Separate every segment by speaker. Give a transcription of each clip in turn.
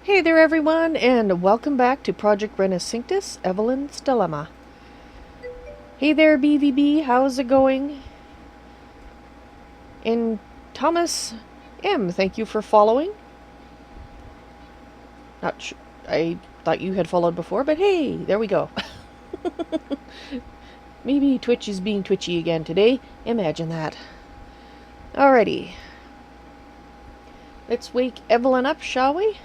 Speaker 1: Hey there everyone, and welcome back to Project Renascintis, Evalyn's Dilemma. Hey there BVB, how's it going? And Thomas M, thank you for following. Not sure, I thought you had followed before, but hey, there we go. Maybe Twitch is being twitchy again today, imagine that. Alrighty. Let's wake Evalyn up, shall we?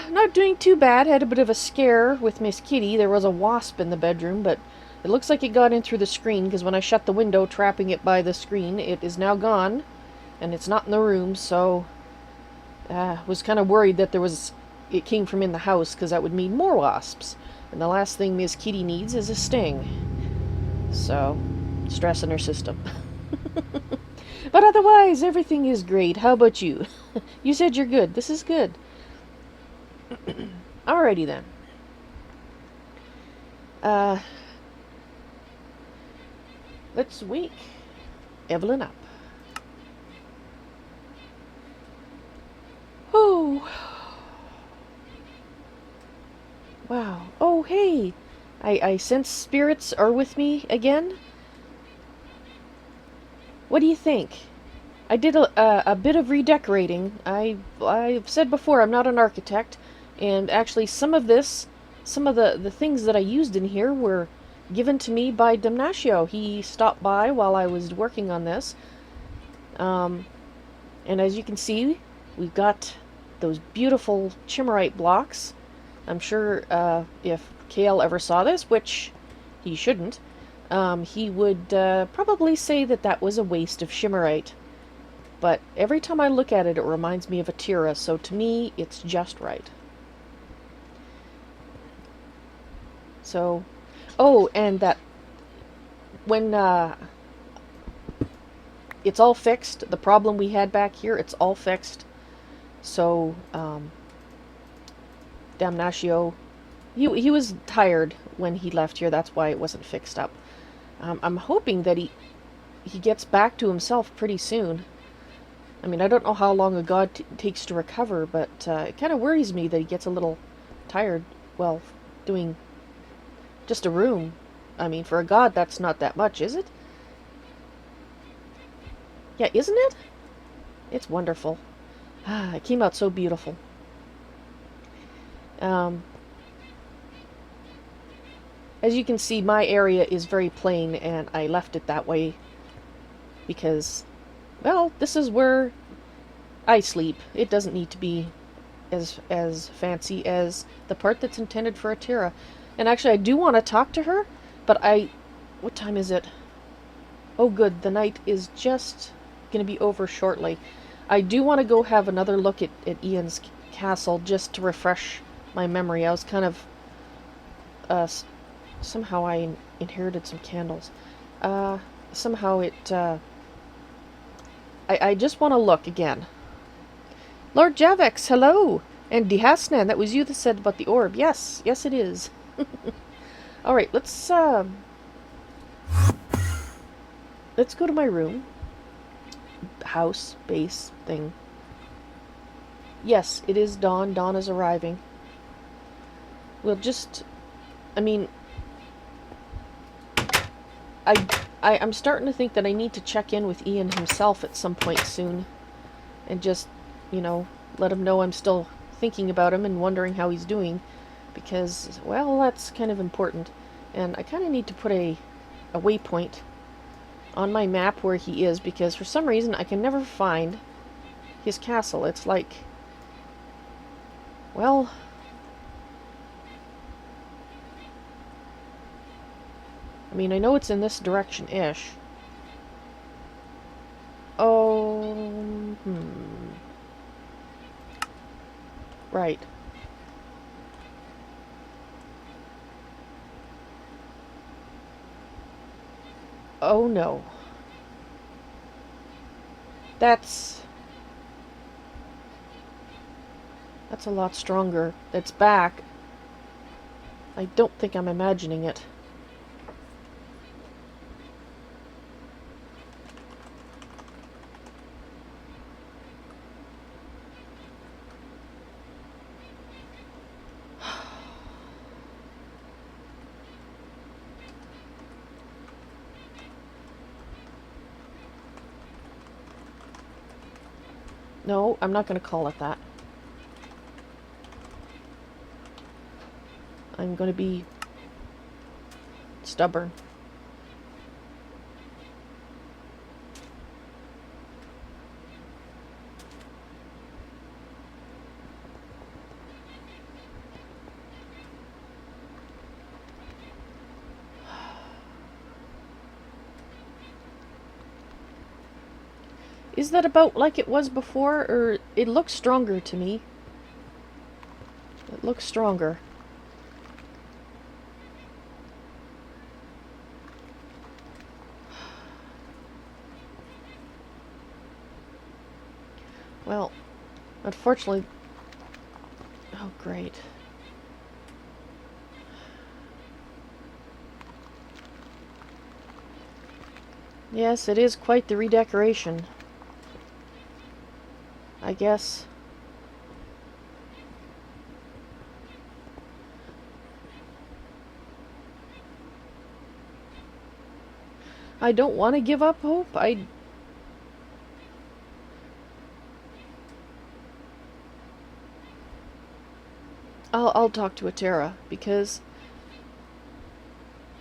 Speaker 1: Not doing too bad. Had a bit of a scare with Miss Kitty. There was a wasp in the bedroom, but it looks like it got in through the screen, because when I shut the window, trapping it by the screen, it is now gone, and it's not in the room, so was kind of worried that it came from in the house, because that would mean more wasps. And the last thing Miss Kitty needs is a sting. So, stress in her system. But otherwise, everything is great. How about you? You said you're good. This is good. Alrighty then. Let's wake Evalyn up. Oh. Wow. Oh, hey. I sense spirits are with me again. What do you think? I did a bit of redecorating. I've said before I'm not an architect, and actually some of the things that I used in here were given to me by Damnatio. He stopped by while I was working on this. And as you can see, we've got those beautiful Chimmerite blocks. I'm sure if Kael ever saw this, which he shouldn't, he would probably say that that was a waste of Chimmerite. But every time I look at it, it reminds me of Atera, so to me, it's just right. So, oh, and that when it's all fixed, the problem we had back here, it's all fixed. So, Damnatio, he was tired when he left here, that's why it wasn't fixed up. I'm hoping that he gets back to himself pretty soon. I mean, I don't know how long a god takes to recover, but it kind of worries me that he gets a little tired, well, doing just a room. I mean, for a god, that's not that much, is it? Yeah, isn't it? It's wonderful. It came out so beautiful. As you can see, my area is very plain, and I left it that way because, well, this is where I sleep. It doesn't need to be as fancy as the part that's intended for Atera. And actually, I do want to talk to her, but what time is it? Oh good, the night is just going to be over shortly. I do want to go have another look at Ian's castle, just to refresh my memory. I was kind of, somehow I inherited some candles. Somehow it, I just want to look again. Lord Javex, hello! And Dihasnan, that was you that said about the orb. Yes, yes it is. Alright, let's go to my room. House, base, thing. Yes, it is dawn. Dawn is arriving. We'll just, I mean, I'm starting to think that I need to check in with Ian himself at some point soon. And just, you know, let him know I'm still thinking about him and wondering how he's doing. Because, well, that's kind of important. And I kind of need to put a waypoint on my map where he is, because for some reason I can never find his castle. It's like, well, I mean, I know it's in this direction-ish. Oh, right. Oh no. That's a lot stronger. That's back. I don't think I'm imagining it. No, I'm not going to call it that. I'm going to be stubborn. Is that about like it was before, or it looks stronger to me? It looks stronger. Well, unfortunately... Oh, great. Yes, it is quite the redecoration. I guess. I don't want to give up hope. I'll talk to Atera, because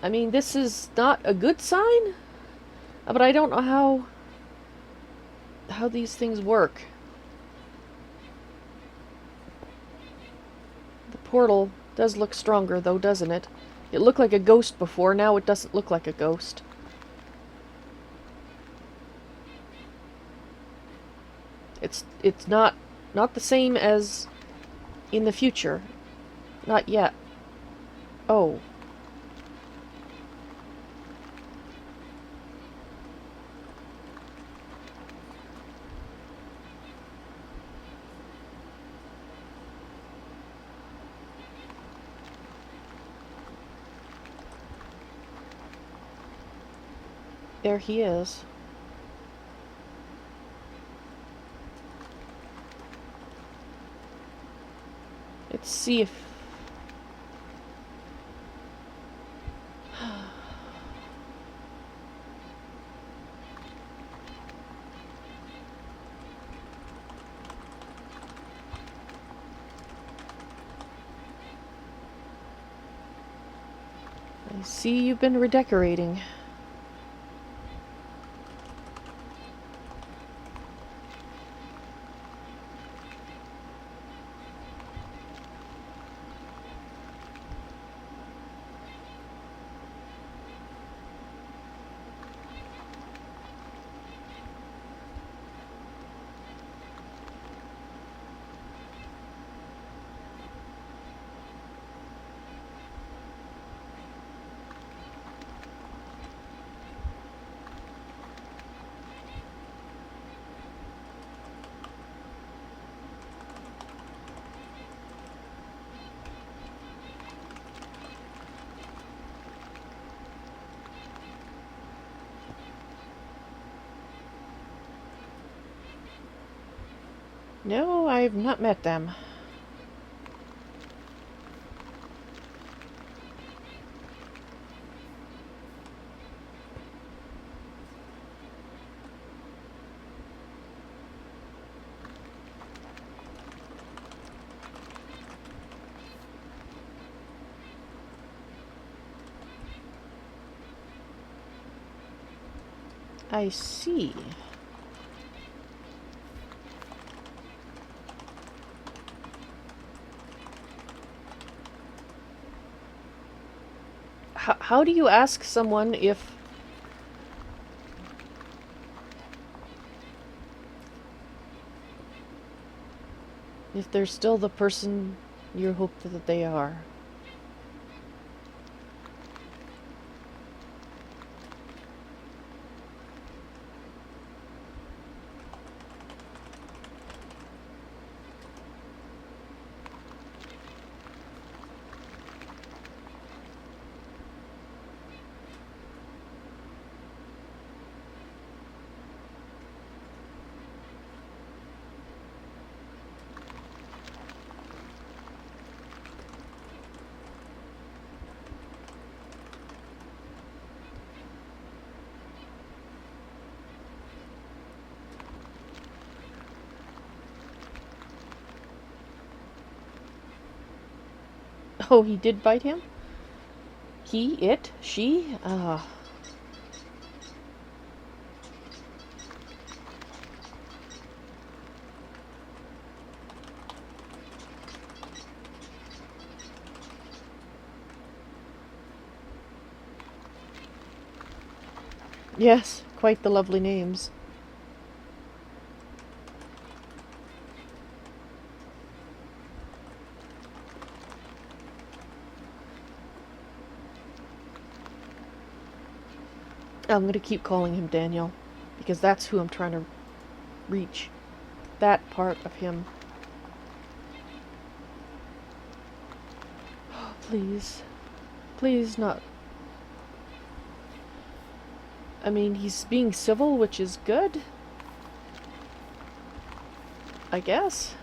Speaker 1: I mean, this is not a good sign, but I don't know how these things work. The portal does look stronger though, doesn't it? It looked like a ghost before, now it doesn't look like a ghost. It's not the same as in the future. Not yet. Oh. There he is. Let's see if... I see you've been redecorating. No, I've not met them. I see. How do you ask someone if they're still the person you hope that they are? Oh, he did bite him? He, it, she? Yes, quite the lovely names. I'm going to keep calling him Daniel, because that's who I'm trying to reach. That part of him. Oh, please. Please not. I mean, he's being civil, which is good. I guess.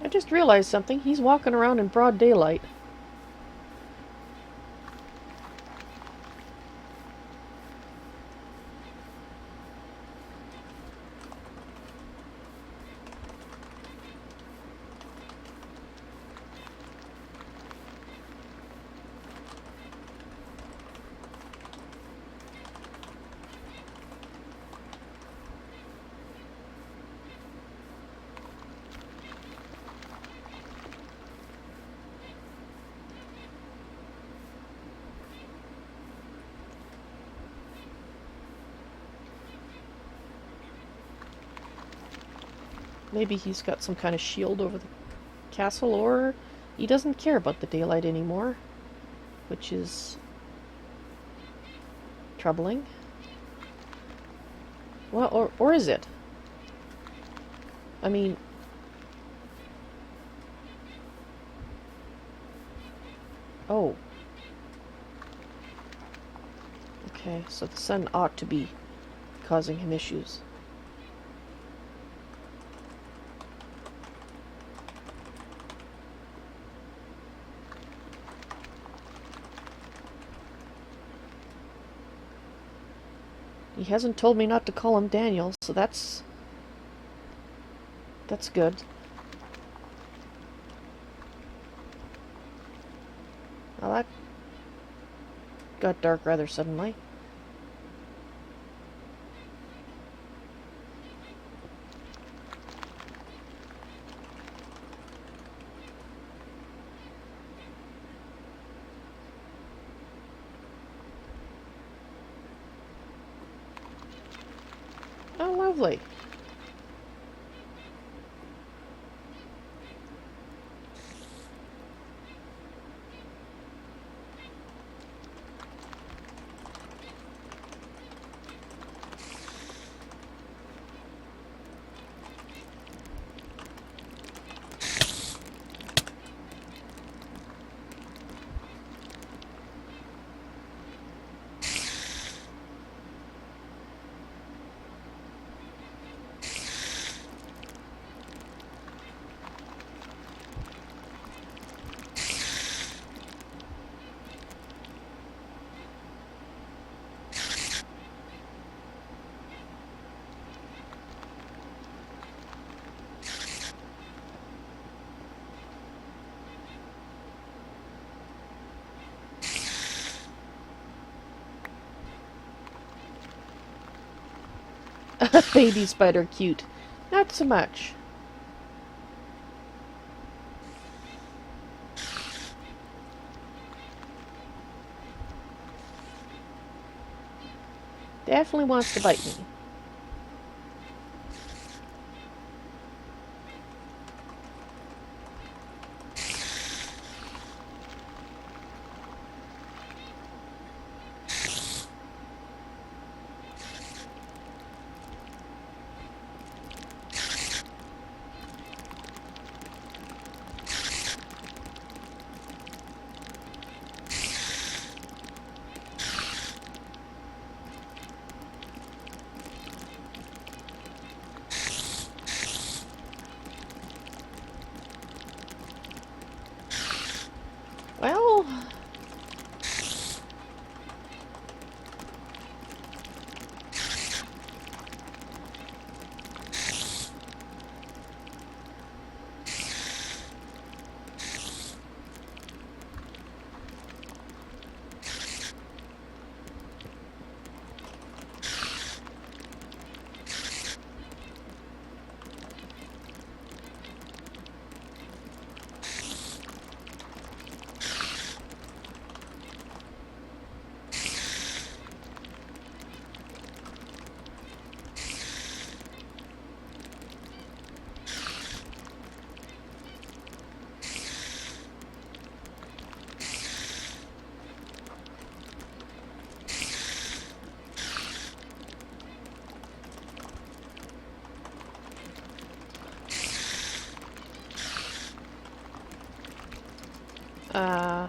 Speaker 1: I just realized something. He's walking around in broad daylight. Maybe he's got some kind of shield over the castle, or he doesn't care about the daylight anymore, which is troubling. Well, or is it? I mean, oh. Okay, so the sun ought to be causing him issues. He hasn't told me not to call him Daniel, so that's good. Well, that got dark rather suddenly. Oh, lovely. Baby spider cute. Not so much. Definitely wants to bite me. Well, uh...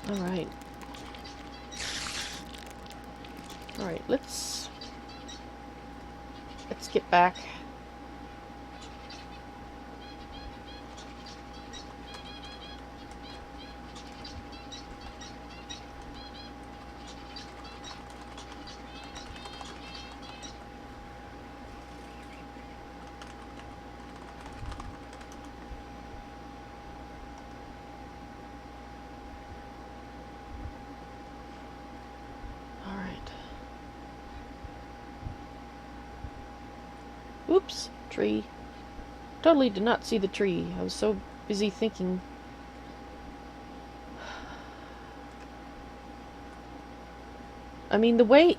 Speaker 1: Alright. Alright, let's get back. Oops, tree. Totally did not see the tree. I was so busy thinking. I mean, the way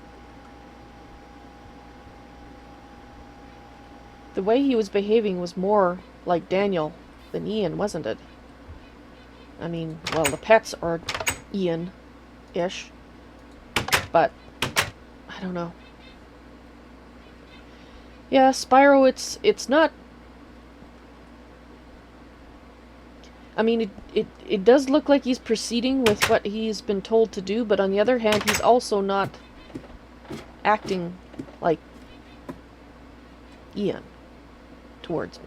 Speaker 1: he was behaving was more like Daniel than Ian, wasn't it? I mean, well, the pets are Ian-ish, but I don't know. Yeah, Spyro, it's not... I mean, it does look like he's proceeding with what he's been told to do, but on the other hand, he's also not acting like Ian towards me.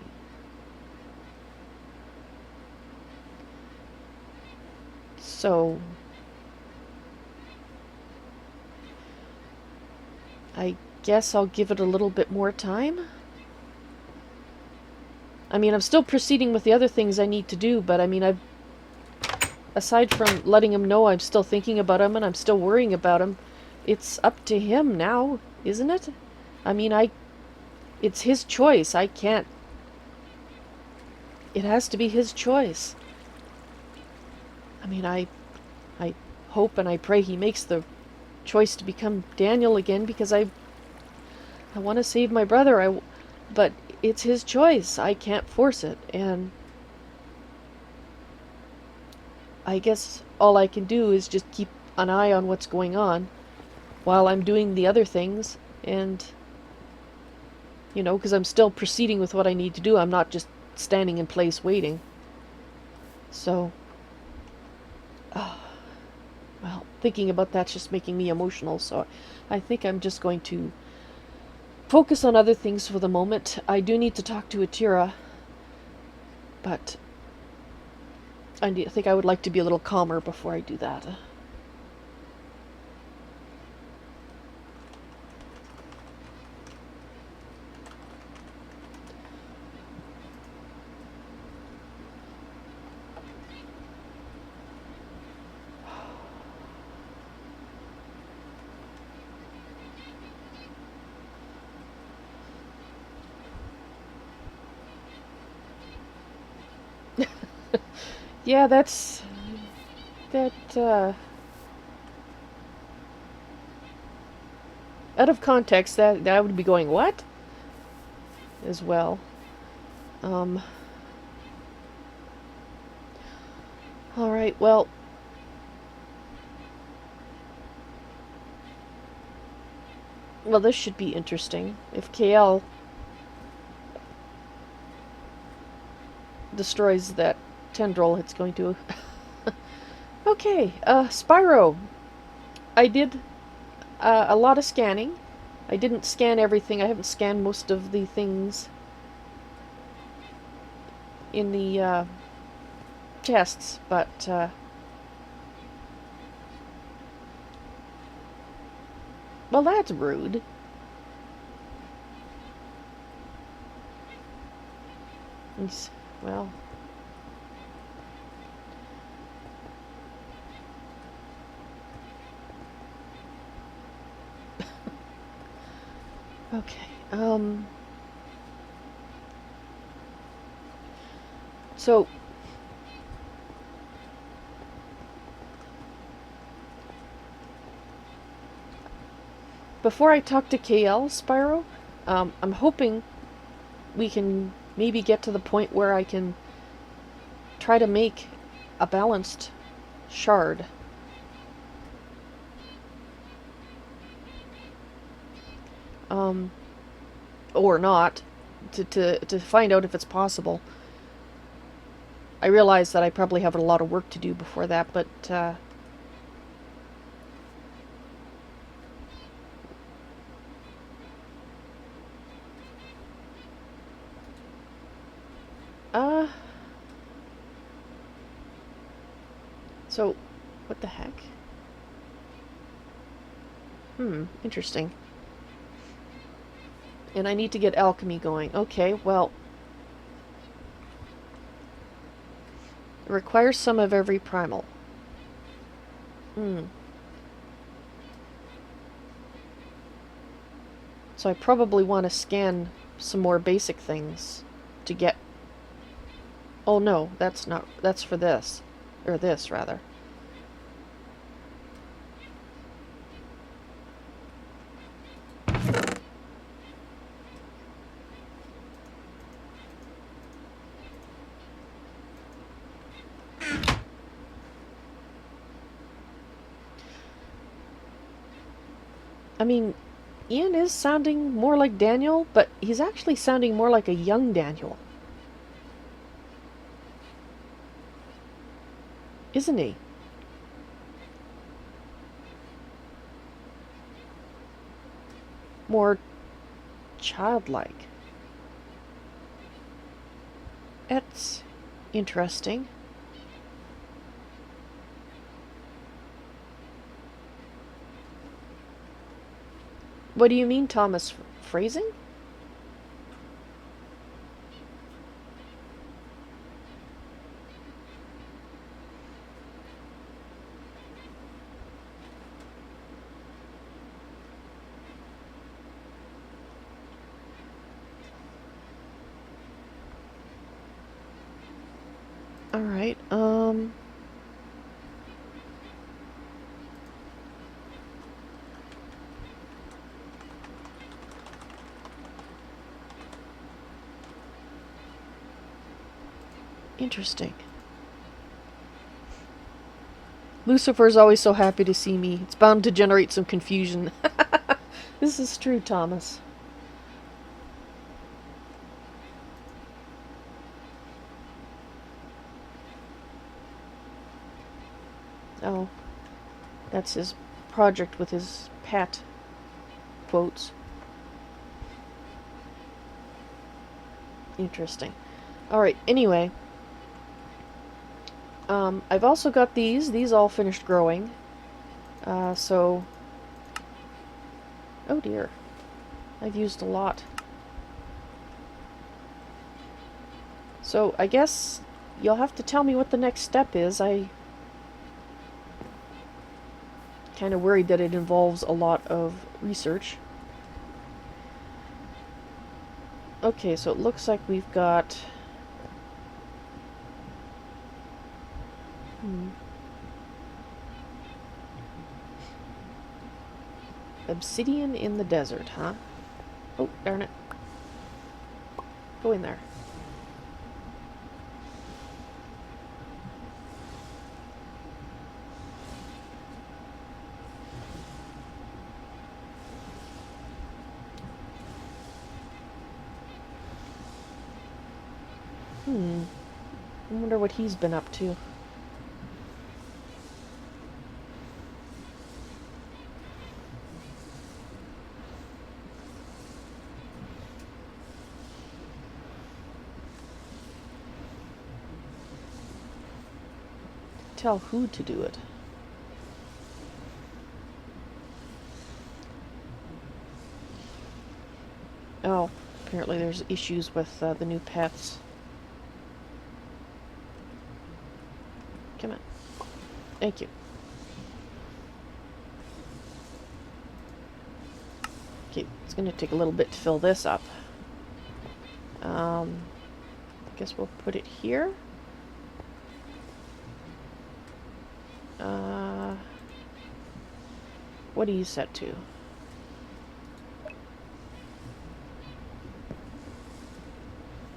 Speaker 1: So I guess I'll give it a little bit more time. I mean, I'm still proceeding with the other things I need to do, but I mean, aside from letting him know I'm still thinking about him and I'm still worrying about him, it's up to him now, isn't it? I mean, it's his choice. I can't... It has to be his choice. I mean, I hope and I pray he makes the choice to become Daniel again, because I want to save my brother. But it's his choice. I can't force it, and I guess all I can do is just keep an eye on what's going on while I'm doing the other things, and, you know, because I'm still proceeding with what I need to do. I'm not just standing in place waiting. So, well, thinking about that's just making me emotional, so I think I'm just going to focus on other things for the moment. I do need to talk to Atera, but I think I would like to be a little calmer before I do that. Yeah, that, out of context, that would be going, what? As well. Alright, well... Well, this should be interesting. If Kael destroys that tendril, it's going to... Okay, Spyro. I did a lot of scanning. I didn't scan everything. I haven't scanned most of the things in the tests, but well, that's rude. Well, okay, so before I talk to Kael, Spyro, I'm hoping we can maybe get to the point where I can try to make a balanced shard. Or not, to find out if it's possible. I realize that I probably have a lot of work to do before that, but so, what the heck? Interesting. And I need to get alchemy going. Okay, well... It requires some of every primal. So I probably want to scan some more basic things to get... Oh no, that's not... That's for this. Or this, rather. I mean, Ian is sounding more like Daniel, but he's actually sounding more like a young Daniel. Isn't he? More childlike. That's interesting. What do you mean, Thomas? Phrasing? Alright, interesting. Lucifer's always so happy to see me. It's bound to generate some confusion. This is true, Thomas. Oh, that's his project with his pet quotes. Interesting. Alright, anyway. I've also got these. These all finished growing. So... Oh dear. I've used a lot. So, I guess you'll have to tell me what the next step is. I... kind of worried that it involves a lot of research. Okay, so it looks like we've got... Obsidian in the desert, huh? Oh, darn it. Go in there. I wonder what he's been up to. Tell who to do it. Oh, apparently there's issues with the new pets. Come on. Thank you. Okay, it's going to take a little bit to fill this up. I guess we'll put it here. What are you set to?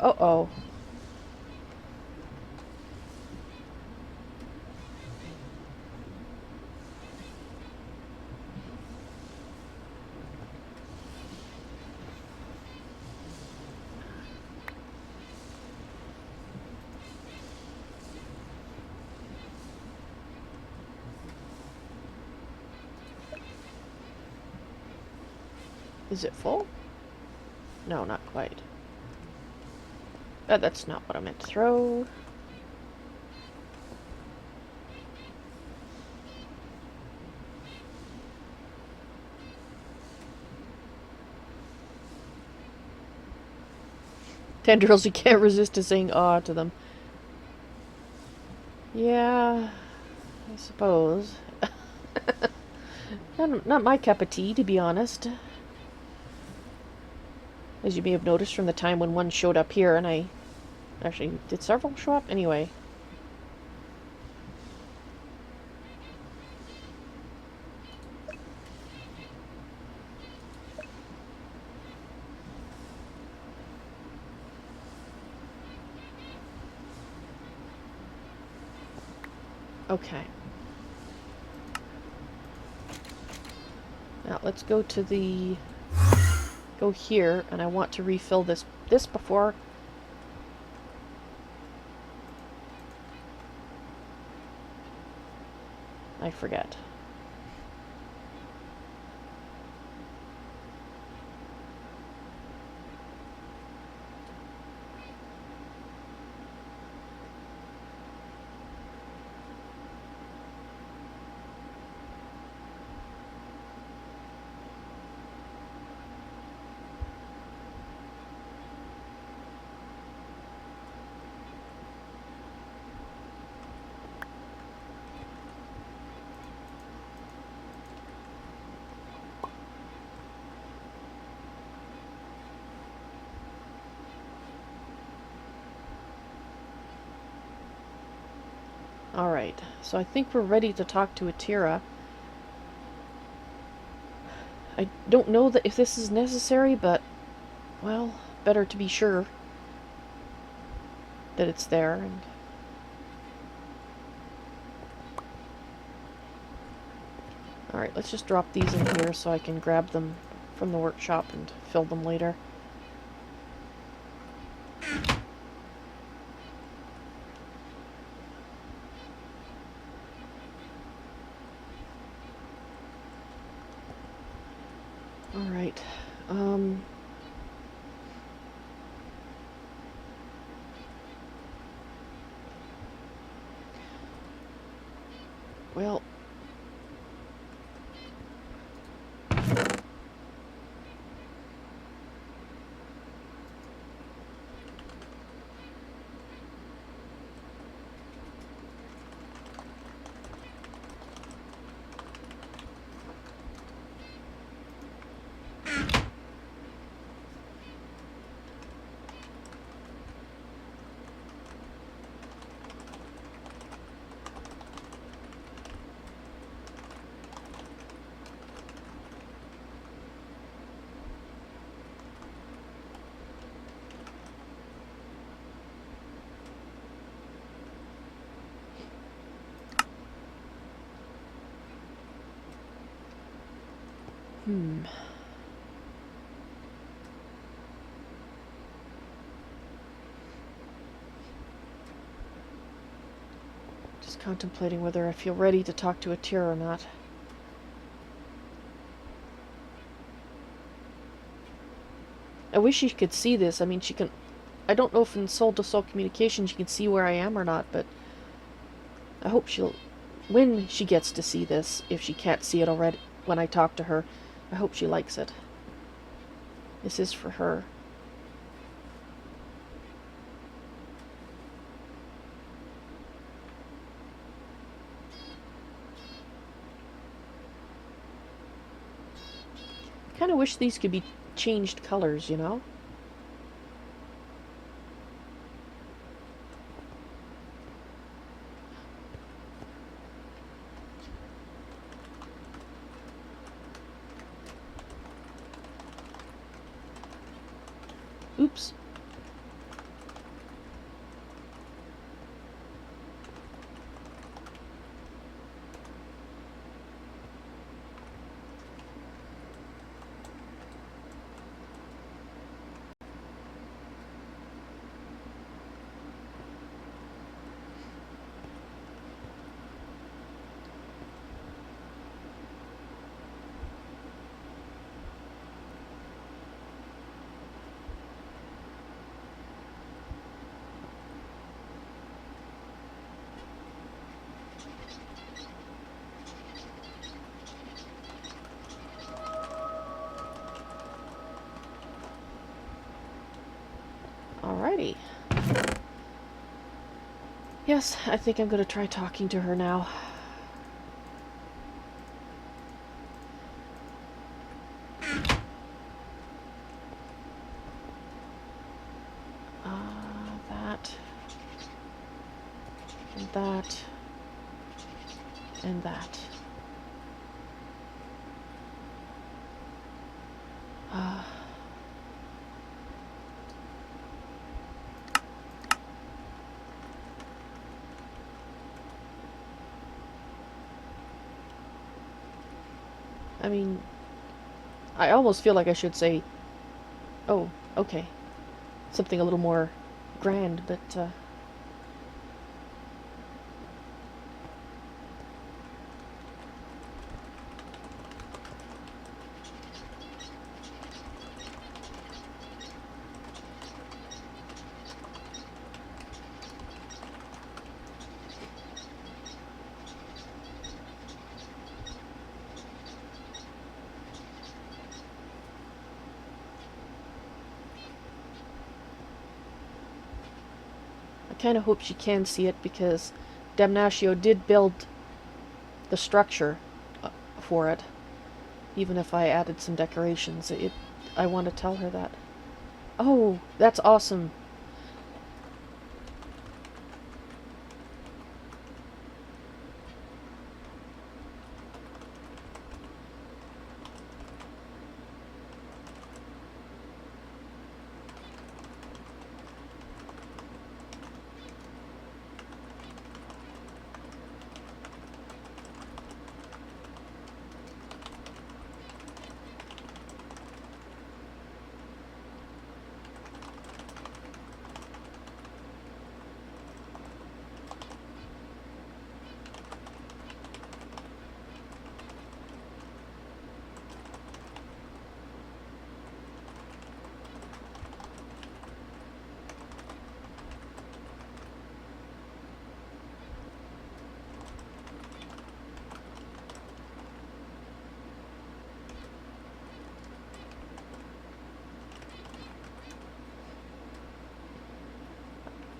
Speaker 1: Uh-oh. Is it full? No, not quite. That's not what I meant to throw. Tendrils, you can't resist to saying aw to them. Yeah, I suppose. Not my cup of tea, to be honest. As you may have noticed from the time when one showed up here, and I actually did several show up anyway. Okay. Now let's go to the... go here, and I want to refill this before... I forget. Alright, so I think we're ready to talk to Atera. I don't know that if this is necessary, but, well, better to be sure that it's there. And alright, let's just drop these in here so I can grab them from the workshop and fill them later. Alright, well, just contemplating whether I feel ready to talk to Atera or not. I wish she could see this. I mean, she can... I don't know if in soul-to-soul communication she can see where I am or not, but I hope she'll... When she gets to see this, if she can't see it already when I talk to her, I hope she likes it. This is for her. I kind of wish these could be changed colors, you know? Oops. Alrighty. Yes, I think I'm going to try talking to her now. That. And that. And that. I mean, I almost feel like I should say, oh, okay. Something a little more grand, but, I kind of hope she can see it, because Damnatio did build the structure for it. Even if I added some decorations, I want to tell her that. Oh, that's awesome.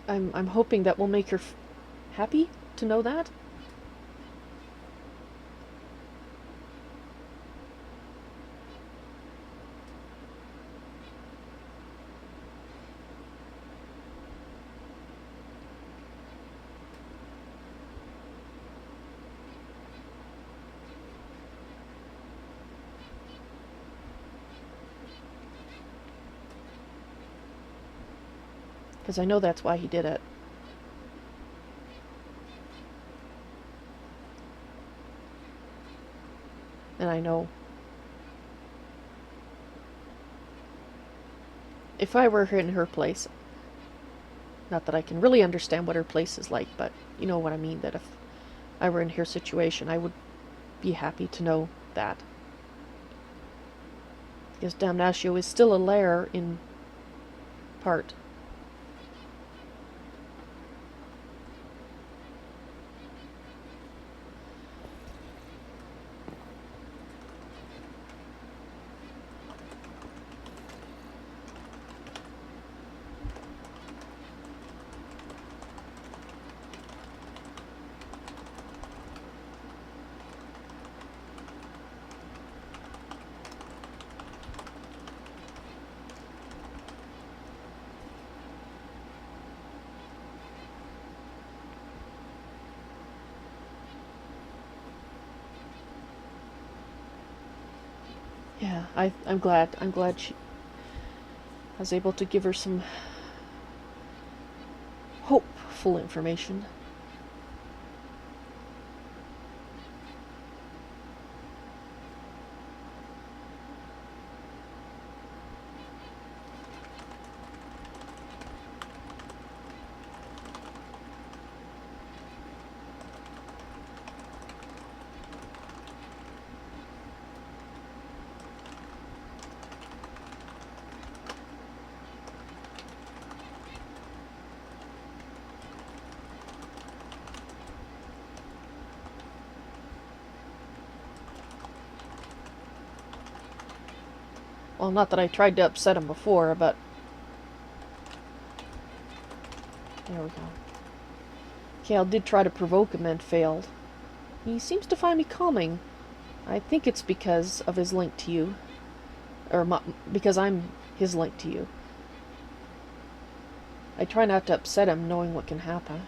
Speaker 1: I'm hoping that will make her happy to know that. Because I know that's why he did it. And I know if I were in her place, not that I can really understand what her place is like, but you know what I mean, that if I were in her situation, I would be happy to know that. Because Damnatio is still Alair in part. Yeah, I'm glad. I'm glad I was able to give her some hopeful information. Well, not that I tried to upset him before, but... There we go. Kael did try to provoke him and failed. He seems to find me calming. I think it's because of his link to you. Or because I'm his link to you. I try not to upset him, knowing what can happen.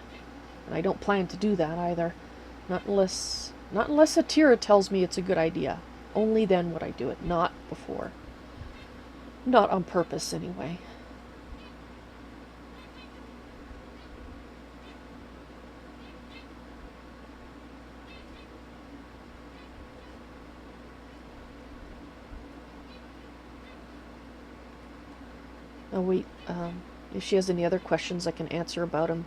Speaker 1: And I don't plan to do that either. Not unless Atera tells me it's a good idea. Only then would I do it, not before. Not on purpose, anyway. Oh wait, if she has any other questions I can answer about him.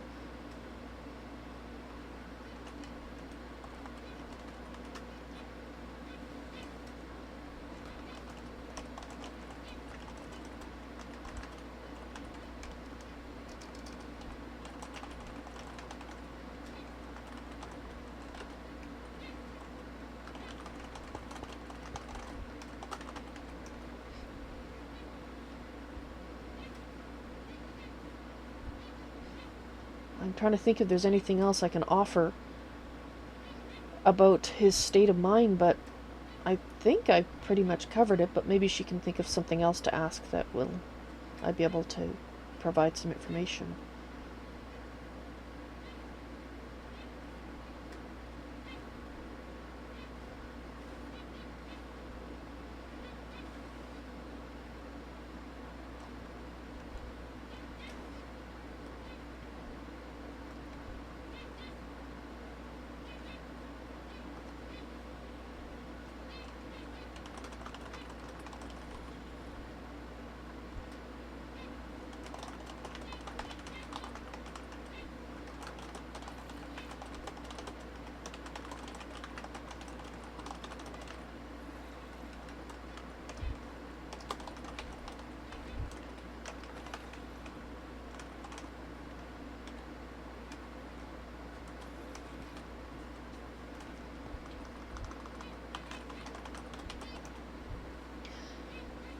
Speaker 1: I'm trying to think if there's anything else I can offer about his state of mind, but I think I pretty much covered it, but maybe she can think of something else to ask that will I'd be able to provide some information.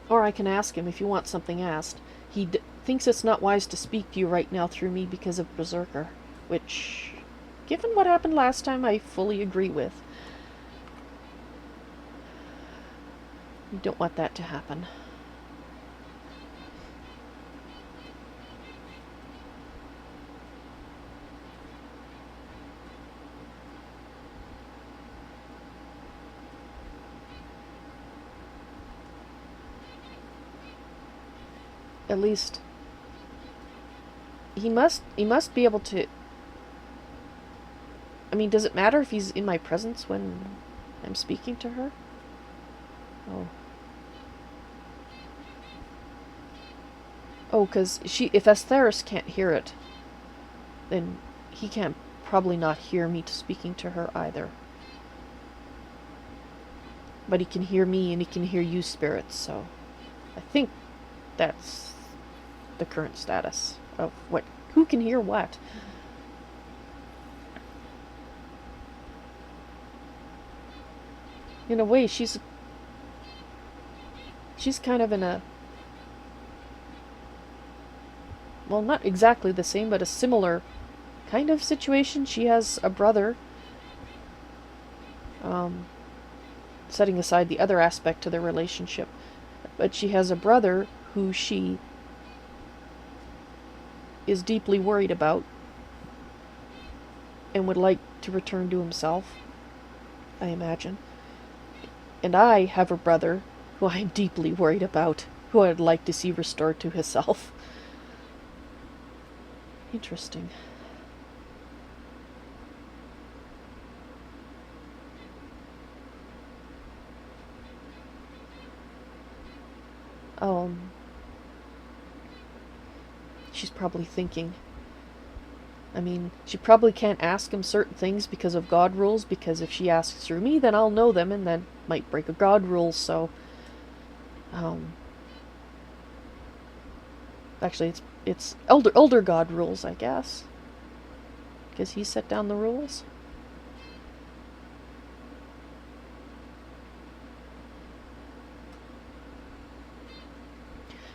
Speaker 1: Or I can ask him if you want something asked. He thinks it's not wise to speak to you right now through me because of Berserker, which, given what happened last time, I fully agree with. You don't want that to happen. At least he must be able to. I mean, does it matter if he's in my presence when I'm speaking to her? Oh. Oh, because if Astharus can't hear it, then he can't probably not hear me speaking to her either. But he can hear me and he can hear you spirits, so I think that's the current status of who can hear what. In a way, she's kind of in a, well, not exactly the same, but a similar kind of situation. She has a brother, setting aside the other aspect to their relationship, but she has a brother who she is deeply worried about and would like to return to himself, I imagine. And I have a brother who I'm deeply worried about, who I'd like to see restored to himself. Interesting. She's probably thinking. I mean, she probably can't ask him certain things because of God rules, because if she asks through me, then I'll know them, and that might break a God rule, so... Actually, it's elder God rules, I guess. Because he set down the rules.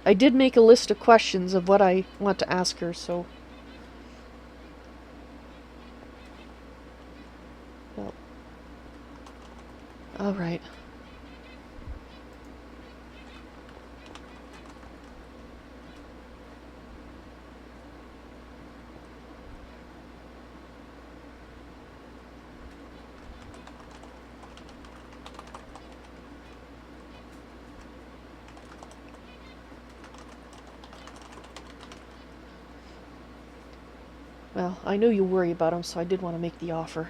Speaker 1: I did make a list of questions of what I want to ask her, so... Well... Alright. Well, I know you worry about him, so I did want to make the offer.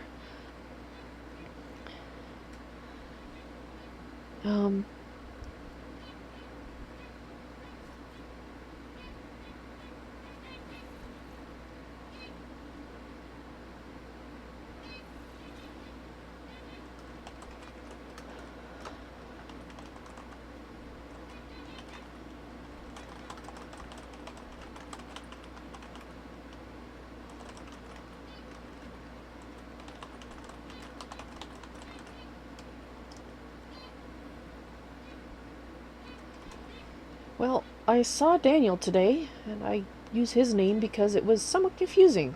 Speaker 1: Well, I saw Daniel today, and I use his name because it was somewhat confusing.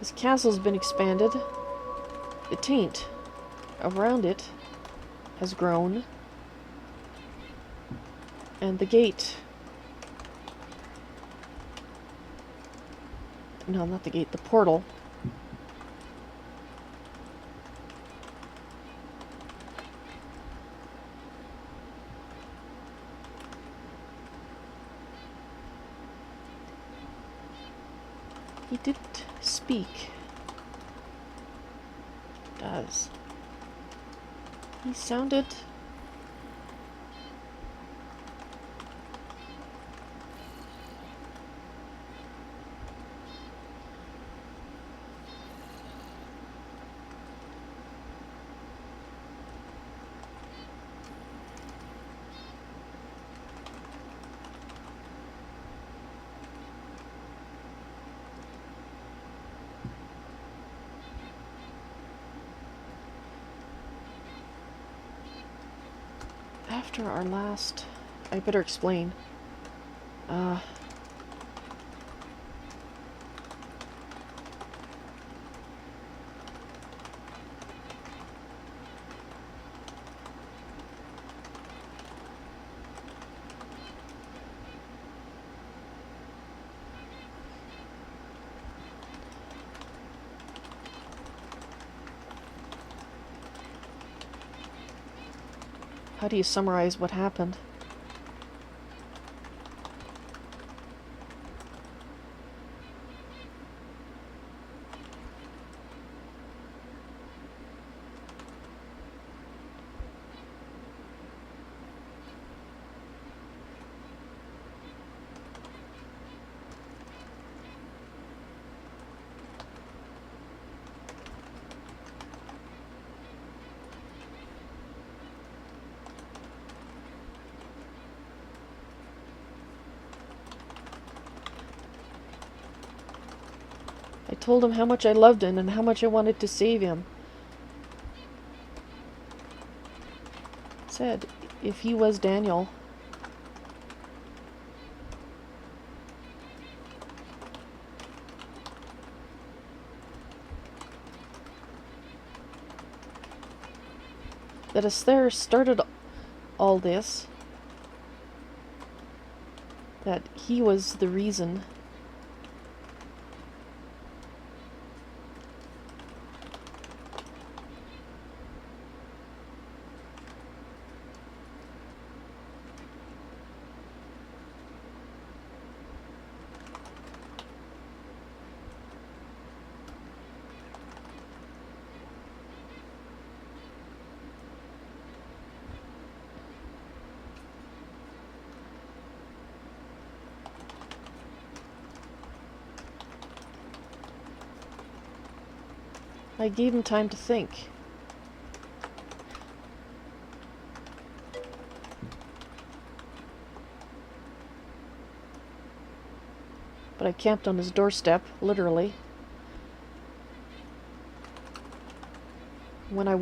Speaker 1: This castle's been expanded. The taint around it has grown. And the gate... No, not the gate, the portal. He didn't speak. Does. He sounded... After our last... I better explain. How do you summarize what happened? I told him how much I loved him and how much I wanted to save him. Said, if he was Daniel. That Astharus started all this. That he was the reason. I gave him time to think. But I camped on his doorstep, literally. When I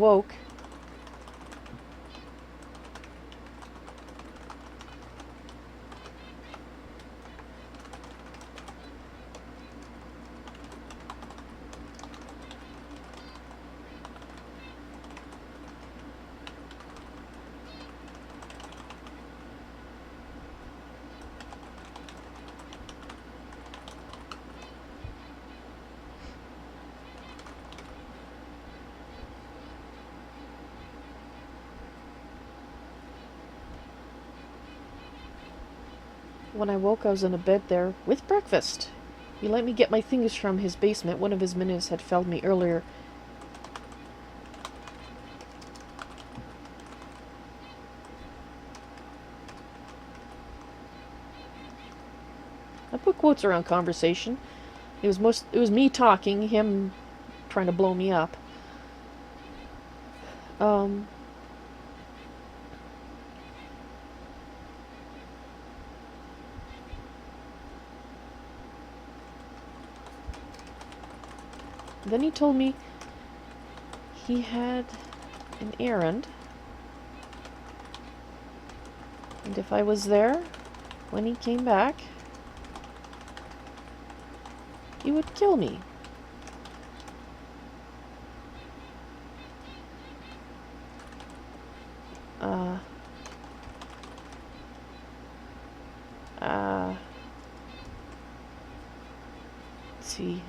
Speaker 1: woke, I was in a bed there with breakfast. He let me get my things from his basement. One of his minions had felled me earlier. I put quotes around conversation. It was me talking, him trying to blow me up. Then he told me he had an errand, and if I was there when he came back, he would kill me. Let's see,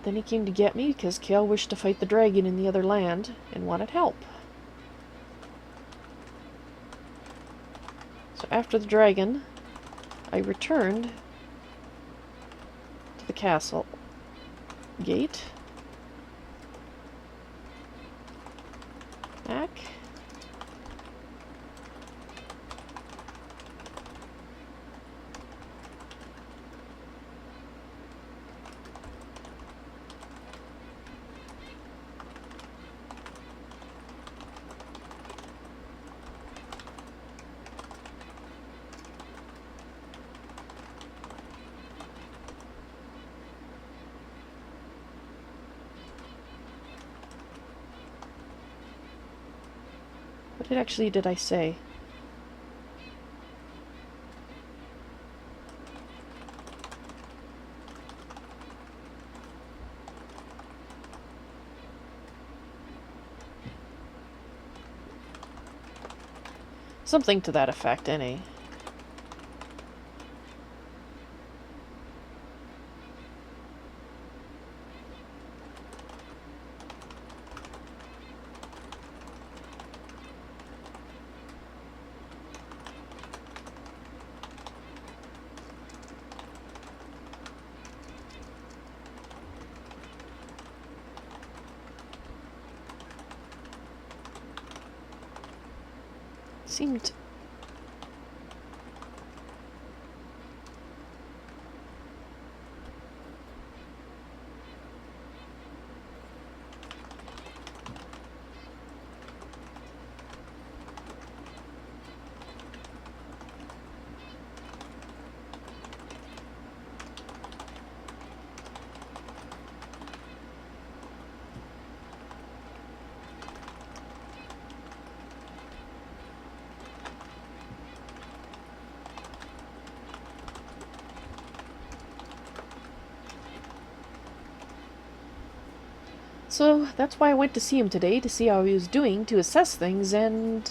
Speaker 1: Then he came to get me because Kael wished to fight the dragon in the other land and wanted help. So after the dragon, I returned to the castle gate. Back. What actually did I say? Something to that effect, any. Seemed So that's why I went to see him today, to see how he was doing, to assess things, and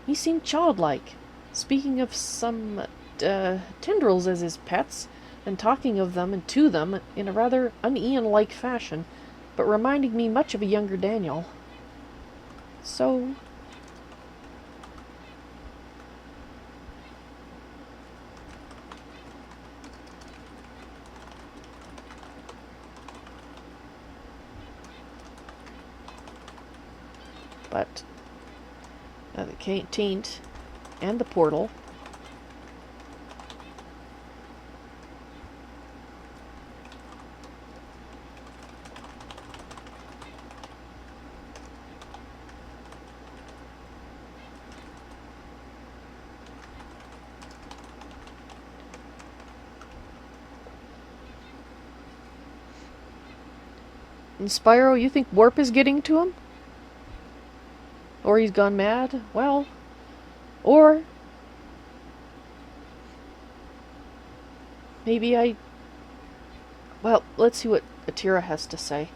Speaker 1: he seemed childlike. Speaking of some tendrils as his pets, and talking of them and to them in a rather un-Ian-like fashion, but reminding me much of a younger Daniel. So... But the taint and the portal and Spyro, you think warp is getting to him? Or he's gone mad? Well, or maybe well, let's see what Atera has to say.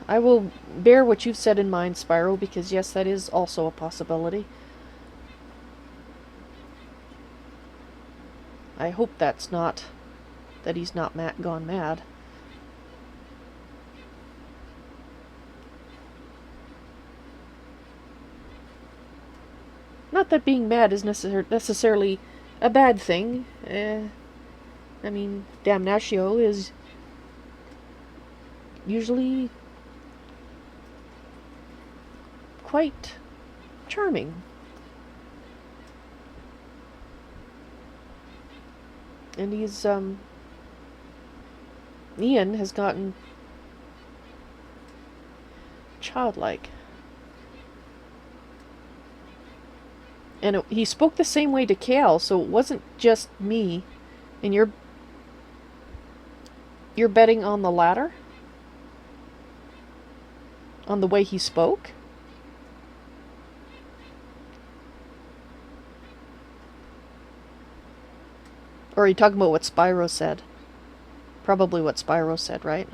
Speaker 1: I will bear what you've said in mind, Spyro, because yes, that is also a possibility. I hope that's not, that he's not gone mad. Not that being mad is necessarily a bad thing. I mean, Damnatio is usually quite charming. And he's, Ian has gotten childlike. And he spoke the same way to Kael, so it wasn't just me. And you're betting on the latter? On the way he spoke? Or are you talking about what Spyro said? Probably what Spyro said, right?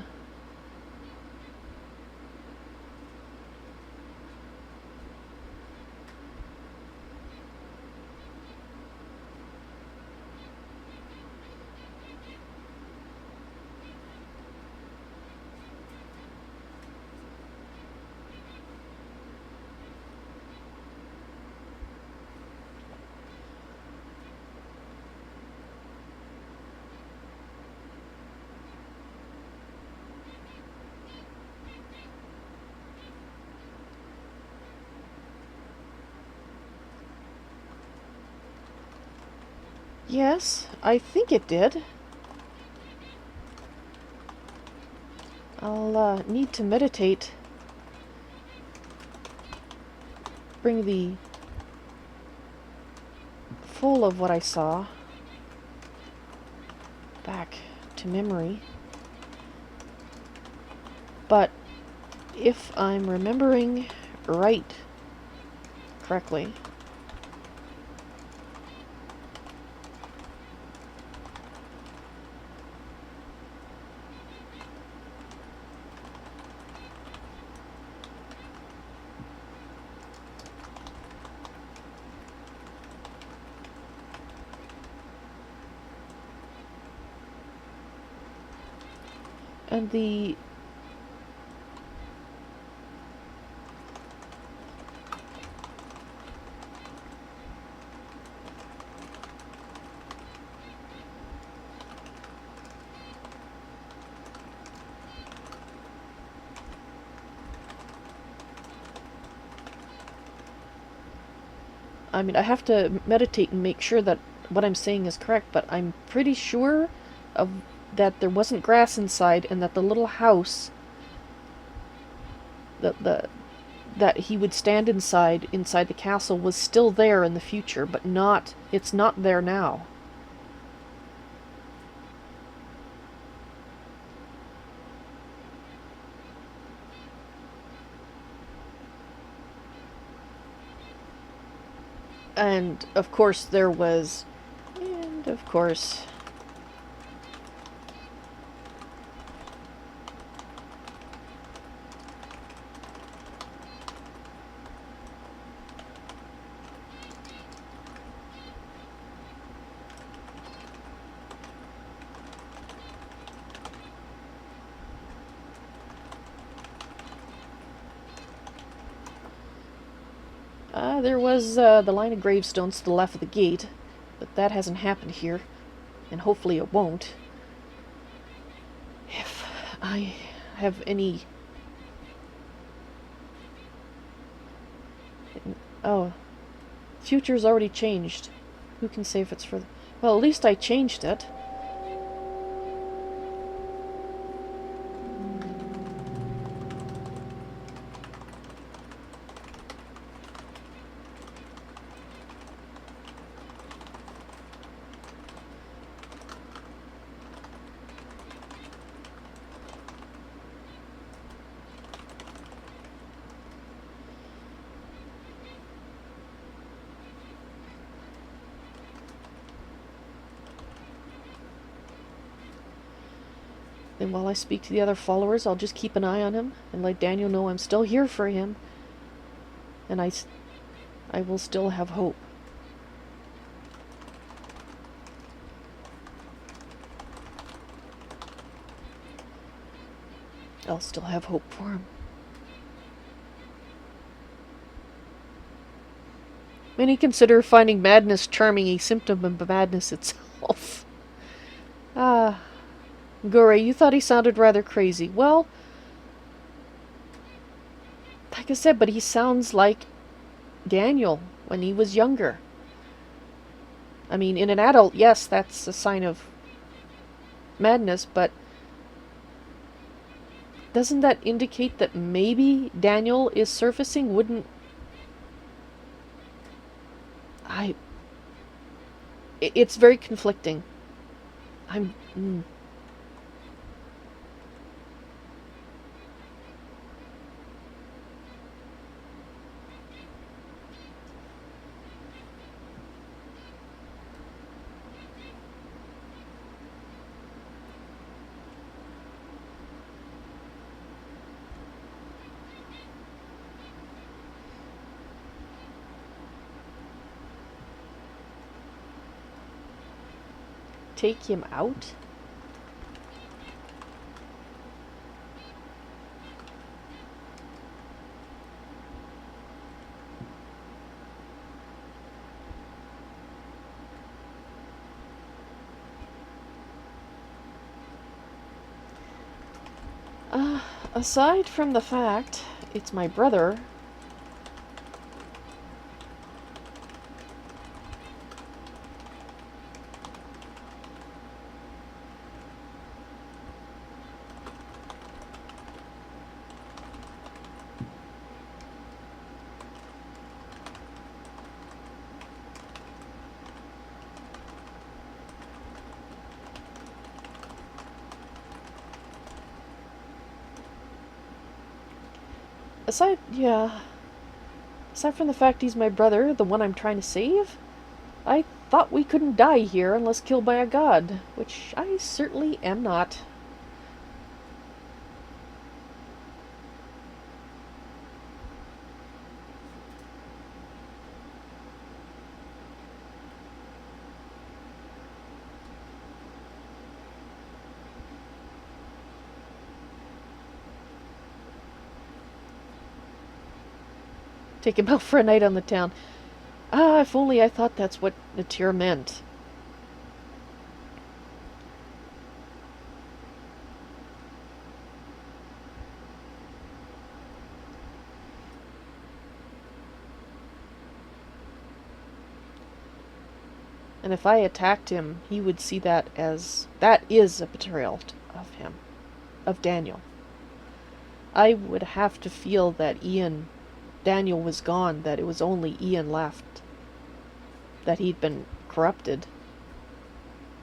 Speaker 1: Yes, I think it did. I'll need to meditate. Bring the full of what I saw back to memory. But if I'm remembering correctly, and the I mean, I have to meditate and make sure that what I'm saying is correct, but I'm pretty sure of that there wasn't grass inside, and that the little house that he would stand inside the castle was still there in the future, but it's not there now. And of course there was, and of course there was the line of gravestones to the left of the gate, but that hasn't happened here, and hopefully it won't. If I have any... Oh, future's already changed. Who can say if it's for... Well, at least I changed it. Then while I speak to the other followers, I'll just keep an eye on him and let Daniel know I'm still here for him. And I will still have hope. I'll still have hope for him. Many consider finding madness charming a symptom of madness itself. Ah... Gore, you thought he sounded rather crazy. Well, like I said, but he sounds like Daniel when he was younger. I mean, in an adult, yes, that's a sign of madness, but doesn't that indicate that maybe Daniel is surfacing? It's very conflicting. I'm... Take him out? Aside from the fact it's my brother, aside from the fact he's my brother, the one I'm trying to save, I thought we couldn't die here unless killed by a god, which I certainly am not. Take him out for a night on the town. Ah, if only I thought that's what Atera meant. And if I attacked him, he would see that as... that is a betrayal of him. Of Daniel. I would have to feel that Daniel was gone, that it was only Ian left. That he'd been corrupted.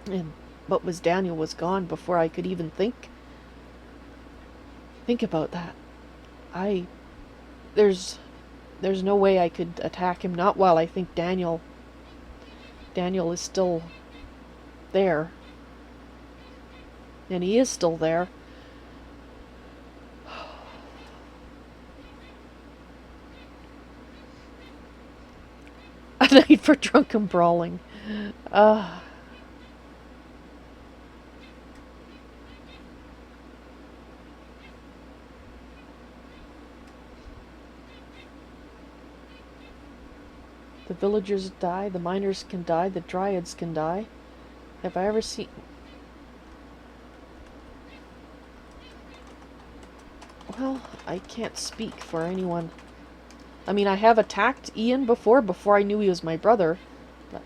Speaker 1: But Daniel was gone before I could even think about that. There's no way I could attack him, not while I think Daniel is still there. And he is still there. A night for drunken brawling. The villagers die, the miners can die, the dryads can die. Have I ever seen... Well, I can't speak for anyone. I mean, I have attacked Ian before I knew he was my brother. But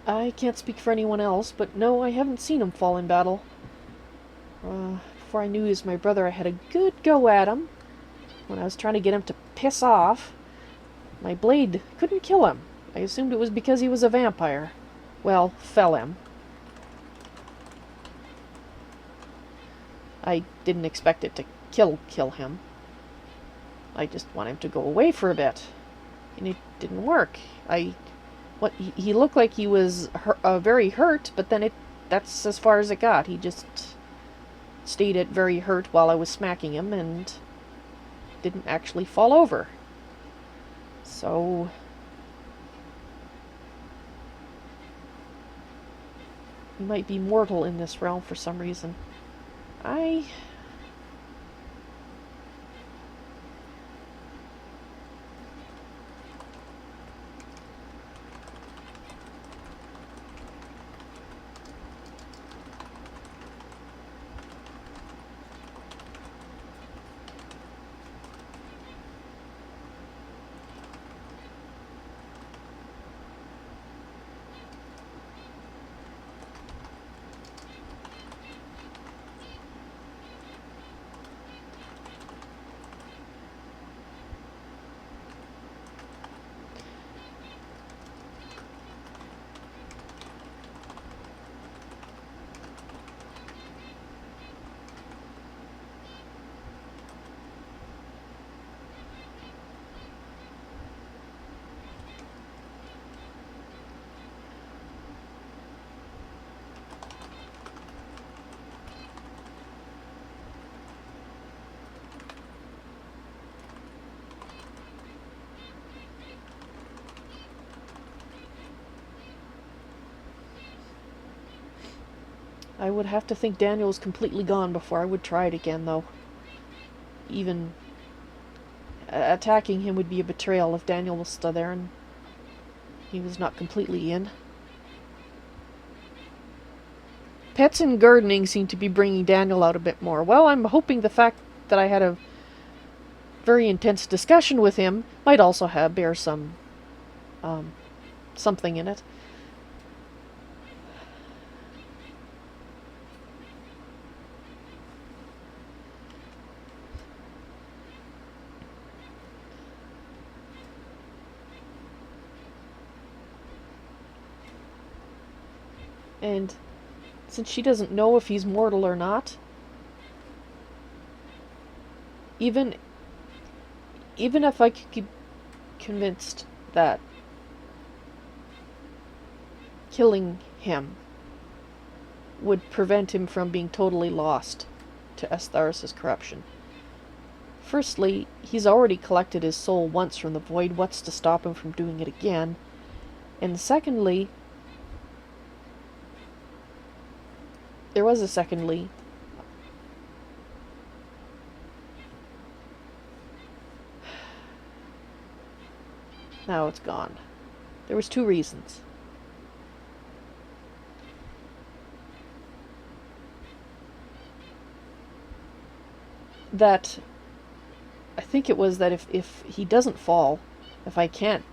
Speaker 1: I can't speak for anyone else, but no, I haven't seen him fall in battle. Before I knew he was my brother, I had a good go at him. When I was trying to get him to piss off, my blade couldn't kill him. I assumed it was because he was a vampire. Well, fell him. I didn't expect it to kill him. I just want him to go away for a bit. And it didn't work. He looked like he was very hurt, but then that's as far as it got. He just stayed at very hurt while I was smacking him and didn't actually fall over. So he might be mortal in this realm for some reason. I would have to think Daniel was completely gone before I would try it again, though. Even attacking him would be a betrayal if Daniel was still there and he was not completely in. Pets and gardening seem to be bringing Daniel out a bit more. Well, I'm hoping the fact that I had a very intense discussion with him might also bear some something in it. And since she doesn't know if he's mortal or not, even if I could be convinced that killing him would prevent him from being totally lost to Astharus' corruption. Firstly, he's already collected his soul once from the void. What's to stop him from doing it again? And secondly, there was a secondly. Now it's gone. There was 2 reasons. That I think it was that if he doesn't fall, if I can't.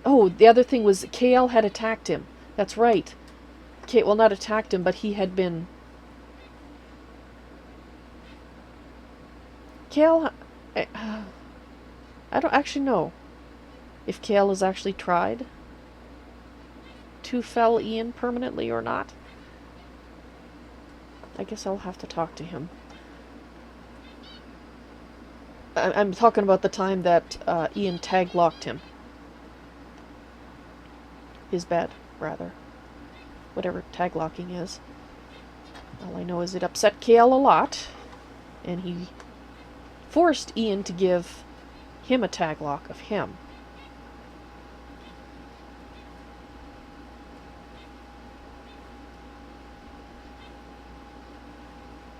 Speaker 1: Oh, the other thing was Kael had attacked him. That's right. Well, not attacked him, but he had been... Kael... I don't actually know if Kael has actually tried to fell Ian permanently or not. I guess I'll have to talk to him. I'm talking about the time that Ian tag-locked him. His bed, rather. Whatever tag-locking is. All I know is it upset Kael a lot, and he forced Ian to give him a tag-lock of him.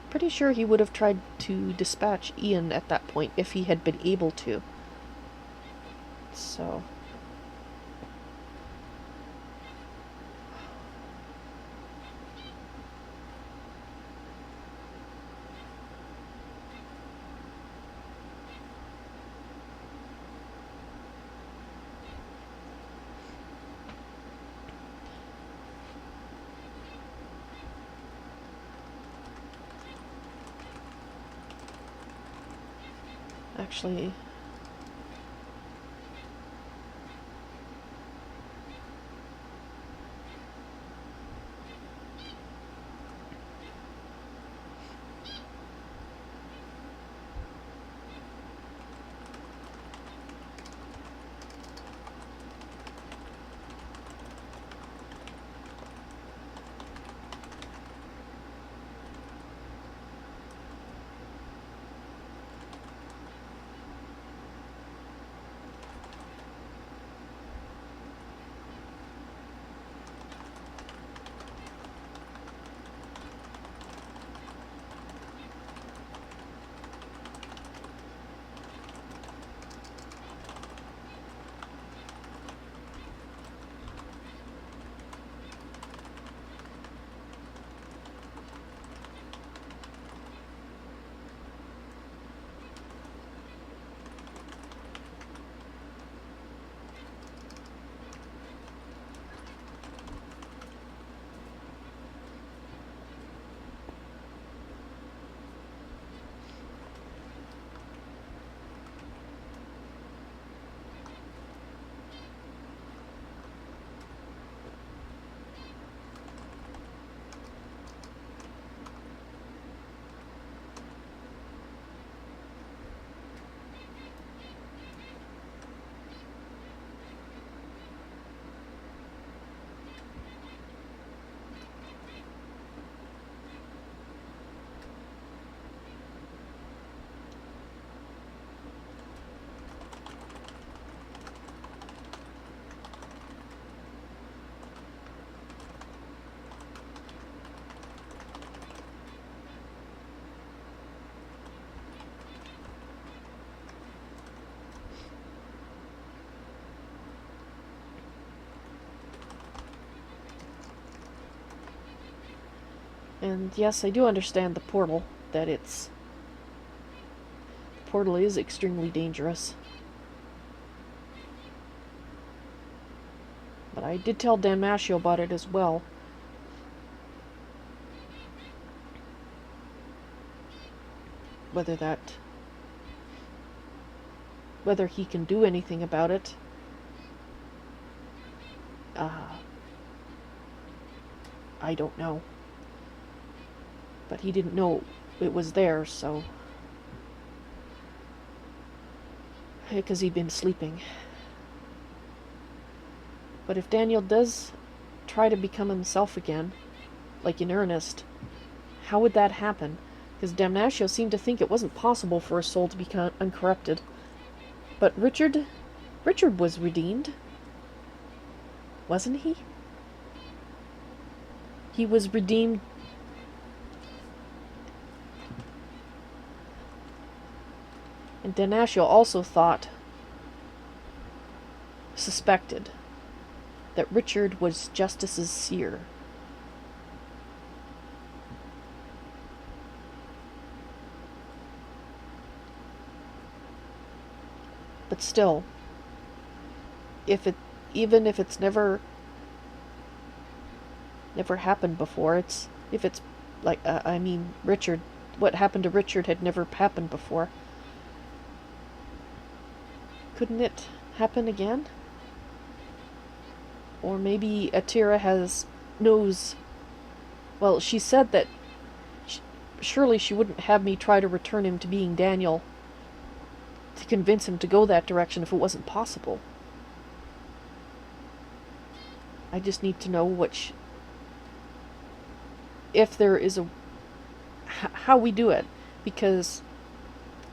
Speaker 1: Pretty sure he would have tried to dispatch Ian at that point if he had been able to. So... Actually... And yes, I do understand the portal, that the portal is extremely dangerous. But I did tell Damnatio about it as well. Whether he can do anything about it, I don't know. But he didn't know it was there, so... because he'd been sleeping. But if Daniel does try to become himself again, like in earnest, how would that happen? Because Damnatio seemed to think it wasn't possible for a soul to become uncorrupted. But Richard was redeemed. Wasn't he? He was redeemed. And Damnatio also suspected, that Richard was Justice's seer. But still, even if it's never happened before, if it's like Richard, what happened to Richard had never happened before. Couldn't it happen again? Or maybe Atera knows. Well, she said that surely she wouldn't have me try to return him to being Daniel, to convince him to go that direction if it wasn't possible. I just need to know if there is how we do it. Because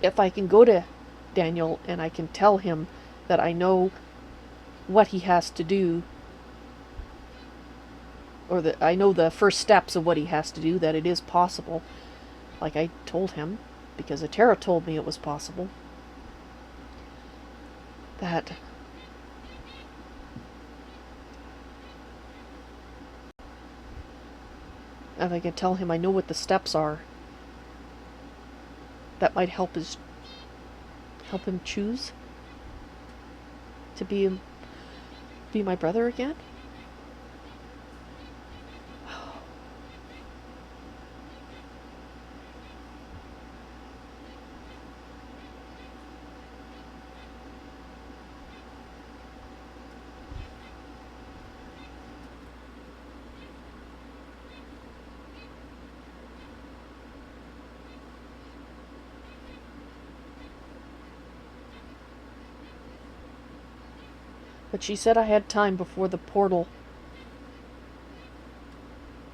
Speaker 1: if I can go to Daniel and I can tell him that I know what he has to do, or that I know the first steps of what he has to do, that it is possible, like I told him, because Atera told me it was possible, that if I can tell him I know what the steps are, that might help him choose to be my brother again. But she said I had time before the portal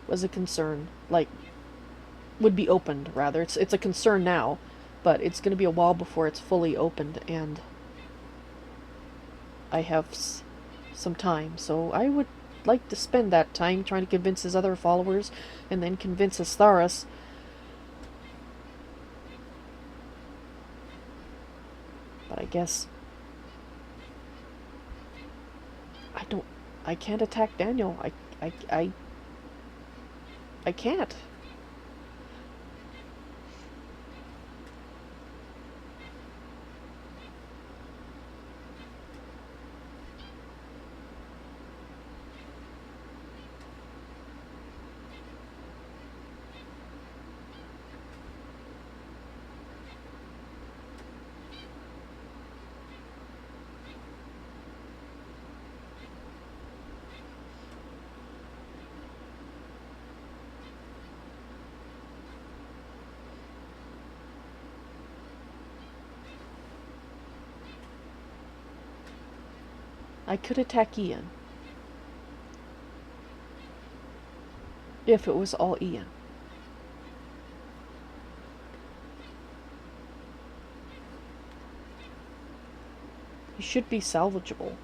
Speaker 1: was a concern. Like, would be opened, rather. It's a concern now, but it's going to be a while before it's fully opened, and I have some time. So I would like to spend that time trying to convince his other followers, and then convince Astharus. But I guess I can't attack Daniel. I can't. I could attack Ian. If it was all Ian. He should be salvageable.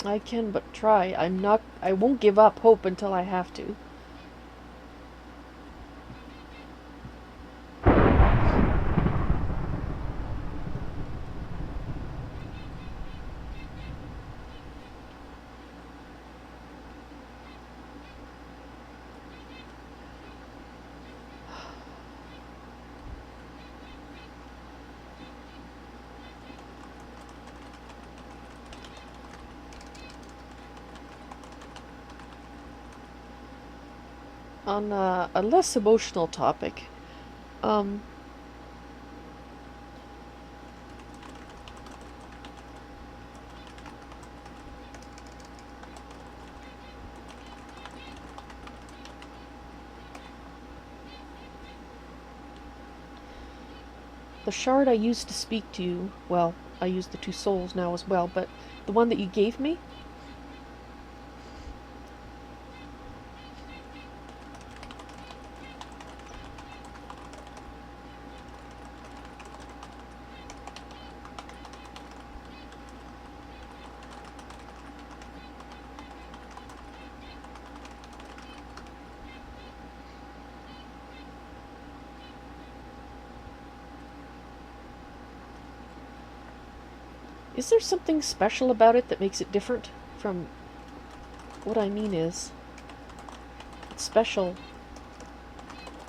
Speaker 1: I can but try. I won't give up hope until I have to. On a less emotional topic, the shard I used to speak to you, well, I use the two souls now as well, but the one that you gave me, is there something special about it that makes it different from... What I mean is, it's special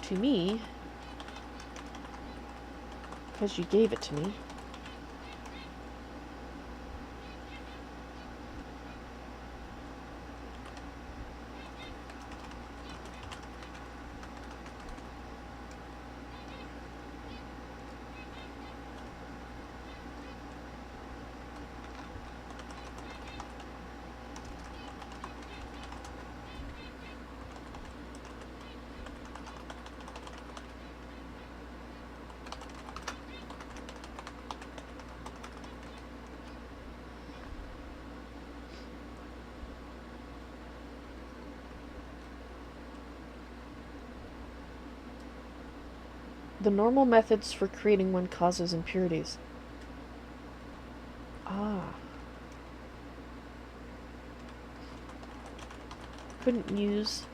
Speaker 1: to me because you gave it to me. The normal methods for creating one causes impurities. Ah. Couldn't use...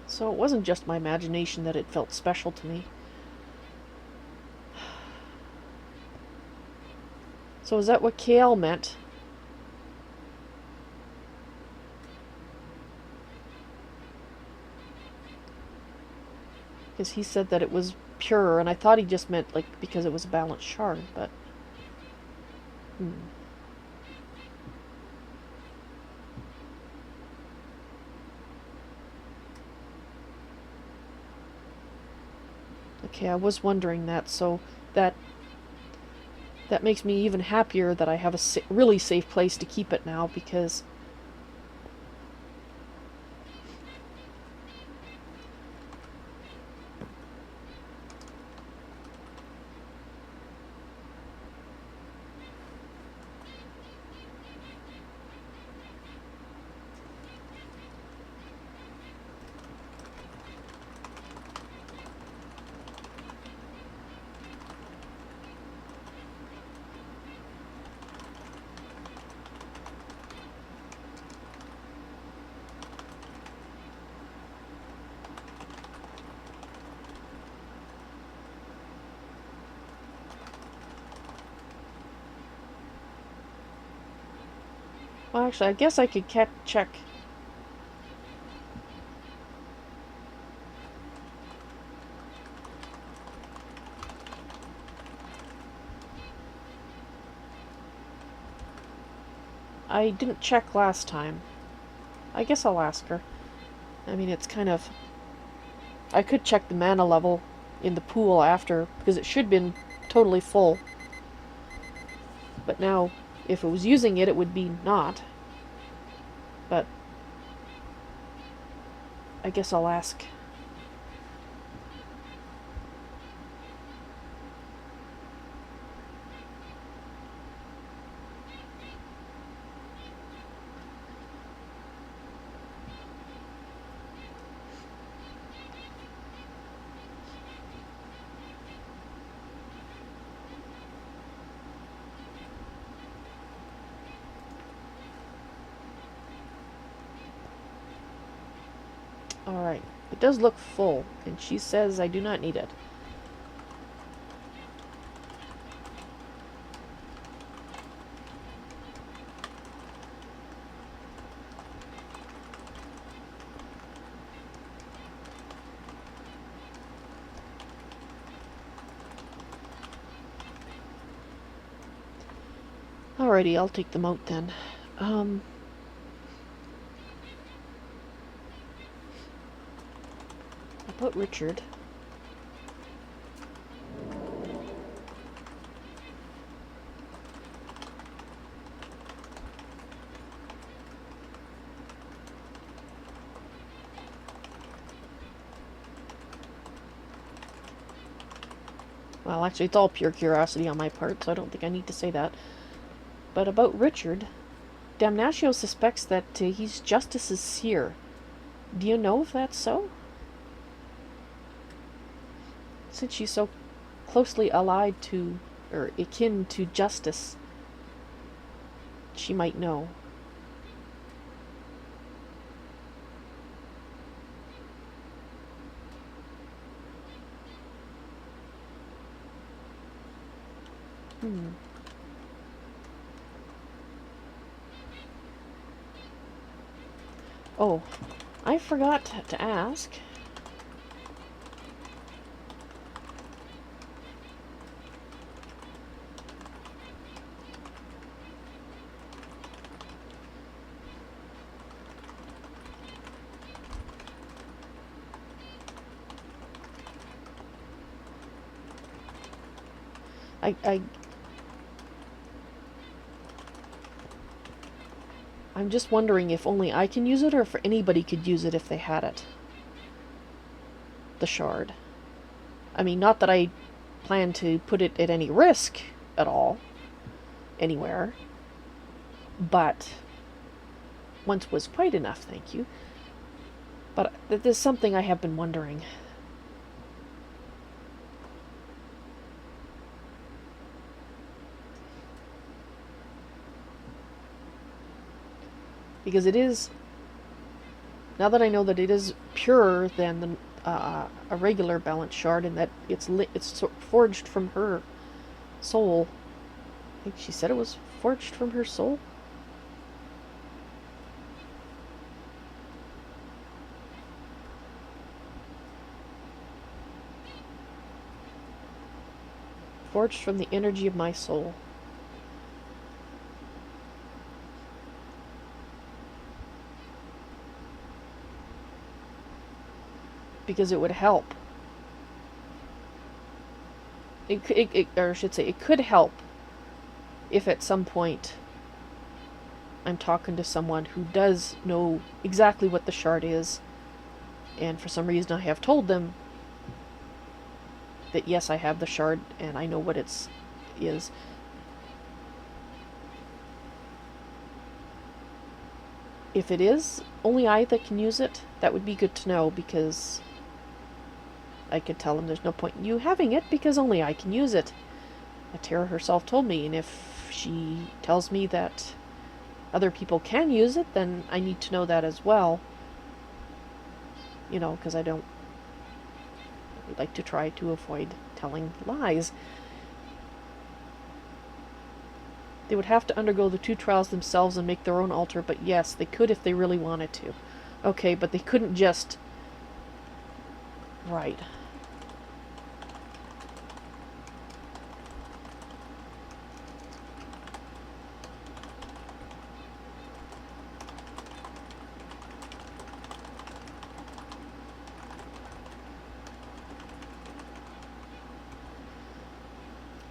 Speaker 1: So it wasn't just my imagination that it felt special to me. So is that what Kael meant? Because he said that it was pure, and I thought he just meant, like, because it was a balanced shard, but... Okay, I was wondering that, so that makes me even happier that I have a really safe place to keep it now, because... Well, actually, I guess I could check. I didn't check last time. I guess I'll ask her. I mean, it's kind of... I could check the mana level in the pool after, because it should have been totally full. But now, if it was using it, it would be not. But I guess I'll ask. Alright, it does look full, and she says I do not need it. Alrighty, I'll take them out then. About Richard. Well, actually, it's all pure curiosity on my part, so I don't think I need to say that. But about Richard, Damnatio suspects that he's Justice's seer. Do you know if that's so? Since she's so closely allied to, or akin to Justice, she might know. Oh, I forgot to ask. I'm just wondering if only I can use it, or if anybody could use it if they had it. The shard. I mean, not that I plan to put it at any risk at all, anywhere, but once was quite enough, thank you. But there's something I have been wondering. Because it is, now that I know that it is purer than a regular balance shard, and that it's forged from her soul. I think she said it was forged from her soul. Forged from the energy of my soul. Because it would help. Or I should say, it could help if at some point I'm talking to someone who does know exactly what the shard is, and for some reason I have told them that yes, I have the shard and I know what it is. If it is only I that can use it, that would be good to know, because I could tell them there's no point in you having it because only I can use it. Atera herself told me, and if she tells me that other people can use it, then I need to know that as well. You know, because I would like to try to avoid telling lies. They would have to undergo the 2 trials themselves and make their own altar, but yes, they could if they really wanted to. Okay, but they couldn't just... Right.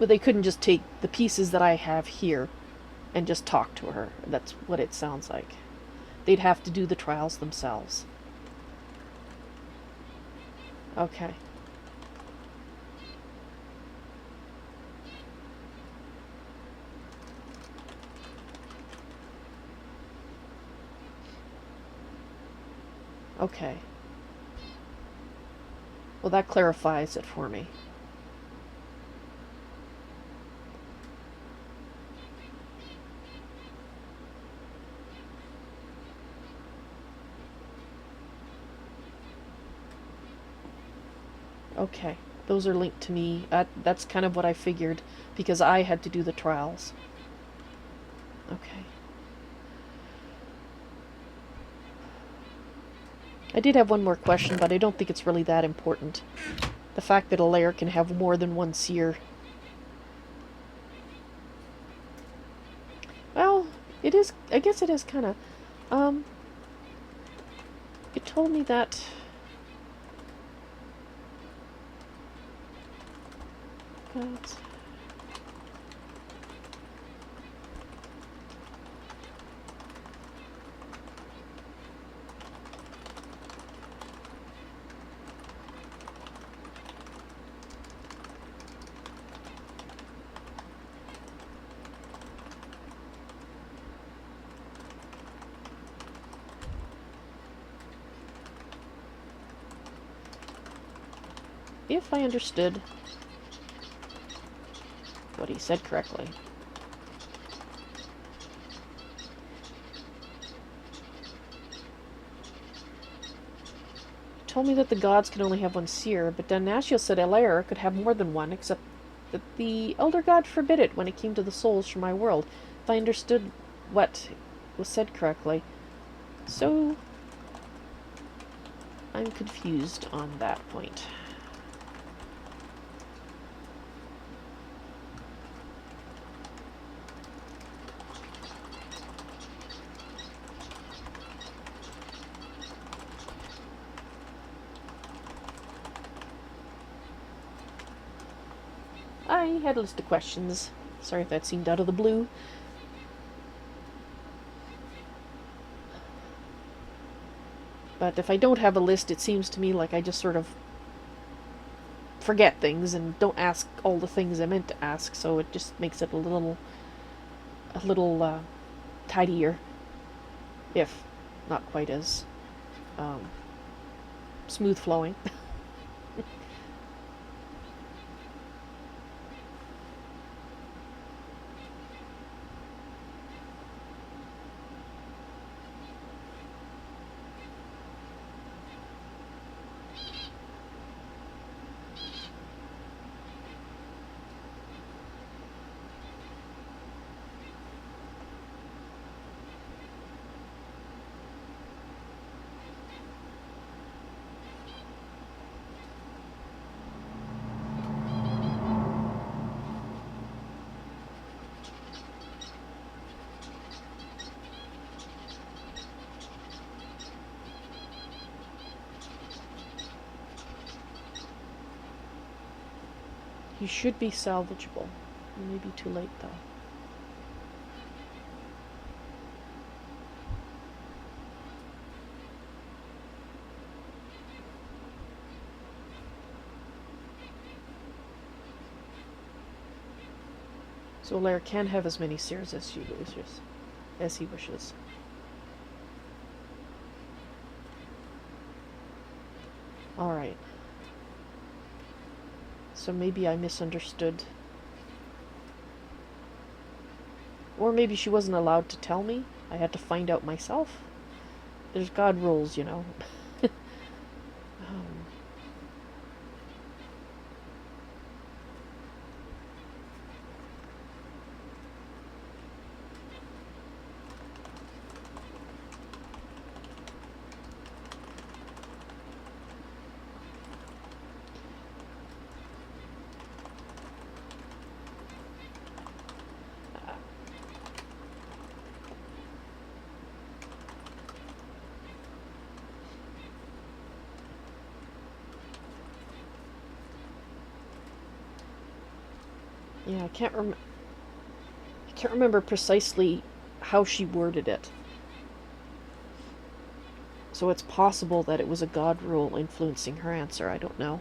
Speaker 1: But they couldn't just take the pieces that I have here and just talk to her. That's what it sounds like. They'd have to do the trials themselves. Okay. Okay. Well, that clarifies it for me. Okay, those are linked to me. That's kind of what I figured, because I had to do the trials. Okay. I did have one more question, but I don't think it's really that important. The fact that Alair can have more than one seer. Well, it is, I guess it is kind of, it told me that... But... if I understood what he said correctly. He told me that the gods can only have one seer, but Damnatio said Alair could have more than one, except that the Elder God forbid it when it came to the souls from my world, if I understood what was said correctly. So, I'm confused on that point. I had a list of questions. Sorry if that seemed out of the blue. But if I don't have a list, it seems to me like I just sort of forget things and don't ask all the things I meant to ask, so it just makes it a little tidier, if not quite as smooth flowing. You should be salvageable. It may be too late, though. So Alair can have as many seers as he wishes. Alright. So maybe I misunderstood. Or maybe she wasn't allowed to tell me. I had to find out myself. There's God rules, you know. Yeah, I can't remember precisely how she worded it. So it's possible that it was a god rule influencing her answer. I don't know.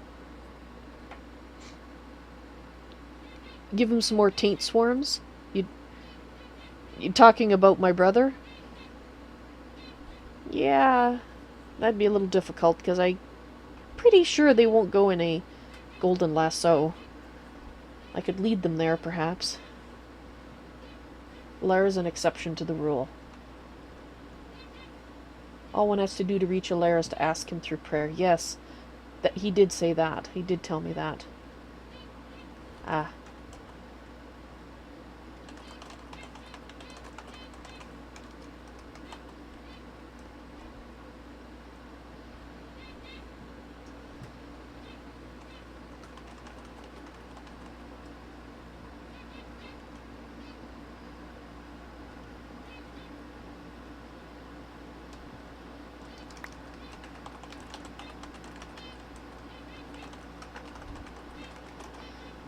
Speaker 1: Give him some more taint swarms? You talking about my brother? Yeah, that'd be a little difficult because I'm pretty sure they won't go in a golden lasso. I could lead them there, perhaps. Alair is an exception to the rule. All one has to do to reach Alair is to ask him through prayer. Yes, that he did say that. He did tell me that. Ah.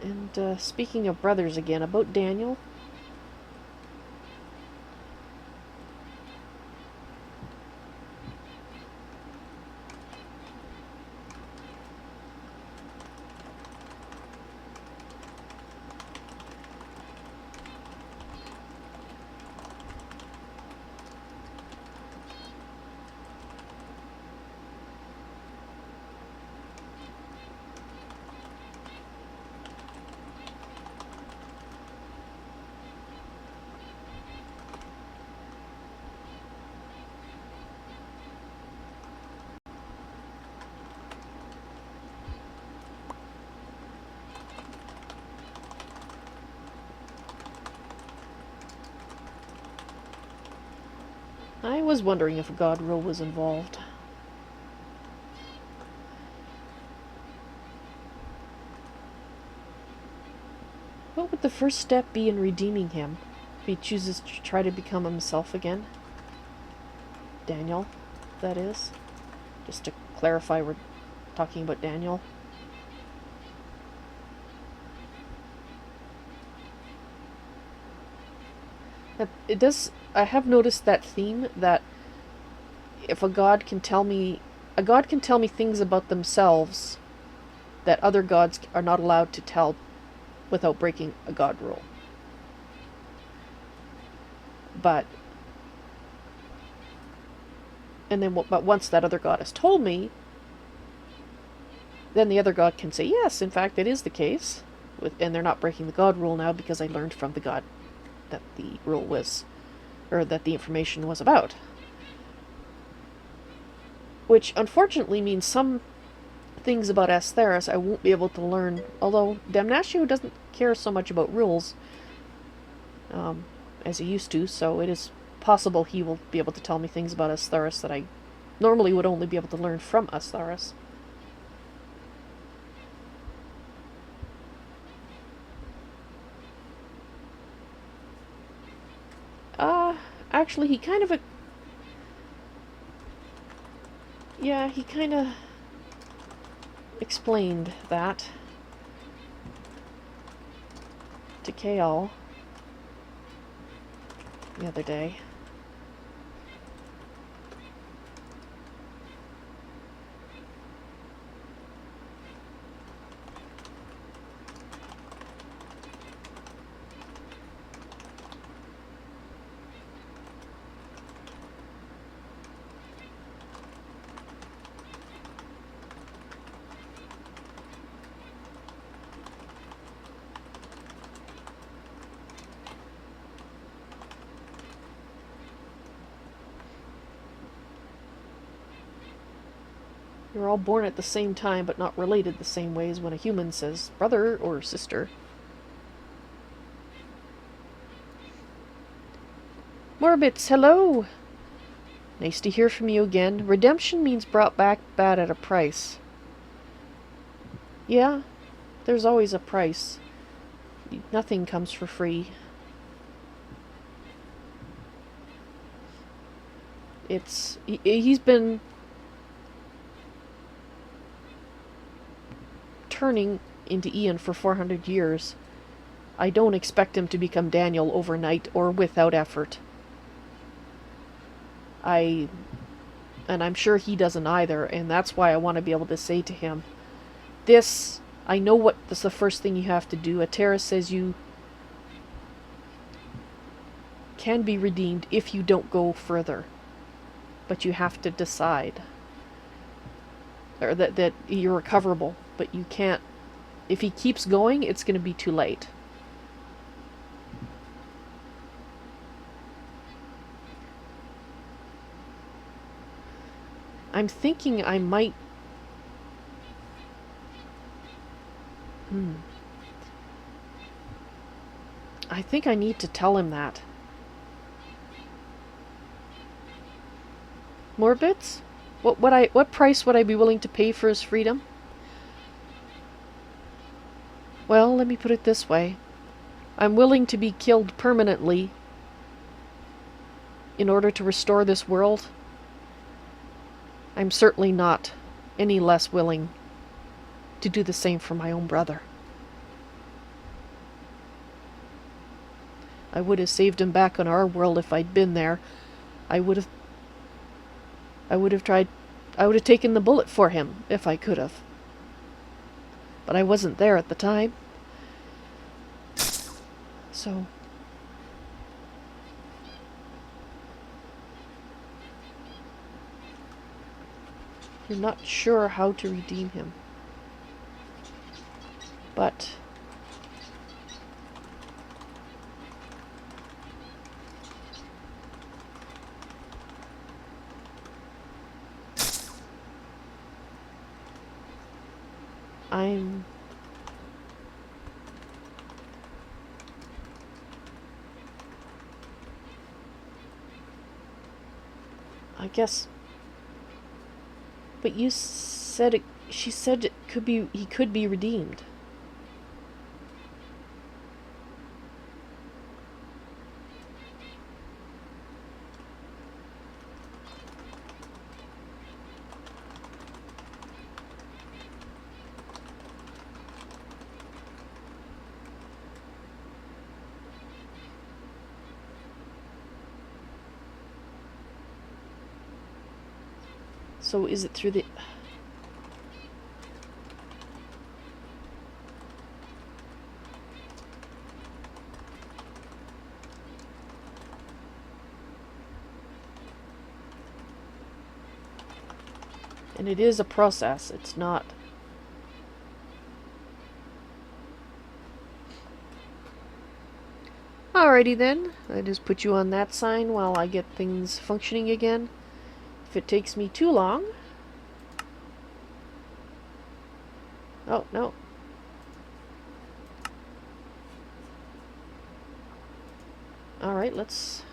Speaker 1: And speaking of brothers again, about Daniel. I was wondering if a god rule was involved. What would the first step be in redeeming him if he chooses to try to become himself again? Daniel, that is. Just to clarify, we're talking about Daniel. It does. I have noticed that theme that if a god can tell me things about themselves that other gods are not allowed to tell without breaking a god rule. But once that other god has told me, then the other god can say, yes, in fact, it is the case. And they're not breaking the god rule now because I learned from the god that the rule was, or that the information was about. Which, unfortunately, means some things about Astharus I won't be able to learn, although Damnatio doesn't care so much about rules as he used to, so it is possible he will be able to tell me things about Astharus that I normally would only be able to learn from Astharus. Actually, he kind of he kind of explained that to Kael the other day. You're all born at the same time, but not related the same way as when a human says brother or sister. Morbits, hello! Nice to hear from you again. Redemption means brought back bad at a price. Yeah, there's always a price. Nothing comes for free. He's been turning into Ian for 400 years. I don't expect him to become Daniel overnight or without effort. And I'm sure he doesn't either, and that's why I want to be able to say to him, this, I know what is the first thing you have to do. Atera says you can be redeemed if you don't go further. But you have to decide. Or that you're recoverable, but you can't. If he keeps going, it's going to be too late. I'm thinking I might... I think I need to tell him that. More bits? What price would I be willing to pay for his freedom? Well, let me put it this way. I'm willing to be killed permanently in order to restore this world. I'm certainly not any less willing to do the same for my own brother. I would have saved him back on our world if I'd been there. I would have taken the bullet for him if I could have. But I wasn't there at the time. So... you're not sure how to redeem him. But... I guess... But you said it... She said it could be... He could be redeemed. So is it through the... And it is a process, it's not... Alrighty then, I just put you on that sign while I get things functioning again. If it takes me too long... Oh, no. Alright, let's...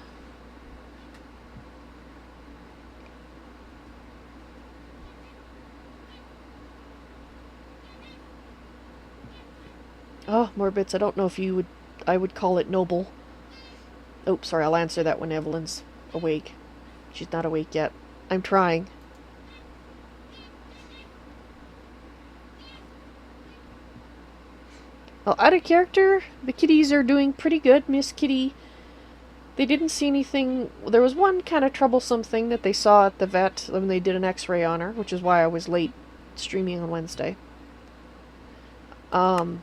Speaker 1: Oh, more bits. I don't know if you would... I would call it noble. Oh, sorry, I'll answer that when Evelyn's awake. She's not awake yet. I'm trying. Well, out of character, the kitties are doing pretty good. Miss Kitty, they didn't see anything. There was one kind of troublesome thing that they saw at the vet when they did an x-ray on her, which is why I was late streaming on Wednesday. Oh,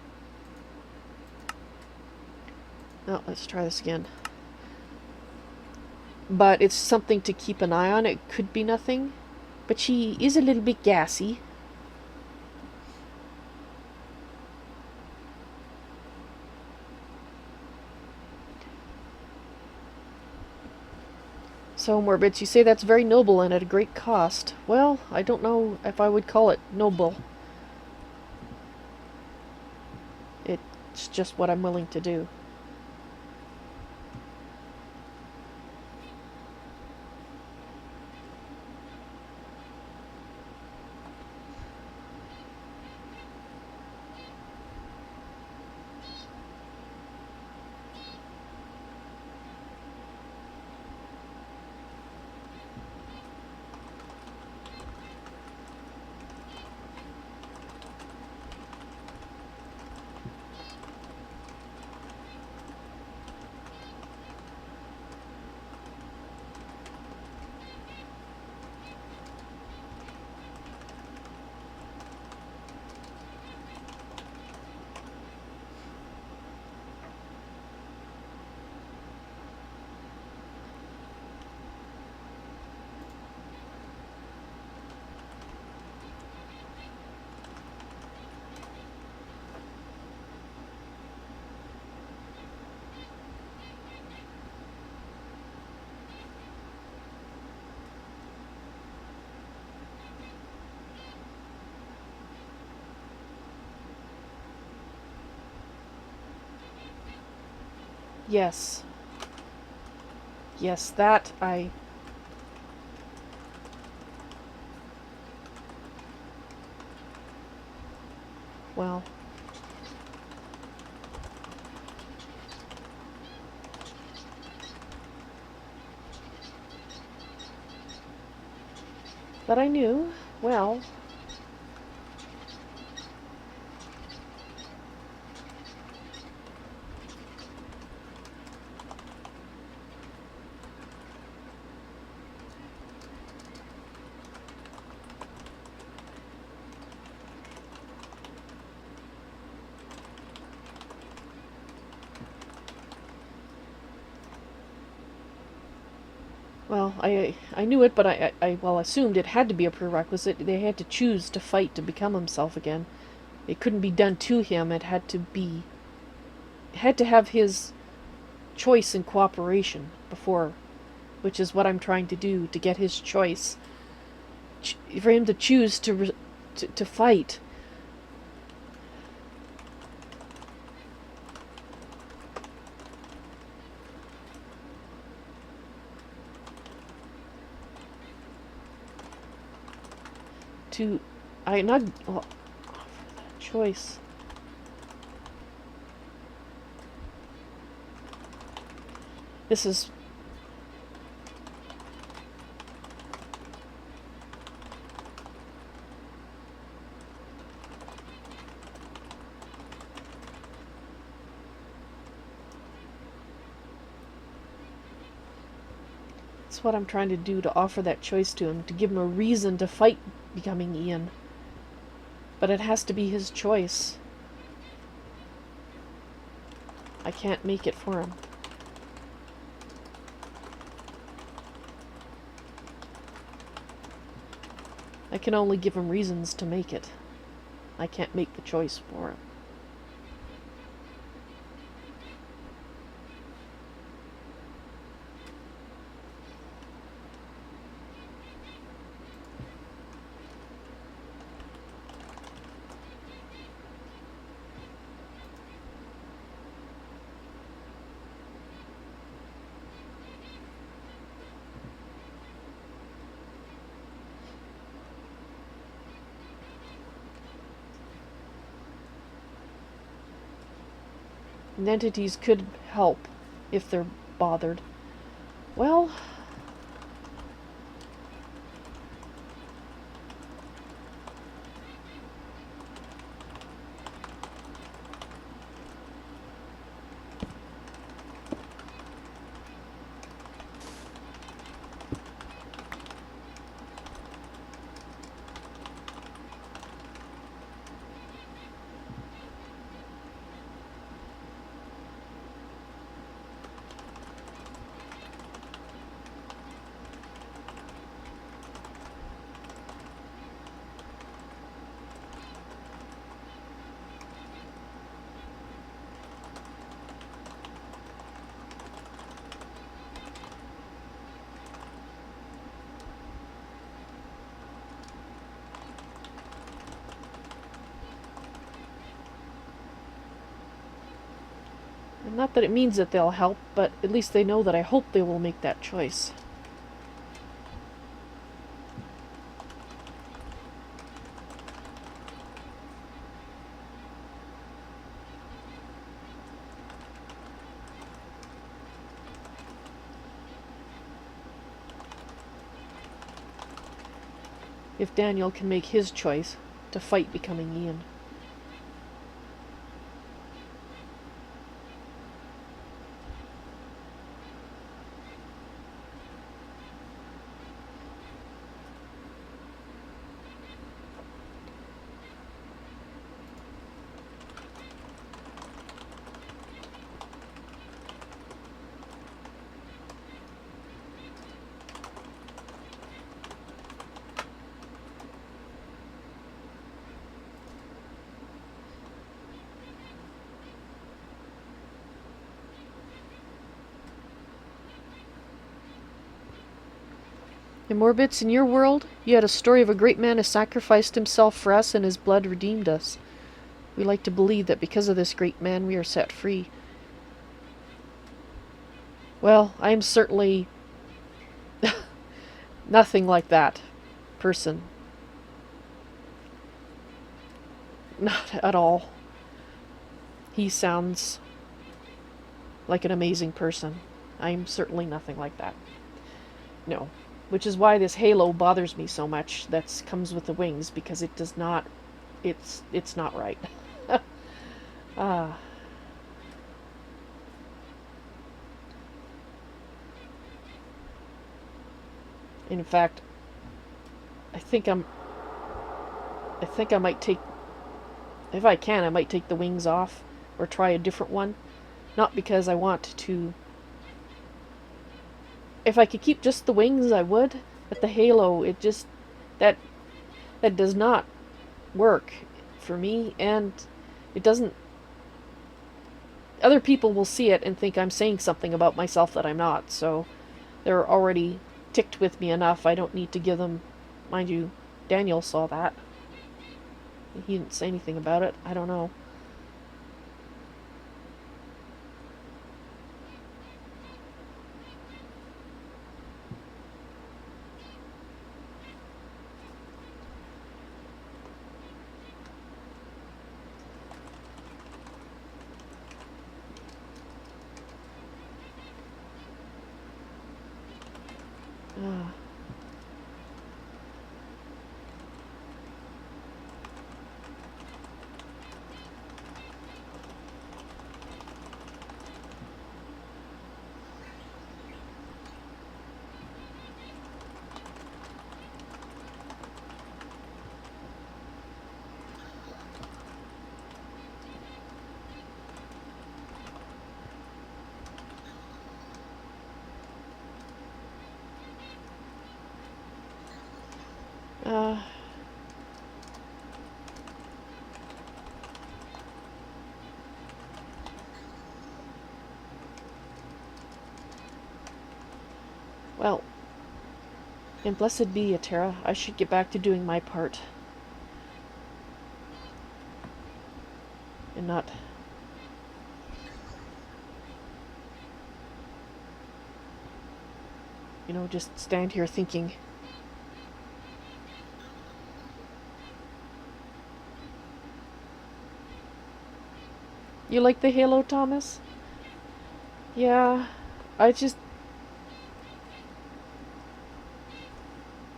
Speaker 1: let's try this again. But it's something to keep an eye on. It could be nothing. But she is a little bit gassy. So, Morbid, you say that's very noble and at a great cost. Well, I don't know if I would call it noble. It's just what I'm willing to do. Yes. Yes, that I... Well... But I knew, well... Well, I knew it, but I assumed it had to be a prerequisite. They had to choose to fight to become himself again. It couldn't be done to him. It had to be... It had to have his choice and cooperation before, which is what I'm trying to do, to get his choice. For him to choose to fight. Choice. This is... That's what I'm trying to do, to offer that choice to him, to give him a reason to fight becoming Ian. But it has to be his choice. I can't make it for him. I can only give him reasons to make it. I can't make the choice for him. And entities could help if they're bothered. Well... Not that it means that they'll help, but at least they know that I hope they will make that choice. If Daniel can make his choice to fight becoming Ian. In Morbits, in your world, you had a story of a great man who sacrificed himself for us and his blood redeemed us. We like to believe that because of this great man we are set free. Well, I'm certainly nothing like that person. Not at all. He sounds like an amazing person. I'm certainly nothing like that. No. Which is why this halo bothers me so much that comes with the wings, because it does not... It's not right. Ah. In fact, I think I might take... If I can, I might take the wings off or try a different one. Not because I want to... If I could keep just the wings, I would. But the halo, it just... That does not work for me, and it doesn't... Other people will see it and think I'm saying something about myself that I'm not, so they're already ticked with me enough. I don't need to give them... Mind you, Daniel saw that. He didn't say anything about it. I don't know. Ah. Well, and blessed be Atera, I should get back to doing my part. And not... just stand here thinking. You like the halo, Thomas? Yeah, I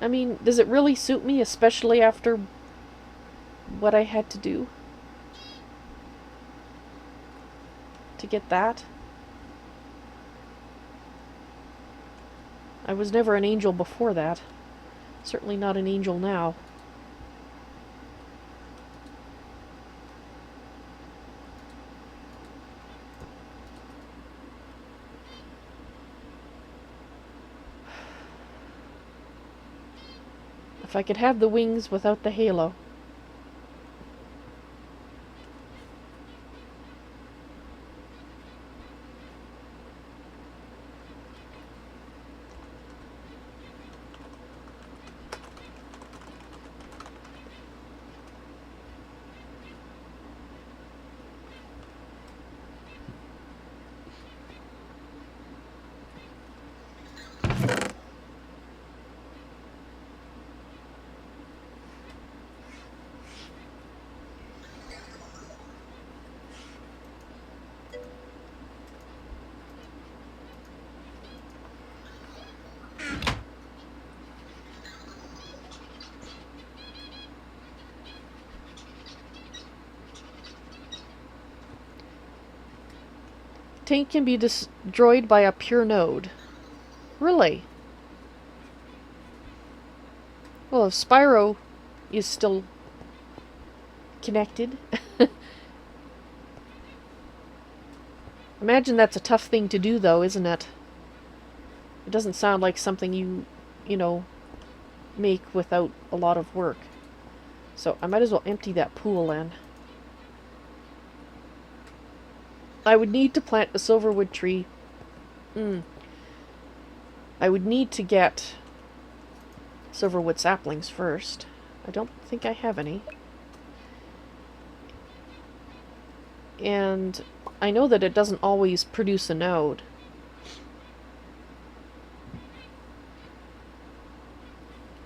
Speaker 1: mean, does it really suit me, especially after what I had to do to get that? I was never an angel before that. Certainly not an angel now. If I could have the wings without the halo. Tank can be destroyed by a pure node. Really? Well, if Spyro is still connected. Imagine that's a tough thing to do, though, isn't it? It doesn't sound like something you make without a lot of work. So I might as well empty that pool then. I would need to plant a silverwood tree. I would need to get silverwood saplings first. I don't think I have any. And I know that it doesn't always produce a node.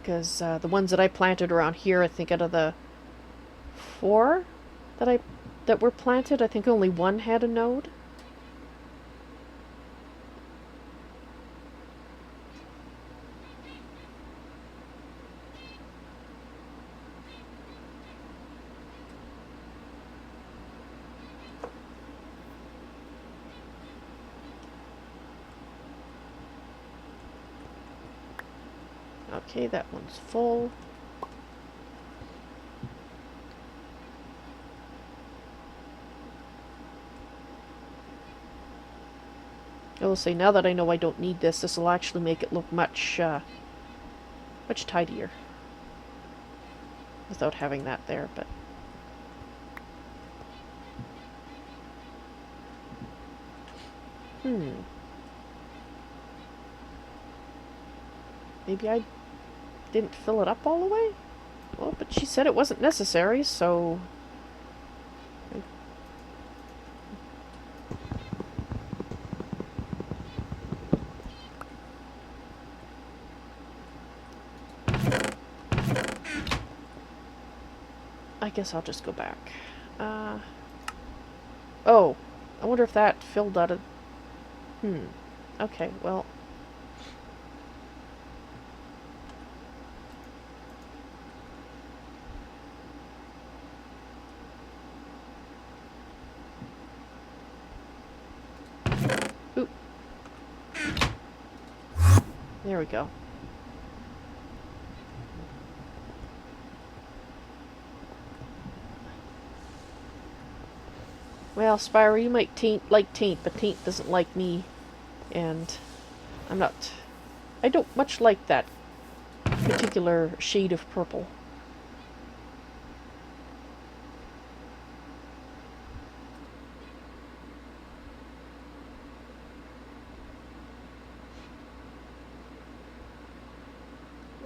Speaker 1: Because the ones that I planted around here, I think out of the 4 that were planted, I think only 1 had a node. Okay, that one's full. I will say, now that I know I don't need this, this will actually make it look much, much tidier. Without having that there, but... Maybe I didn't fill it up all the way? Well, but she said it wasn't necessary, so... I guess I'll just go back. Oh, I wonder if that filled out of... Okay, well... Oop. There we go. Well, Spyro, you might like Taint, but Taint doesn't like me. And I'm not... I don't much like that particular shade of purple.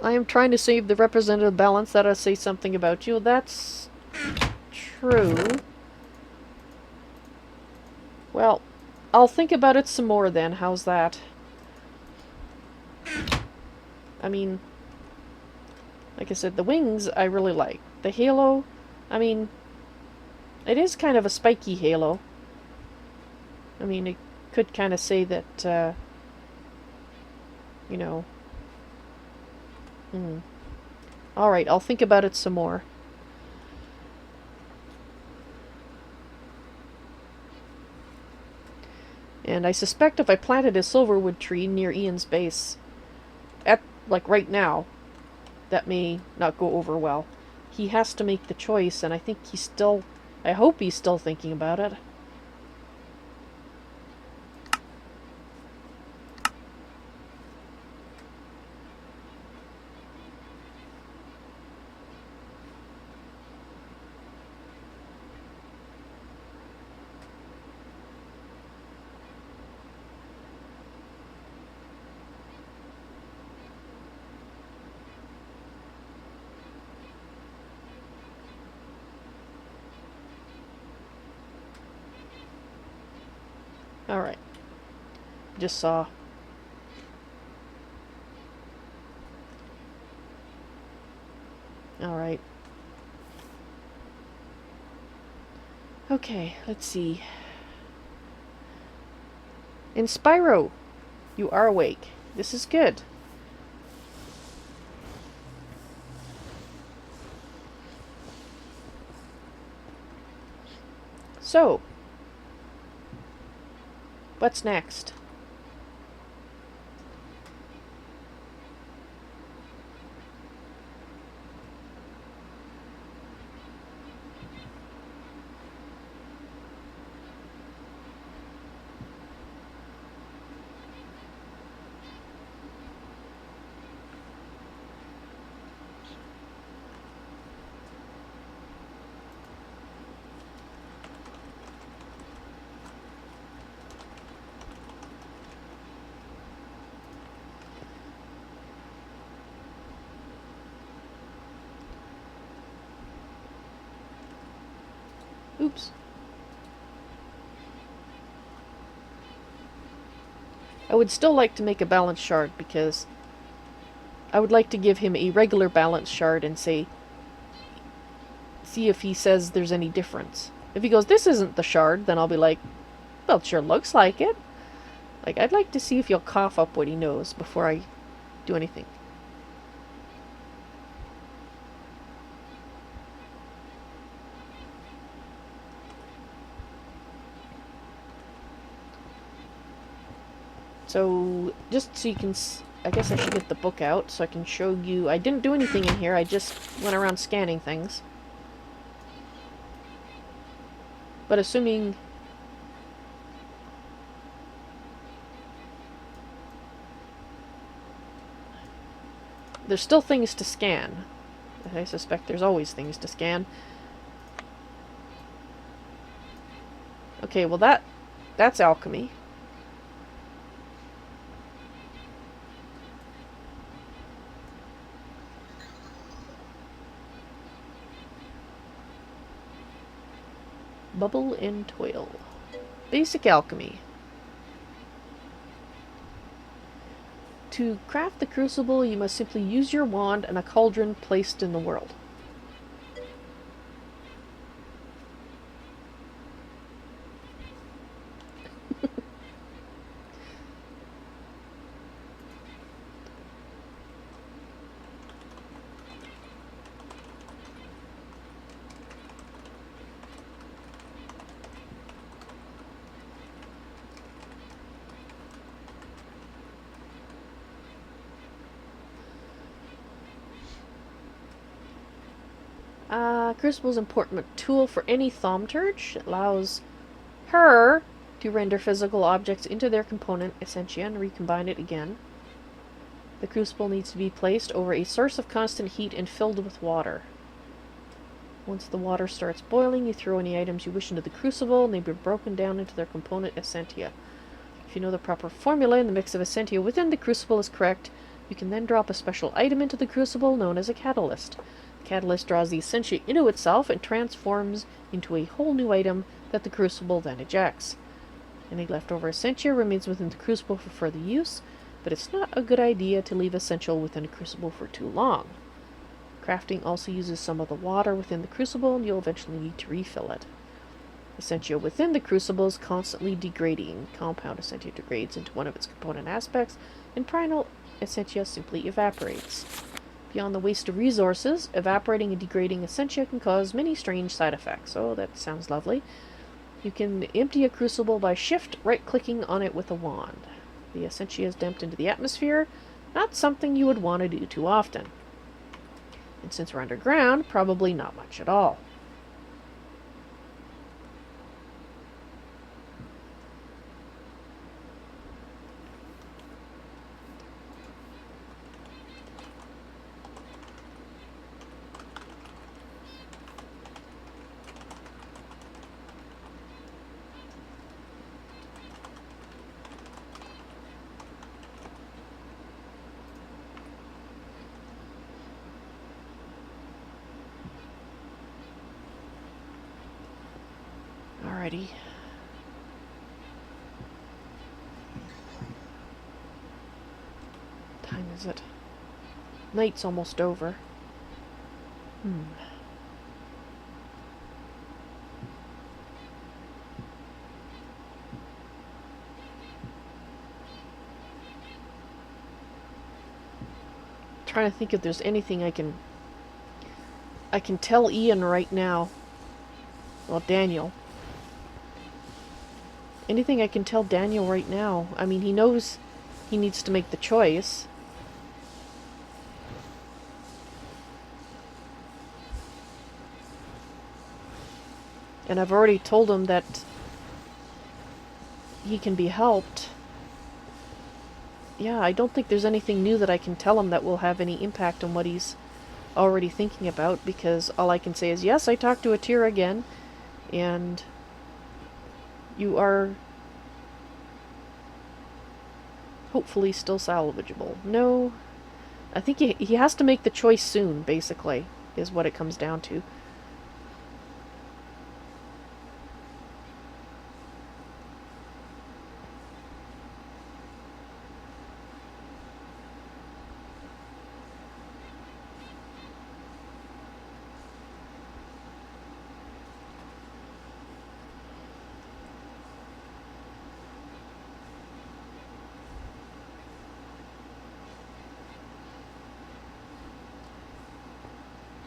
Speaker 1: I am trying to save the representative balance that I say something about you. That's true. Well, I'll think about it some more then. How's that? I mean, like I said, the wings I really like. The halo, I mean, it is kind of a spiky halo. I mean, it could kind of say that, you know... Alright, I'll think about it some more. And I suspect if I planted a silverwood tree near Ian's base, like right now, that may not go over well. He has to make the choice, and I think he's still... I hope he's still thinking about it. Alright. Just saw. Alright. Okay, let's see. And Spyro, you are awake. This is good. So, what's next? Oops. I would still like to make a balance shard because I would like to give him a regular balance shard and see if he says there's any difference. If he goes, this isn't the shard, then I'll be like, well, it sure looks like it. Like, I'd like to see if he'll cough up what he knows before I do anything. So, just so you can... I guess I should get the book out so I can show you... I didn't do anything in here, I just went around scanning things. But assuming... there's still things to scan. I suspect there's always things to scan. Okay, well that's alchemy. Bubble and toil. Basic alchemy. To craft the crucible, you must simply use your wand and a cauldron placed in the world. Crucible is an important tool for any thaumaturge. It allows her to render physical objects into their component essentia and recombine it again. The crucible needs to be placed over a source of constant heat and filled with water. Once the water starts boiling, you throw any items you wish into the crucible, and they be broken down into their component essentia. If you know the proper formula and the mix of essentia within the crucible is correct, you can then drop a special item into the crucible known as a catalyst. The catalyst draws the essentia into itself and transforms into a whole new item that the crucible then ejects. Any leftover essentia remains within the crucible for further use, but it's not a good idea to leave essential within a crucible for too long. Crafting also uses some of the water within the crucible, and you'll eventually need to refill it. Essentia within the crucible is constantly degrading. Compound essentia degrades into one of its component aspects, and primal essentia simply evaporates. Beyond the waste of resources, evaporating and degrading essentia can cause many strange side effects. Oh, that sounds lovely. You can empty a crucible by right-clicking on it with a wand. The essentia is dumped into the atmosphere, not something you would want to do too often. And since we're underground, probably not much at all. Alrighty. Time is it? Night's almost over. Trying to think if there's anything I can tell Ian right now. Well, Daniel. Anything I can tell Daniel right now. I mean, he knows he needs to make the choice. And I've already told him that he can be helped. Yeah, I don't think there's anything new that I can tell him that will have any impact on what he's already thinking about, because all I can say is, yes, I talked to Atera again, and you are hopefully still salvageable. No, I think he has to make the choice soon, basically, is what it comes down to.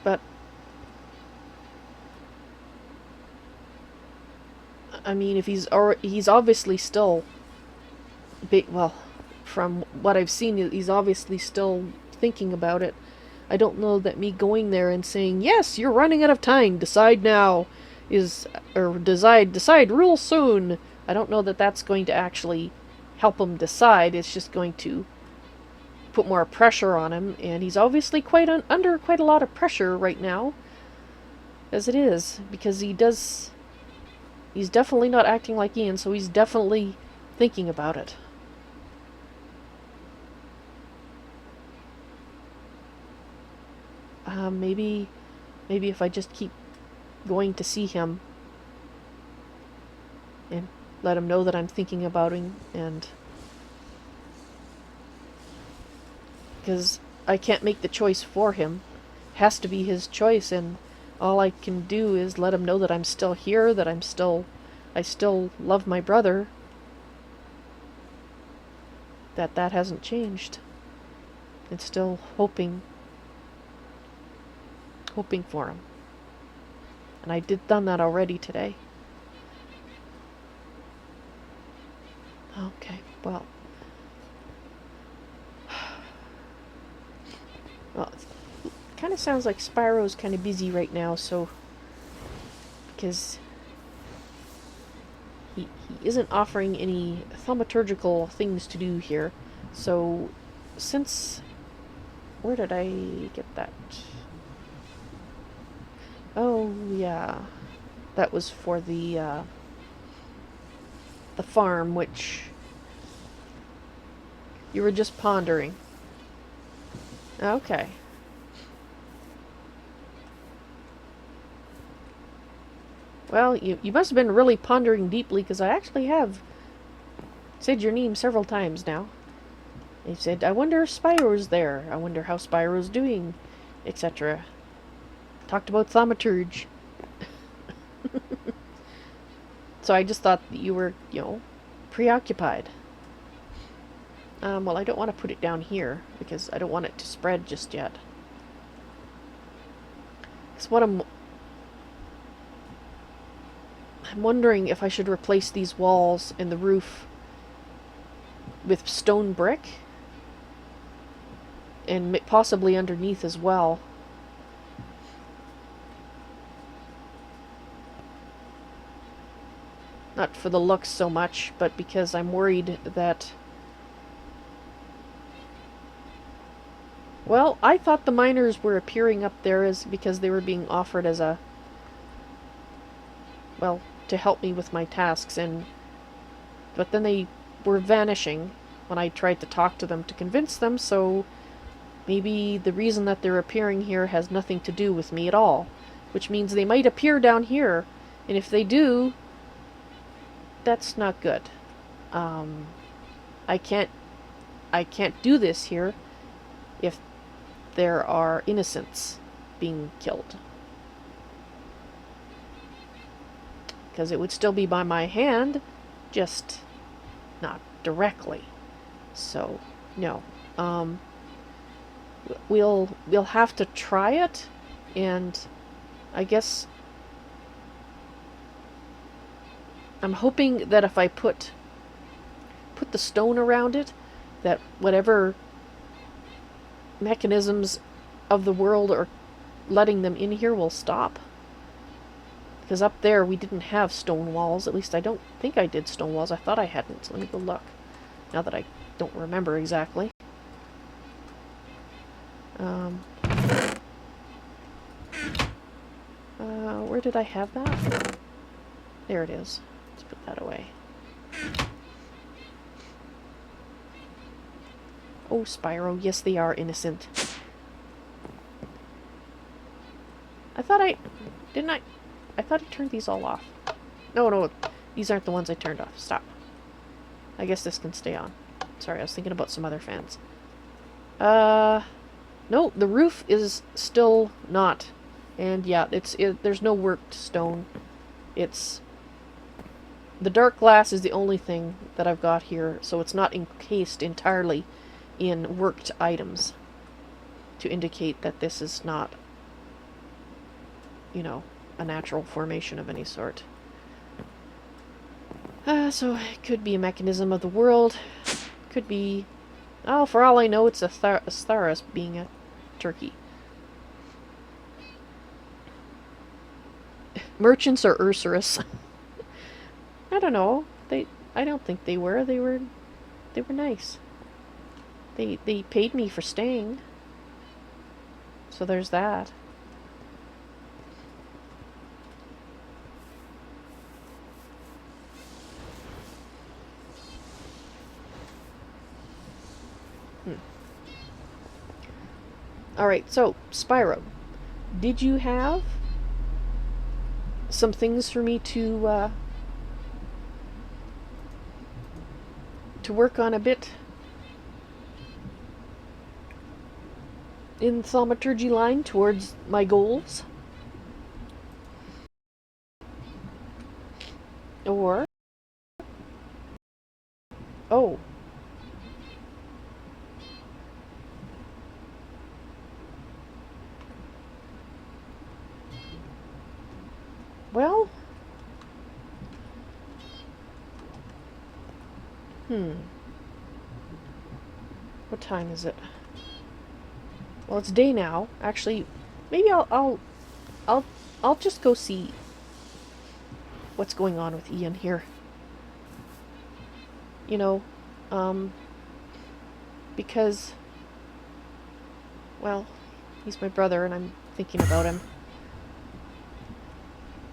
Speaker 1: But I mean, if he's obviously still well, from what I've seen, he's obviously still thinking about it. I don't know that me going there and saying, "Yes, you're running out of time. Decide now," or decide real soon. I don't know that that's going to actually help him decide. It's just going to put more pressure on him, and he's obviously under quite a lot of pressure right now, as it is, because he's definitely not acting like Ian, so he's definitely thinking about it. Maybe if I just keep going to see him and let him know that I'm thinking about him, and because I can't make the choice for him. It has to be his choice, and all I can do is let him know that I'm still here, that I still love my brother, that hasn't changed. And still hoping for him. And I done that already today. Okay, well. Well, it kind of sounds like Spyro's kind of busy right now, so because he isn't offering any thaumaturgical things to do here. So since where did I get that? Oh, yeah. That was for the farm, which you were just pondering. Okay. Well, you must have been really pondering deeply, because I actually have said your name several times now. You said, I wonder if Spyro's there. I wonder how Spyro's doing, etc. Talked about thaumaturge. So I just thought that you were, preoccupied. Well, I don't want to put it down here, because I don't want it to spread just yet. Because what I'm wondering if I should replace these walls and the roof with stone brick, and possibly underneath as well. Not for the looks so much, but because I'm worried that... Well, I thought the miners were appearing up there as because they were being offered as a... well, to help me with my tasks, but then they were vanishing when I tried to talk to them to convince them, so maybe the reason that they're appearing here has nothing to do with me at all, which means they might appear down here, and if they do, that's not good. I can't do this here if there are innocents being killed, because it would still be by my hand, just not directly. So no, we'll have to try it, and I guess I'm hoping that if I put the stone around it, that whatever mechanisms of the world are letting them in here will stop. Because up there we didn't have stone walls. At least I don't think I did stone walls. I thought I hadn't. So let me go look. Now that I don't remember exactly. Where did I have that? There it is. Let's put that away. Oh, Spyro, yes, they are innocent. I thought I turned these all off. No, these aren't the ones I turned off. Stop. I guess this can stay on. Sorry, I was thinking about some other fans. No, the roof is still not. And yeah, there's no worked stone. It's... The dark glass is the only thing that I've got here, so it's not encased entirely in worked items to indicate that this is not you know, a natural formation of any sort. So it could be a mechanism of the world. Could be... Oh, for all I know, it's Astharus being a turkey. Merchants or Ursurus? I don't know. I don't think they were. They were nice. They paid me for staying. So there's that. Alright, so, Spyro. Did you have some things for me to work on a bit in thaumaturgy line towards my goals? Or... Oh. Well... What time is it? Well, it's day now. Actually, maybe I'll just go see what's going on with Ian here. You know, because, well, he's my brother and I'm thinking about him.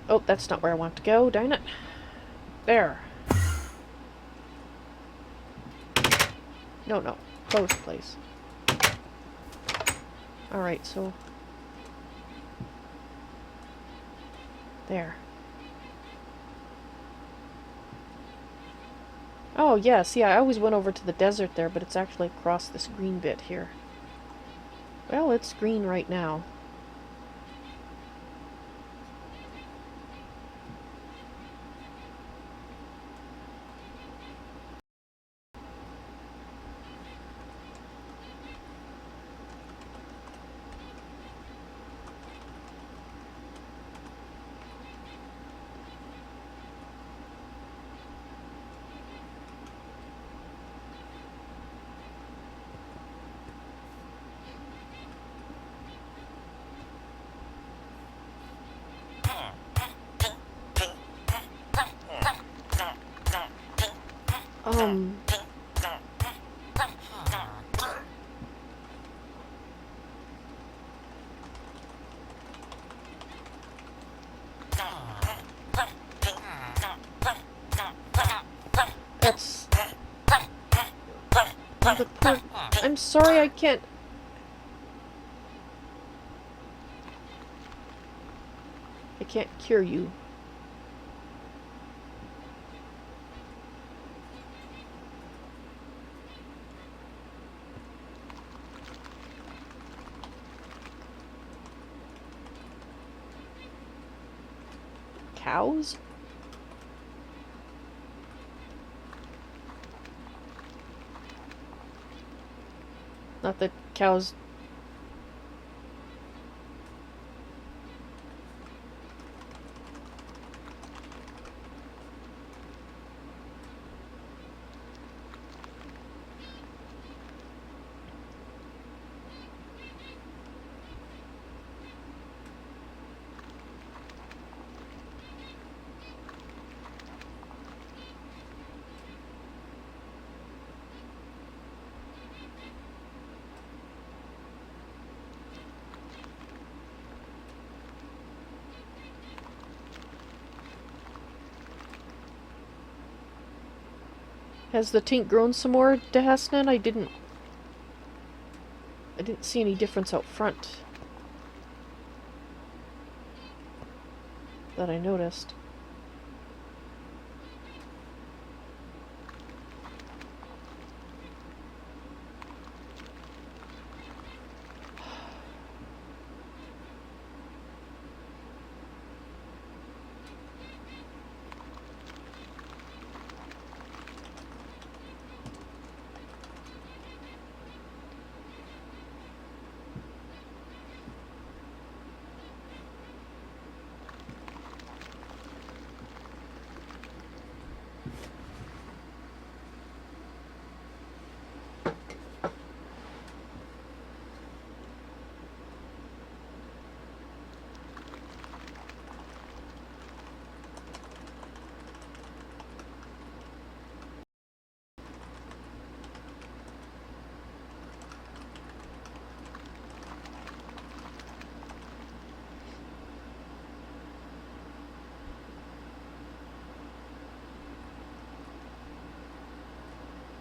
Speaker 1: Oh, that's not where I want to go, darn it. There. No. Close, please. Alright, so... There. Oh, yes, yeah, I always went over to the desert there, but it's actually across this green bit here. Well, it's green right now. That's... I'm sorry, I can't... I can't cure you. Cows? Not that cows... Has the tint grown some more, Dehasnan? I didn't see any difference out front that I noticed.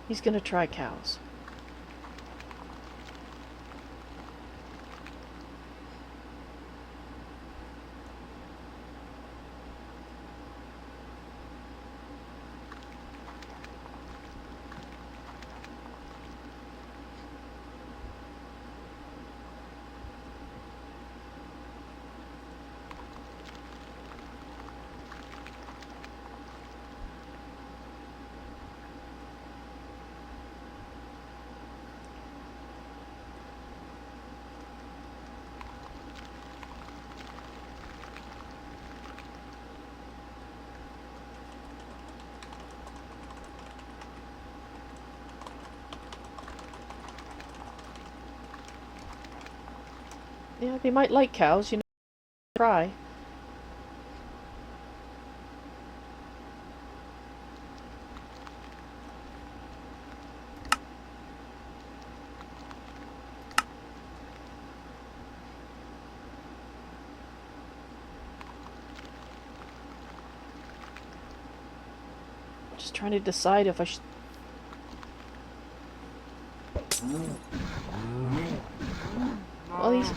Speaker 1: He's gonna try cows. Yeah, they might like cows, you know. Try. Just trying to decide if I should. Well, he's.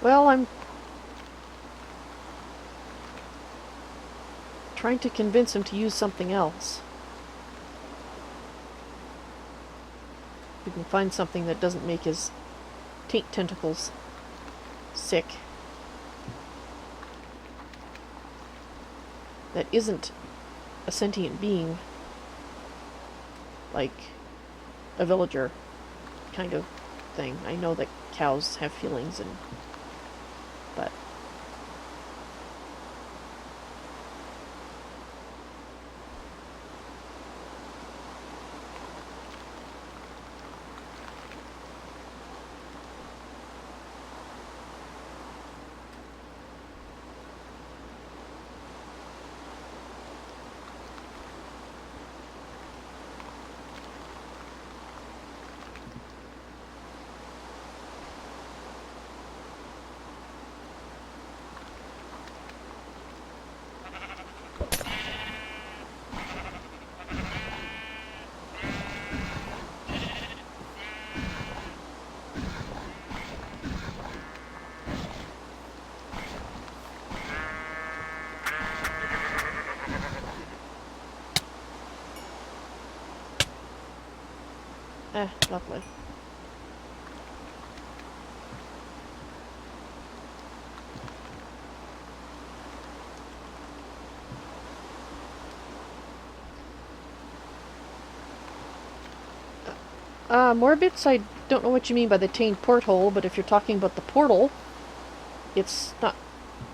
Speaker 1: Well, I'm trying to convince him to use something else. We can find something that doesn't make his taint tentacles sick. That isn't a sentient being. Like a villager kind of thing. I know that cows have feelings and but lovely. Morbits, I don't know what you mean by the taint porthole, but if you're talking about the portal, it's not...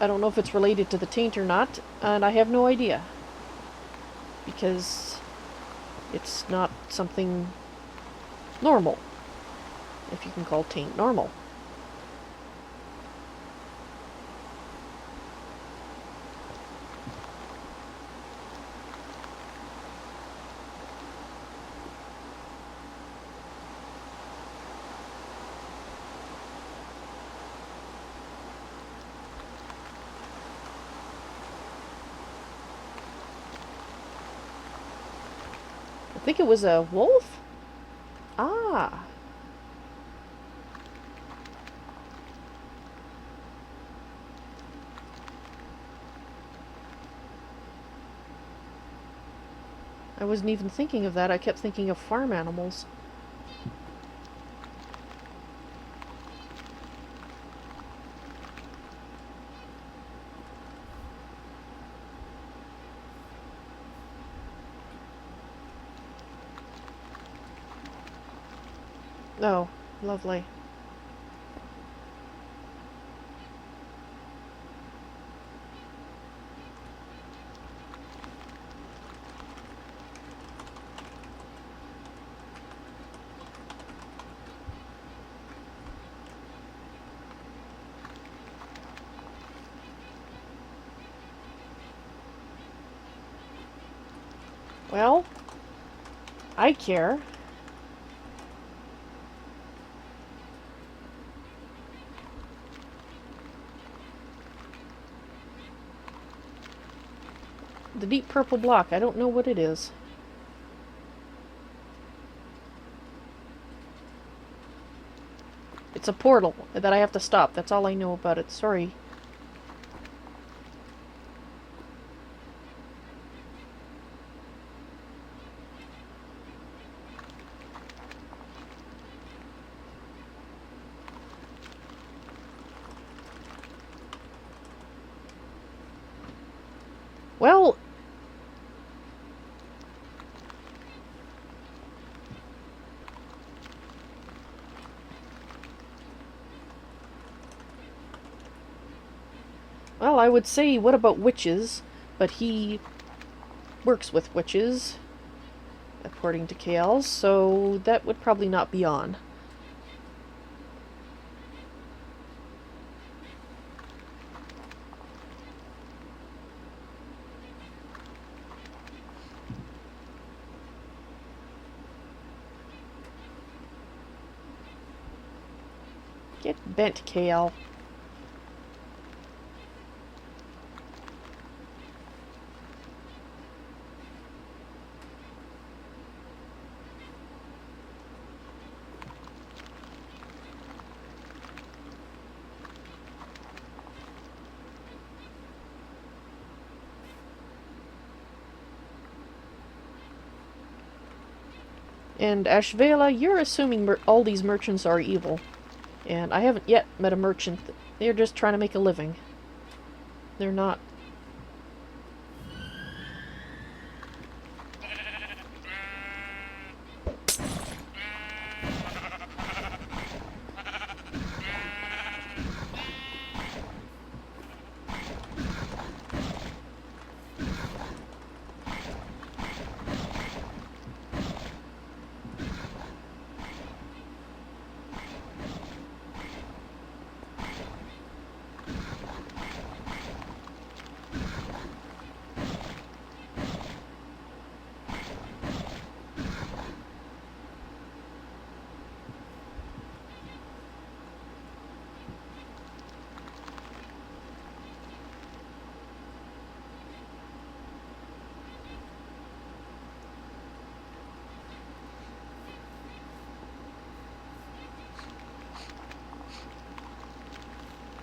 Speaker 1: I don't know if it's related to the taint or not, and I have no idea. Because it's not something normal, if you can call taint normal. think it was a wolf? Ah. I wasn't even thinking of that. I kept thinking of farm animals. Oh, lovely. Well, I care. The deep purple block, I don't know what it is. It's a portal that I have to stop. That's all I know about it. Sorry. Well, I would say, what about witches? But he works with witches, according to Kael, so that would probably not be on. Get bent, Kael. And Ashvela, you're assuming all these merchants are evil. And I haven't yet met a merchant. They're just trying to make a living. They're not.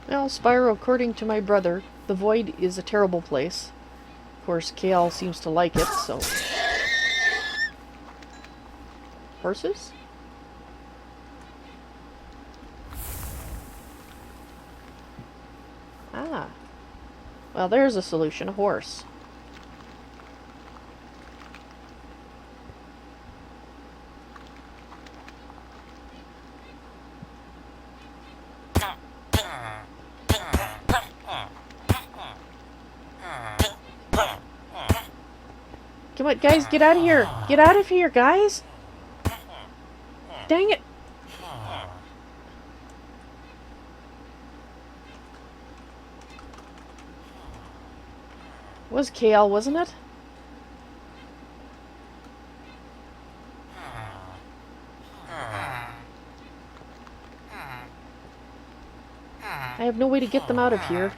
Speaker 1: Well, Spyro, according to my brother, the Void is a terrible place. Of course, Kael seems to like it, so... Horses? Ah. Well, there's a solution, a horse. Come on, guys, get out of here! Get out of here, guys! Dang it! It was Kael, wasn't it? I have no way to get them out of here.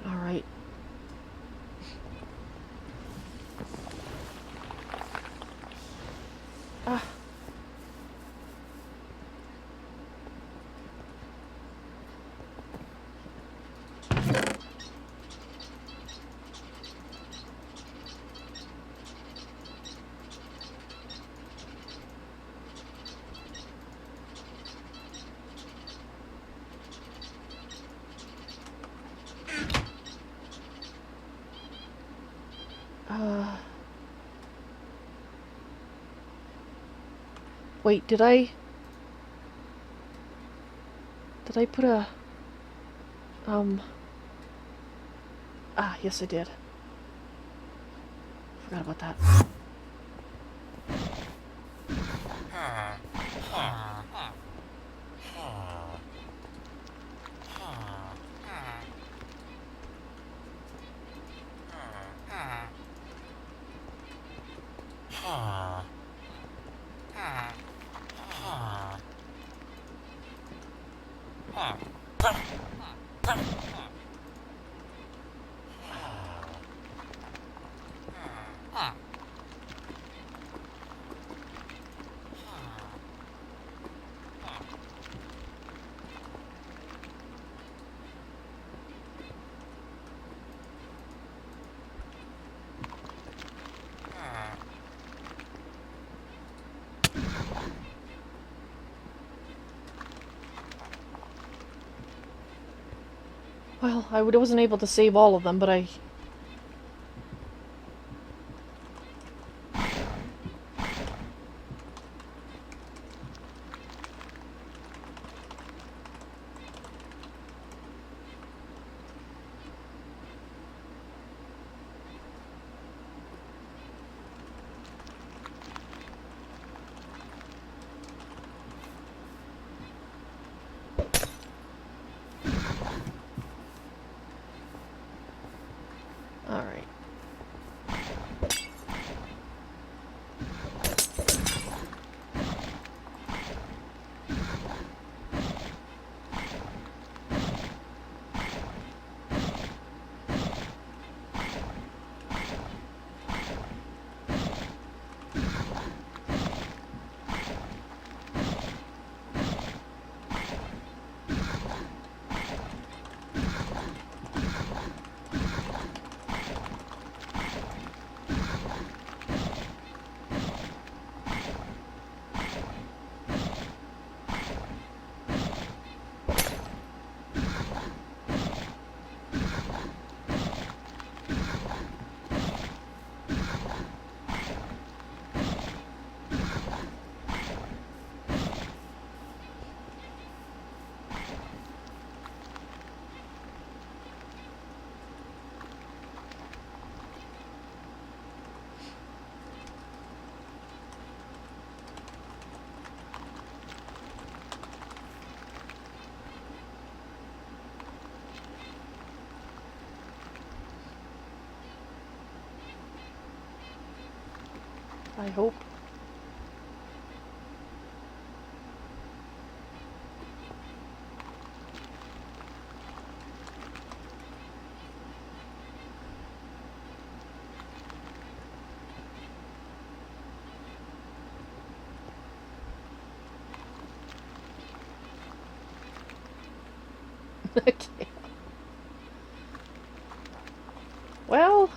Speaker 1: Alright. Ah. Wait, did I put a... Ah, yes I did. Forgot about that. Well, I wasn't able to save all of them, but I... Alright. I hope. Okay. Well...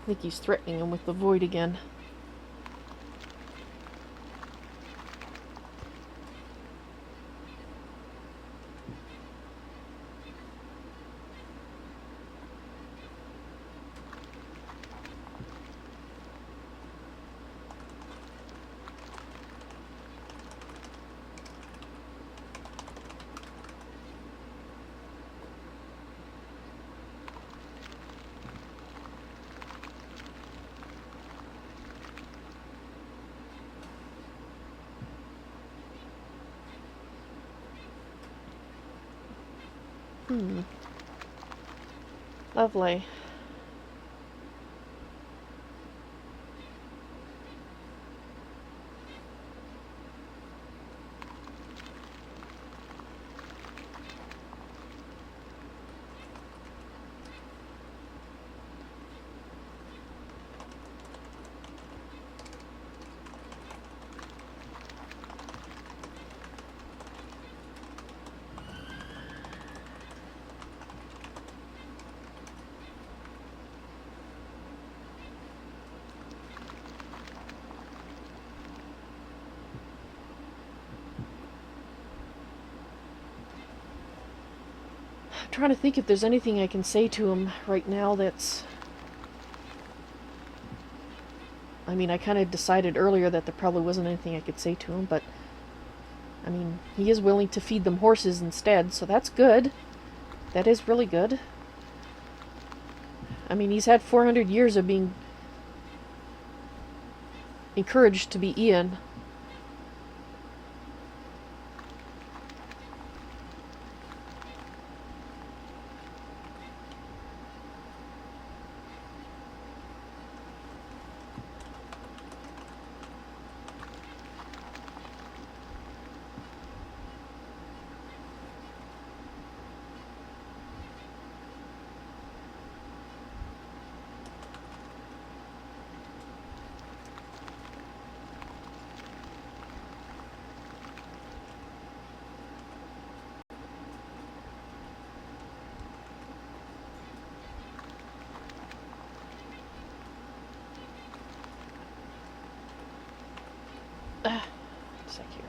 Speaker 1: I think he's threatening him with the void again. Lovely. Trying to think if there's anything I can say to him right now that's... I mean, I kind of decided earlier that there probably wasn't anything I could say to him, but... I mean, he is willing to feed them horses instead, so that's good. That is really good. I mean, he's had 400 years of being encouraged to be Ian. Sec here.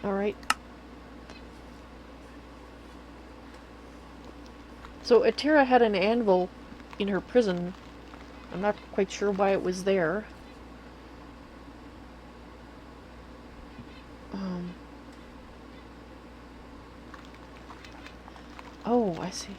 Speaker 1: Alright. So Atera had an anvil in her prison. I'm not quite sure why it was there. Oh, I see.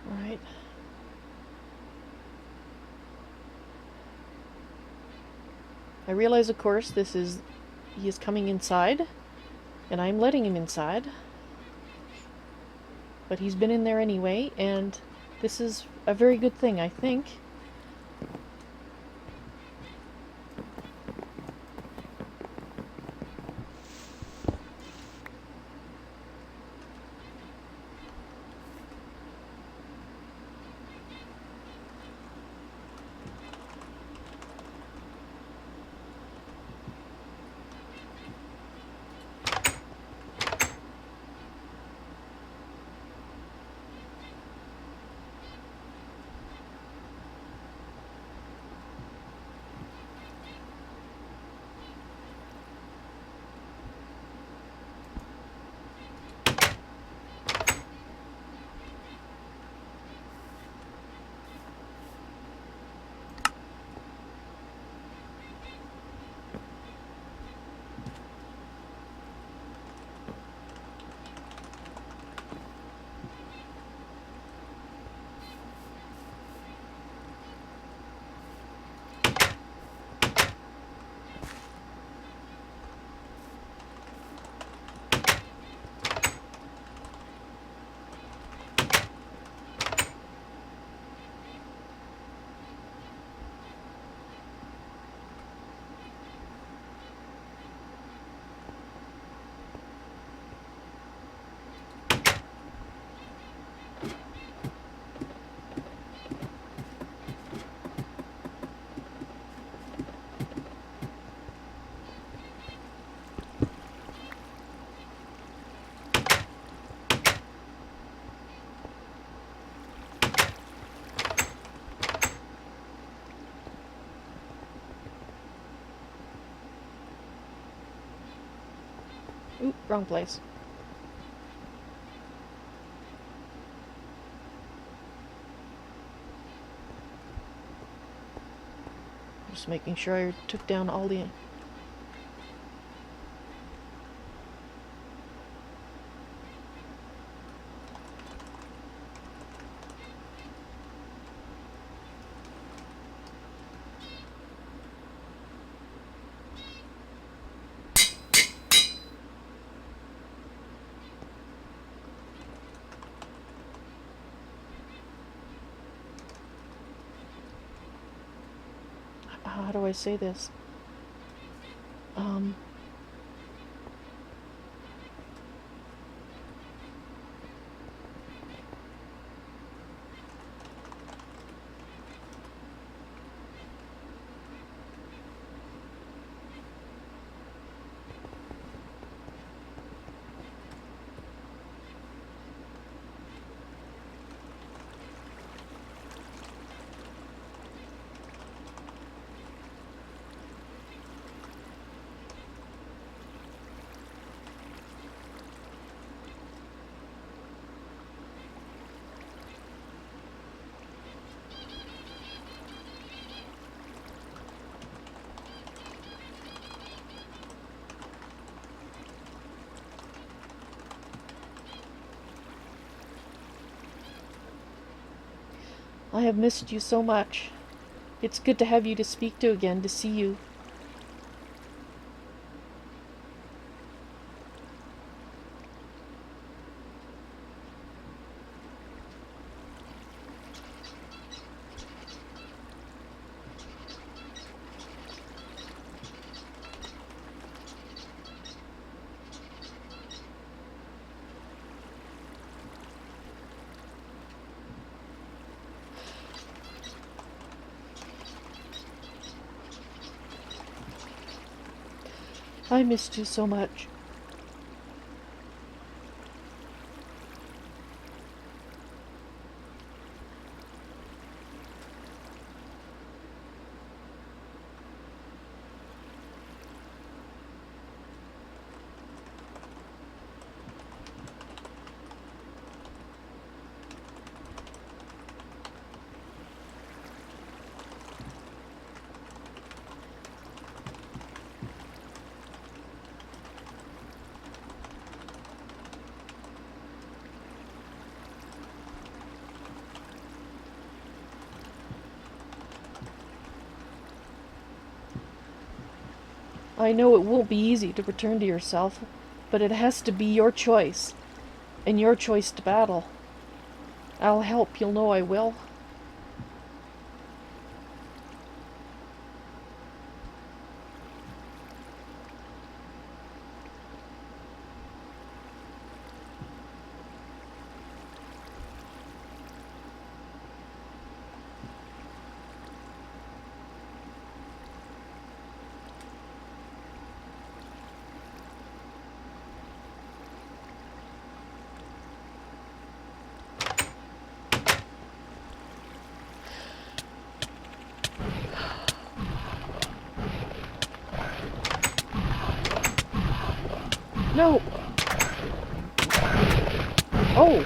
Speaker 1: Right. I realize, of course, he is coming inside, and I'm letting him inside. But he's been in there anyway, and this is a very good thing, I think. Wrong place. Just making sure I took down all the... How do I say this? I have missed you so much. It's good to have you to speak to again, to see you. I missed you so much. I know it won't be easy to return to yourself, but it has to be your choice, and your choice to battle. I'll help, you'll know I will. No! Oh!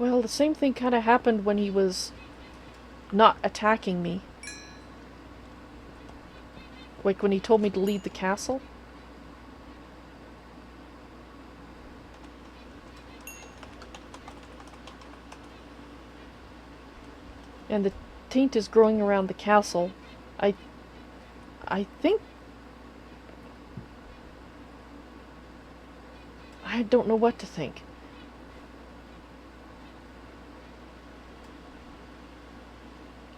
Speaker 1: Well, the same thing kind of happened when he was not attacking me. Like when he told me to leave the castle. And the taint is growing around the castle. I think... I don't know what to think.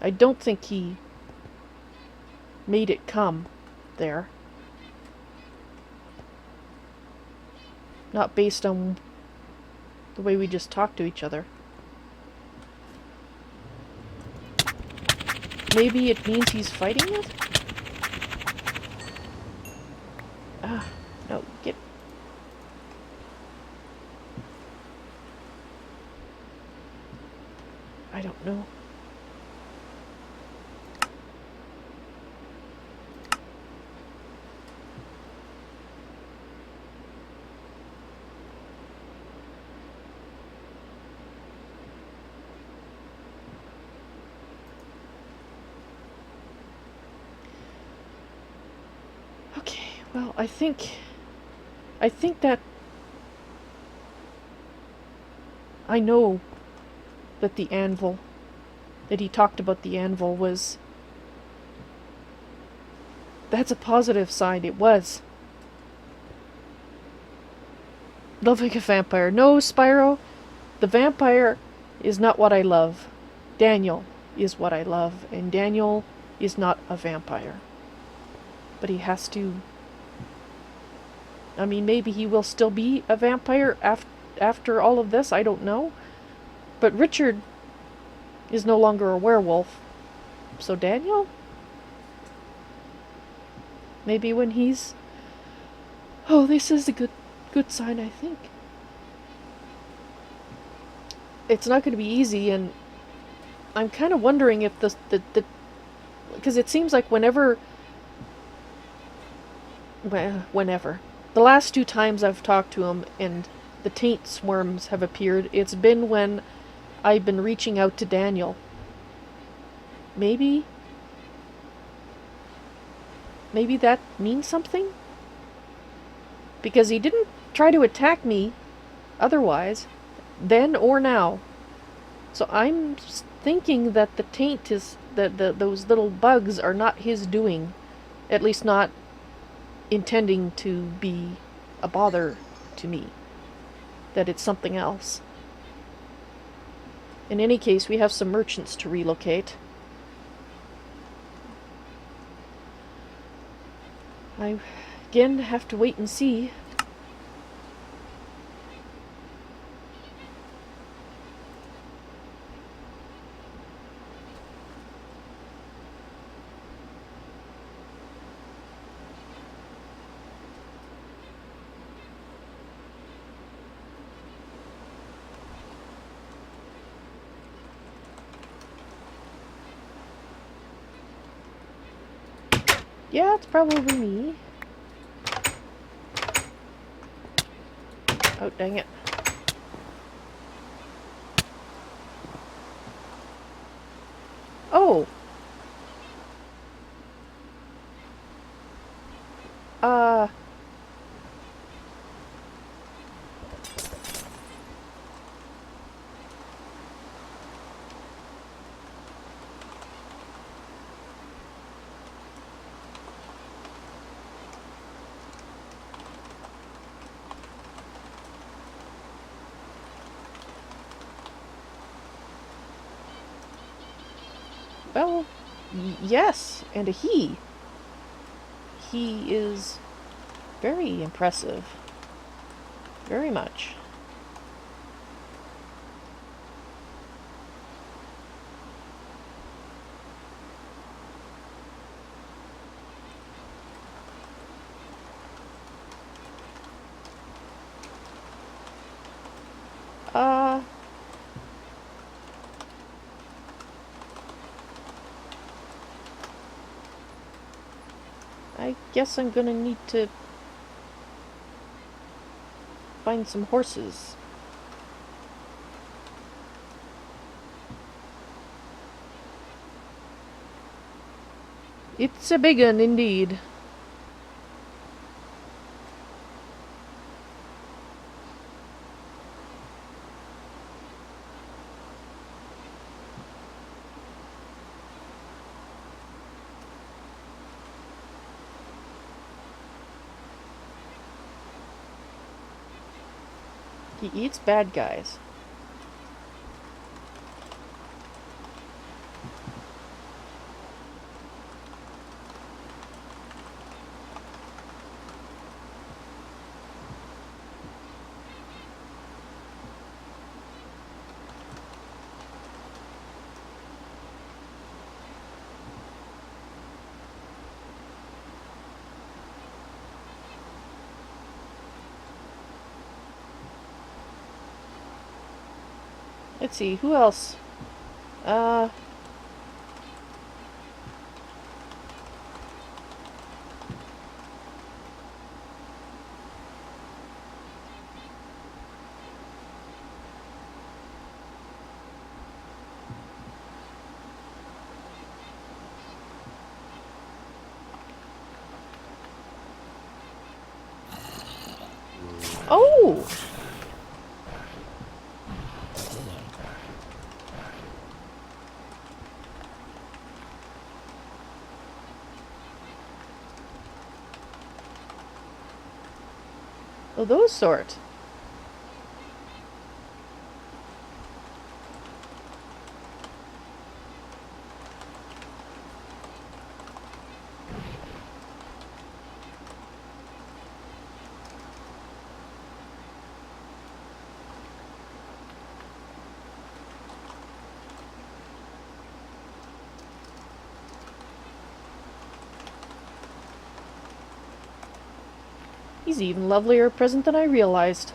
Speaker 1: I don't think he made it come there. Not based on the way we just talked to each other. Maybe it means he's fighting it? Ah, no, get... I don't know. Well, I think that I know that the anvil, that he talked about the anvil was... That's a positive sign, it was. Love like a vampire. No, Spyro, the vampire is not what I love. Daniel is what I love, and Daniel is not a vampire. But he has to... I mean, maybe he will still be a vampire after all of this, I don't know. But Richard is no longer a werewolf. So Daniel? Maybe when he's... Oh, this is a good sign, I think. It's not going to be easy, and I'm kind of wondering if the because it seems like whenever... Well, whenever... The last 2 times I've talked to him and the taint swarms have appeared, it's been when I've been reaching out to Daniel. Maybe that means something? Because he didn't try to attack me otherwise, then or now. So I'm thinking that the taint is... that those little bugs are not his doing. At least not intending to be a bother to me. That it's something else. In any case, we have some merchants to relocate. I, again, have to wait and see. Yeah, it's probably me. Oh, dang it. Oh! Well, yes, and a he. He is very impressive. Very much. I guess I'm gonna need to find some horses. It's a big one, indeed. He eats bad guys. Let's see, who else? Oh! Oh, those sort. He's even lovelier present than I realized.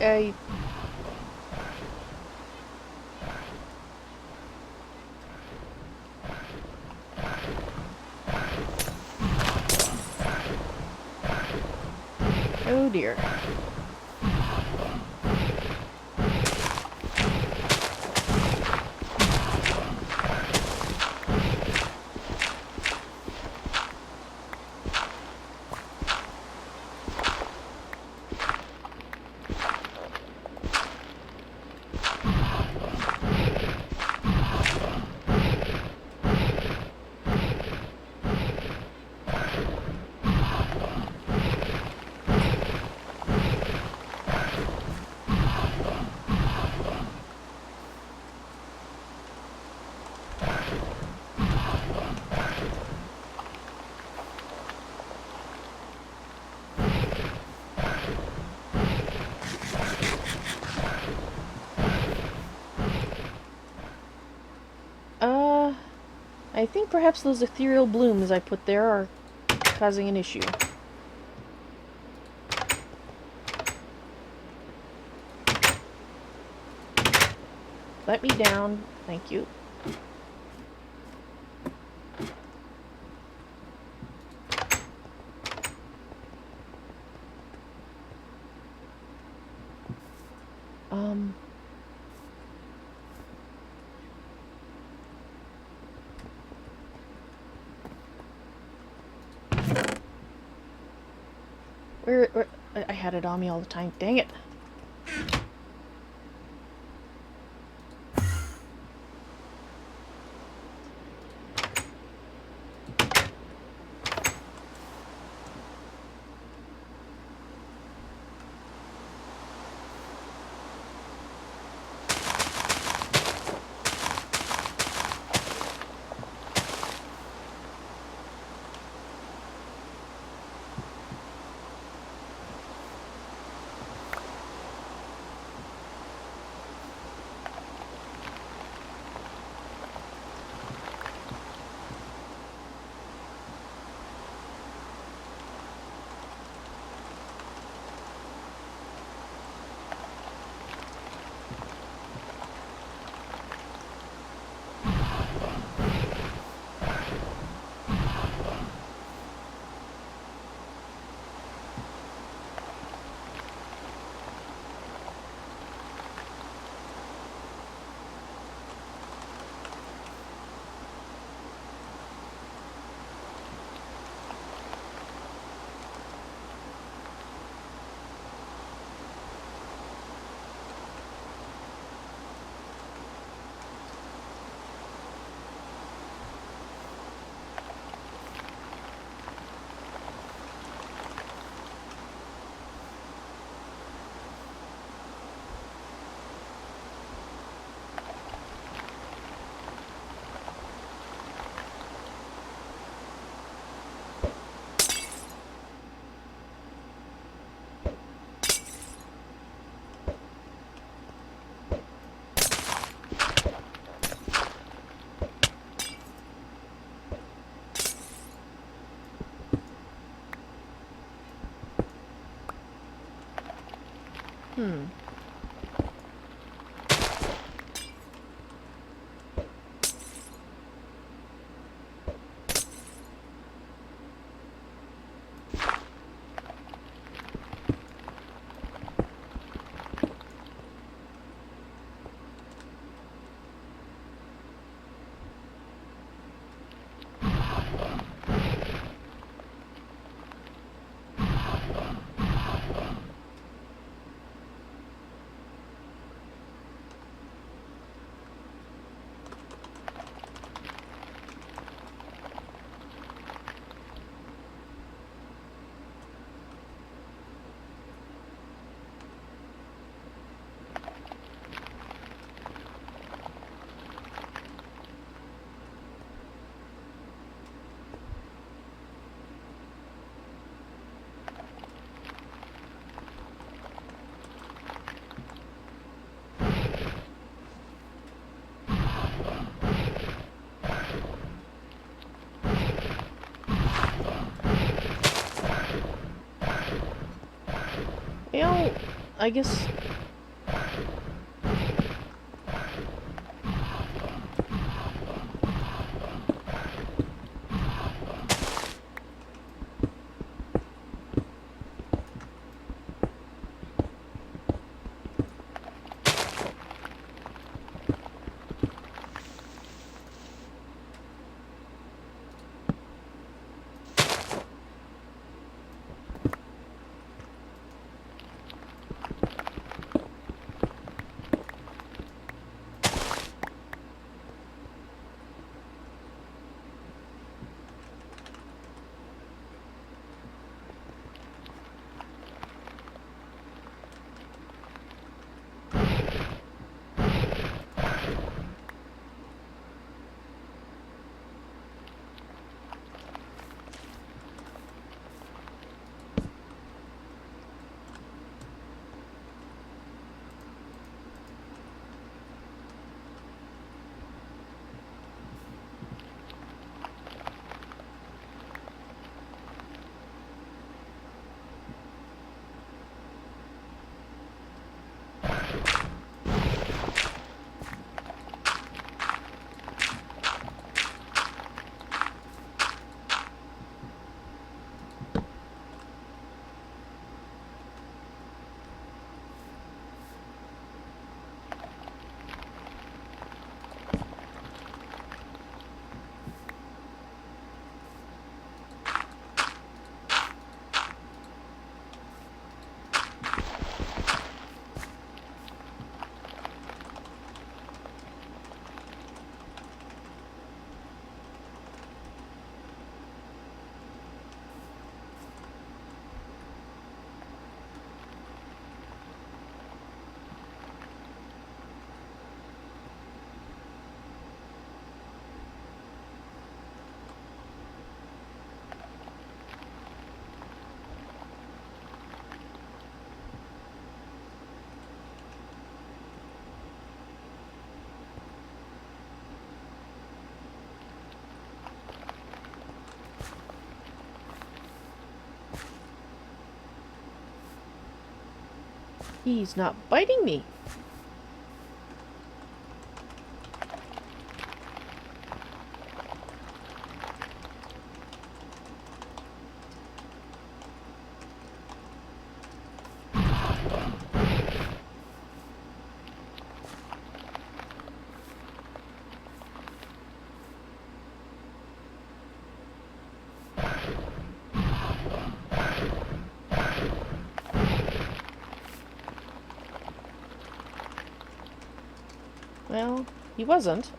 Speaker 1: I... Oh dear. I think perhaps those ethereal blooms I put there are causing an issue. Let me down. Thank you. Where I had it on me all the time. Dang it. Hmm. Well, I guess... He's not biting me. Well, he wasn't.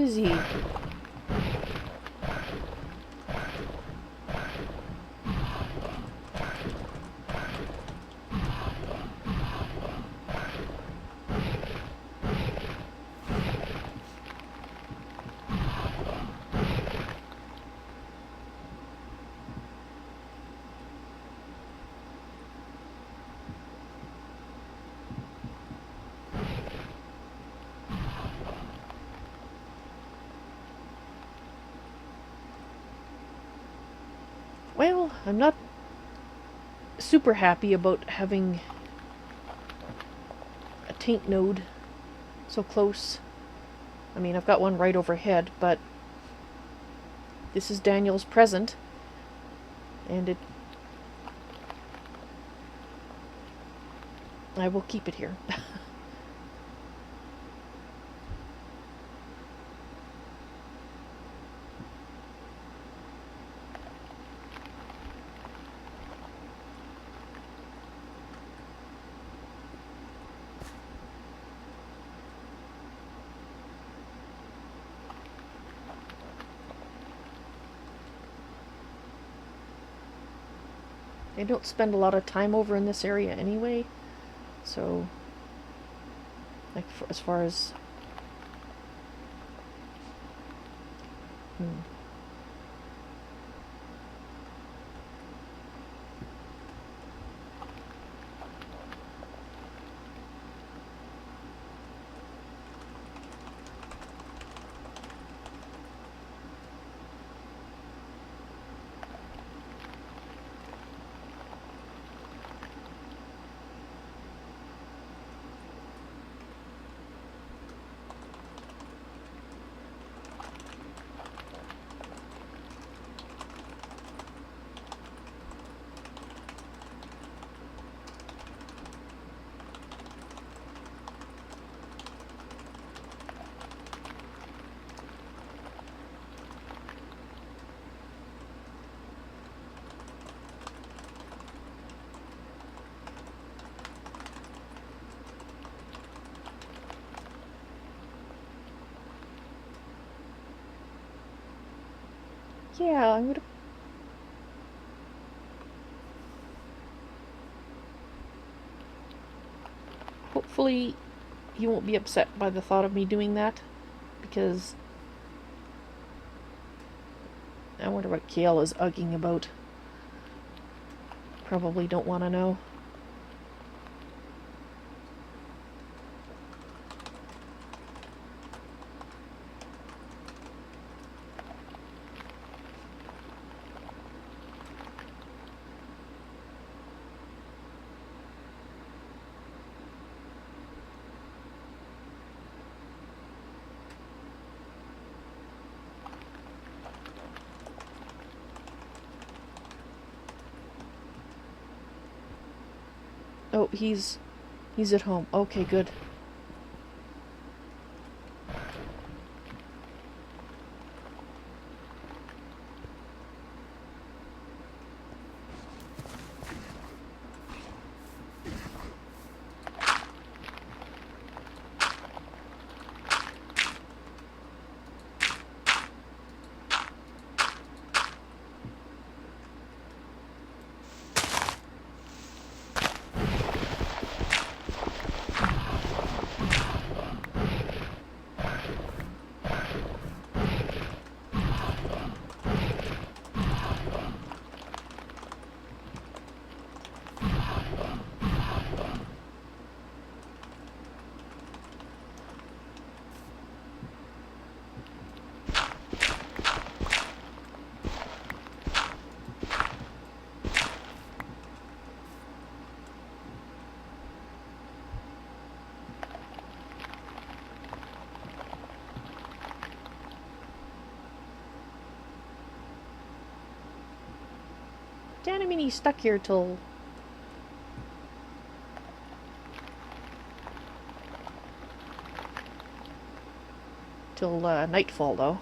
Speaker 1: is he? Well, I'm not super happy about having a taint node so close. I mean, I've got one right overhead, but this is Daniel's present, and I will keep it here. I don't spend a lot of time over in this area anyway, so like as far as yeah, I'm gonna hopefully you won't be upset by the thought of me doing that, because I wonder what Kael is ugging about. Probably don't want to know. Oh, he's at home. Okay, good. Dan, I mean, he's stuck here till nightfall, though.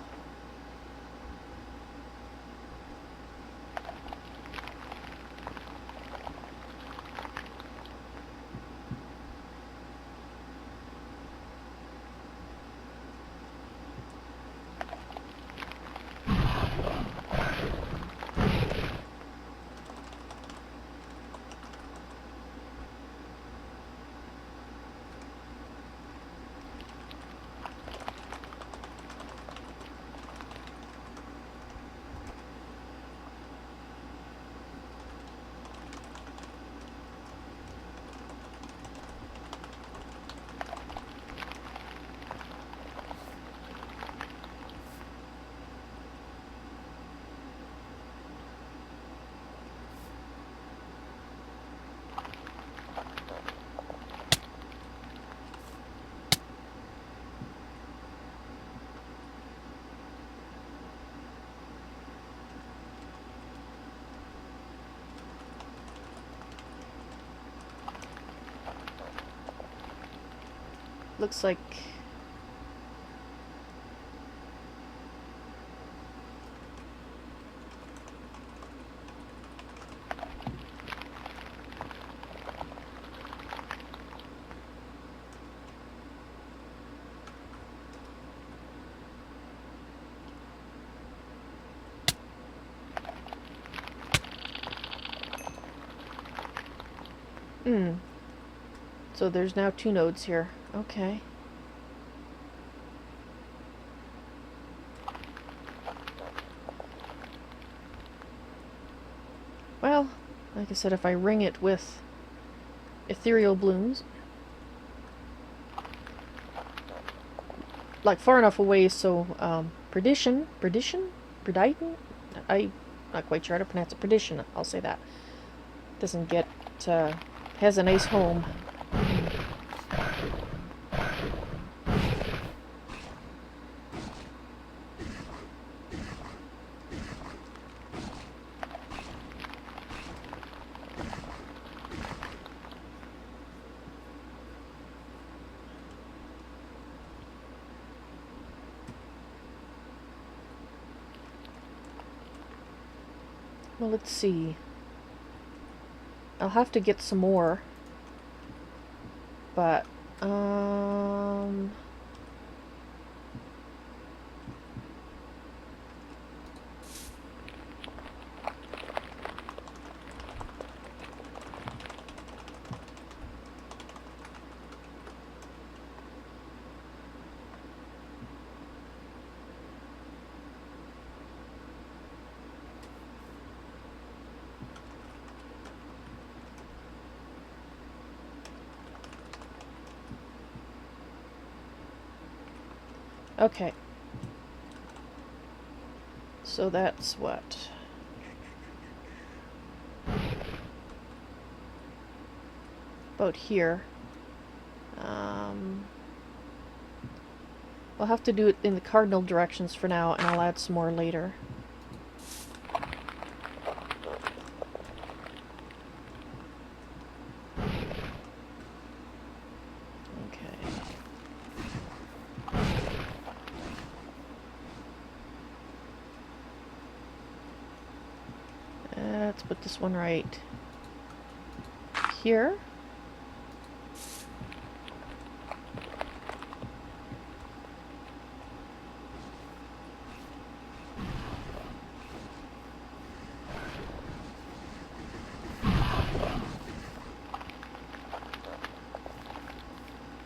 Speaker 1: looks like... So there's now 2 nodes here. Okay. Well, like I said, if I ring it with ethereal blooms, like far enough away so perdition, I'm not quite sure how to pronounce it. Perdition, I'll say that. Doesn't get, has a nice home. Well, let's see. I'll have to get some more. But, okay. So that's what? About here. I'll have to do it in the cardinal directions for now, and I'll add some more later. Let's put this one right here.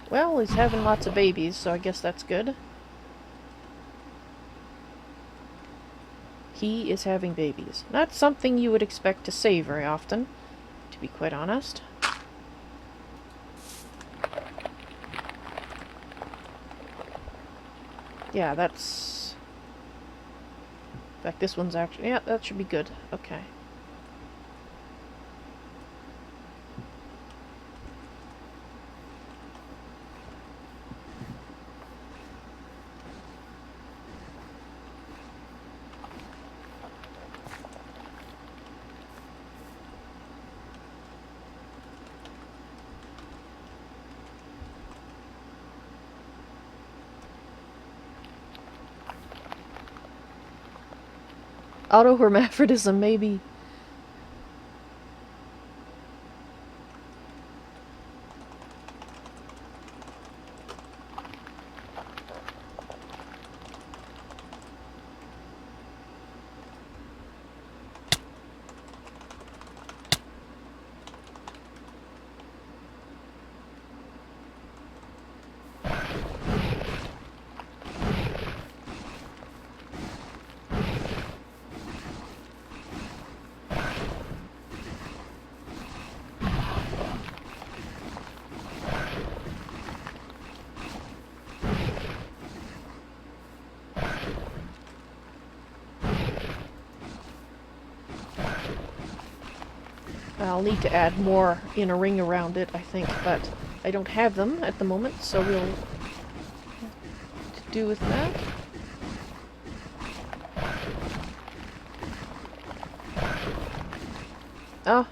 Speaker 1: Well, he's having lots of babies, so I guess that's good. He is having babies. Not something you would expect to say very often, to be quite honest. Yeah, that's... In fact, this one's actually... Yeah, that should be good. Okay. Autohermaphrodism, maybe. I'll need to add more in a ring around it, I think, but I don't have them at the moment, so we'll have to do with that. Oh.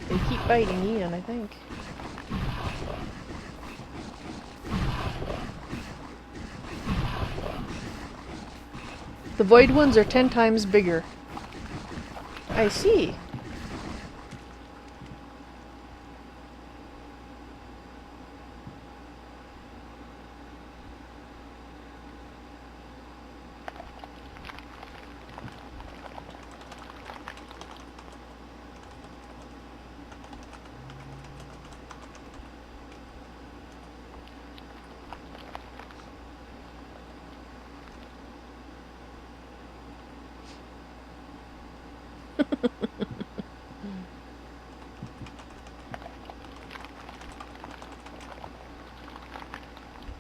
Speaker 1: They keep biting Ian, I think. The void ones are 10 times bigger. I see.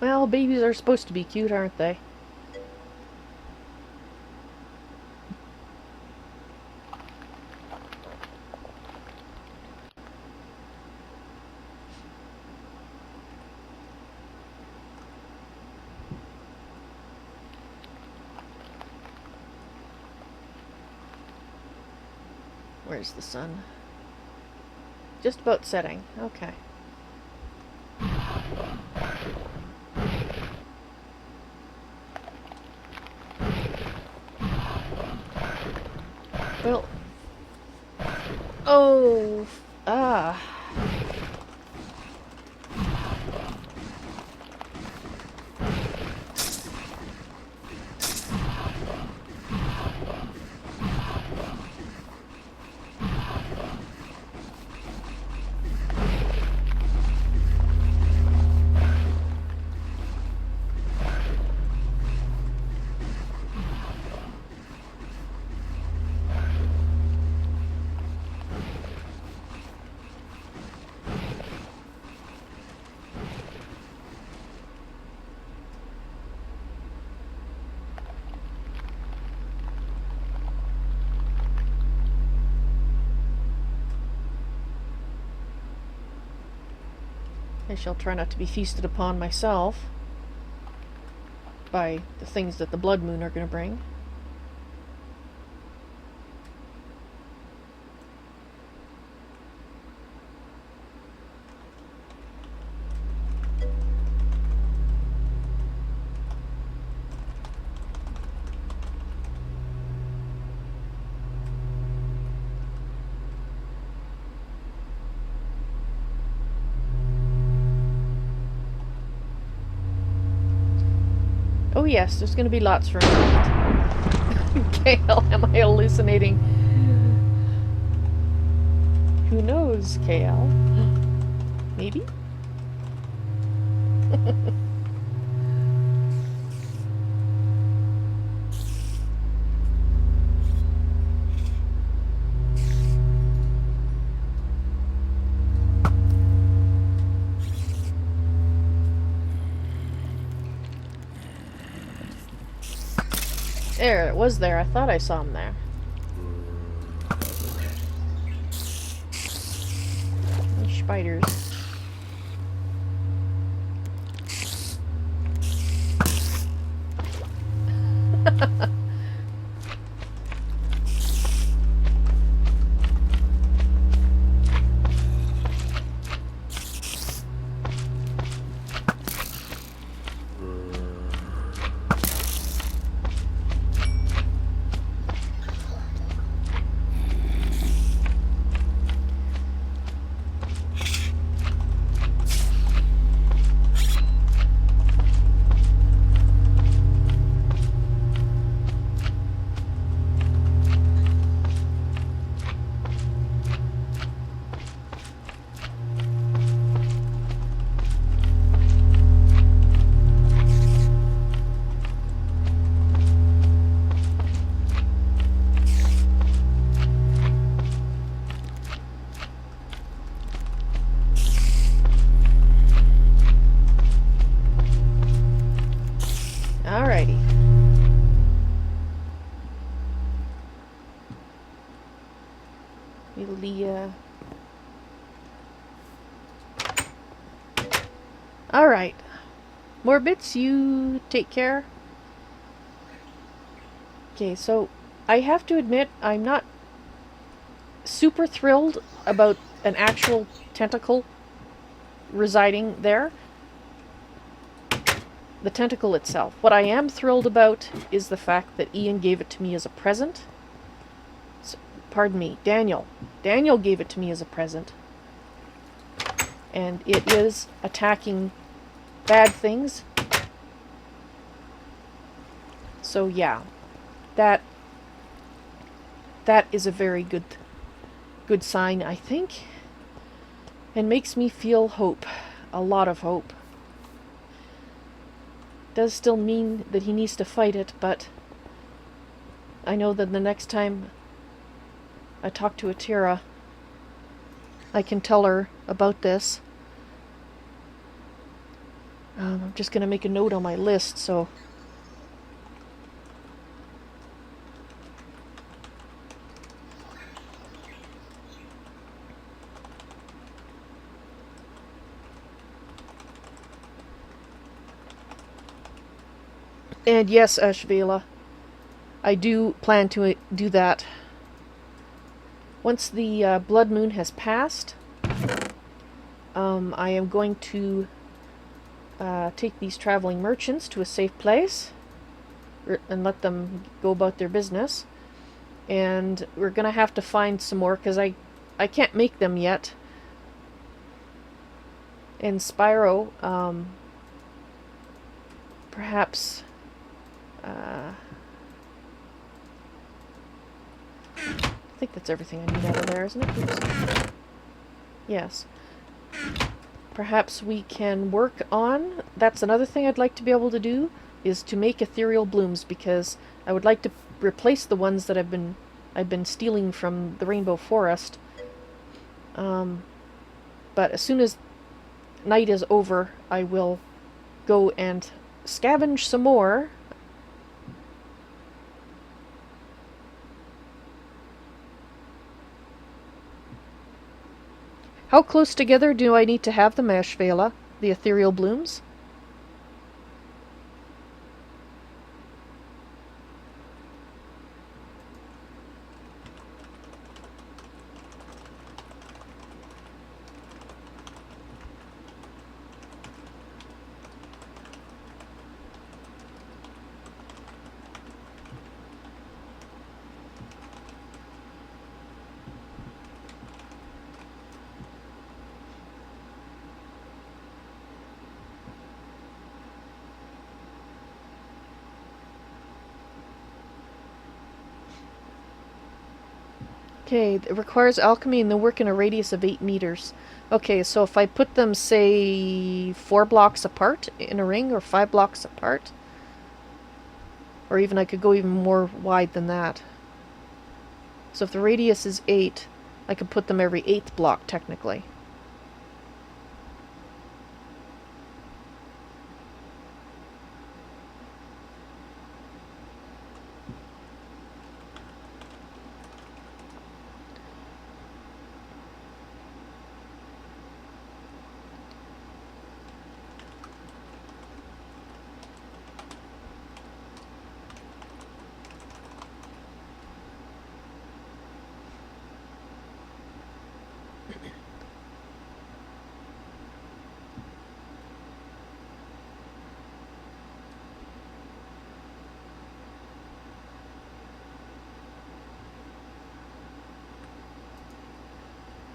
Speaker 1: Well, babies are supposed to be cute, aren't they? Where's the sun? Just about setting. Okay. Well. Oh. Ah. I shall try not to be feasted upon myself by the things that the Blood Moon are going to bring. Oh yes, there's going to be lots for me. Kael, am I hallucinating? Who knows, Kael? Maybe? There, it was there. I thought I saw him there. Spiders. Ilia. Alright. More bits, you take care. Okay, so I have to admit I'm not super thrilled about an actual tentacle residing there. The tentacle itself. What I am thrilled about is the fact that Ian gave it to me as a present. So, pardon me, Daniel. Daniel gave it to me as a present. And it is attacking bad things. So yeah, that is a very good sign, I think, and makes me feel hope, a lot of hope. Does still mean that he needs to fight it, but I know that the next time I talk to Atera, I can tell her about this. I'm just going to make a note on my list, so... And yes, Ashvela, I do plan to do that. Once the blood moon has passed, I am going to take these traveling merchants to a safe place and let them go about their business. And we're going to have to find some more, because I can't make them yet. And Spyro, perhaps... I think that's everything I need out of there, isn't it? Oops. Yes. Perhaps we can work on... That's another thing I'd like to be able to do, is to make ethereal blooms, because I would like to replace the ones that I've been stealing from the Rainbow Forest. But as soon as night is over, I will go and scavenge some more. How close together do I need to have them, Ashvela, the ethereal blooms? Okay, it requires alchemy and they work in a radius of 8 meters. Okay, so if I put them, say, 4 blocks apart in a ring, or 5 blocks apart, or even I could go even more wide than that. So if the radius is 8, I could put them every 8th block, technically.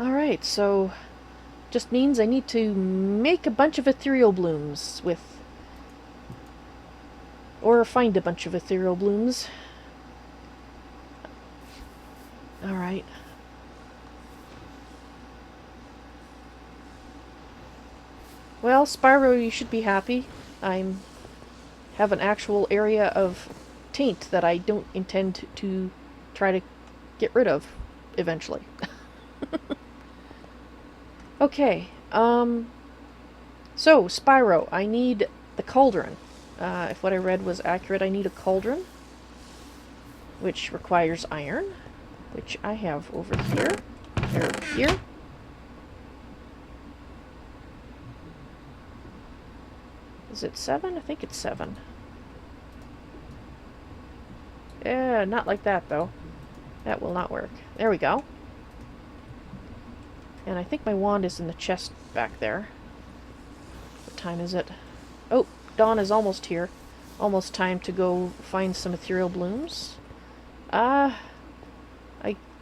Speaker 1: Alright, so just means I need to make a bunch of ethereal blooms with... or find a bunch of ethereal blooms. Alright. Well, Spyro, you should be happy. I have an actual area of taint that I don't intend to try to get rid of eventually. Okay, so, Spyro, I need the cauldron. If what I read was accurate, I need a cauldron, which requires iron, which I have over here. They're here. Is it 7? I think it's 7. Yeah, not like that, though. That will not work. There we go. And I think my wand is in the chest back there. What time is it? Oh, dawn is almost here. Almost time to go find some ethereal blooms. I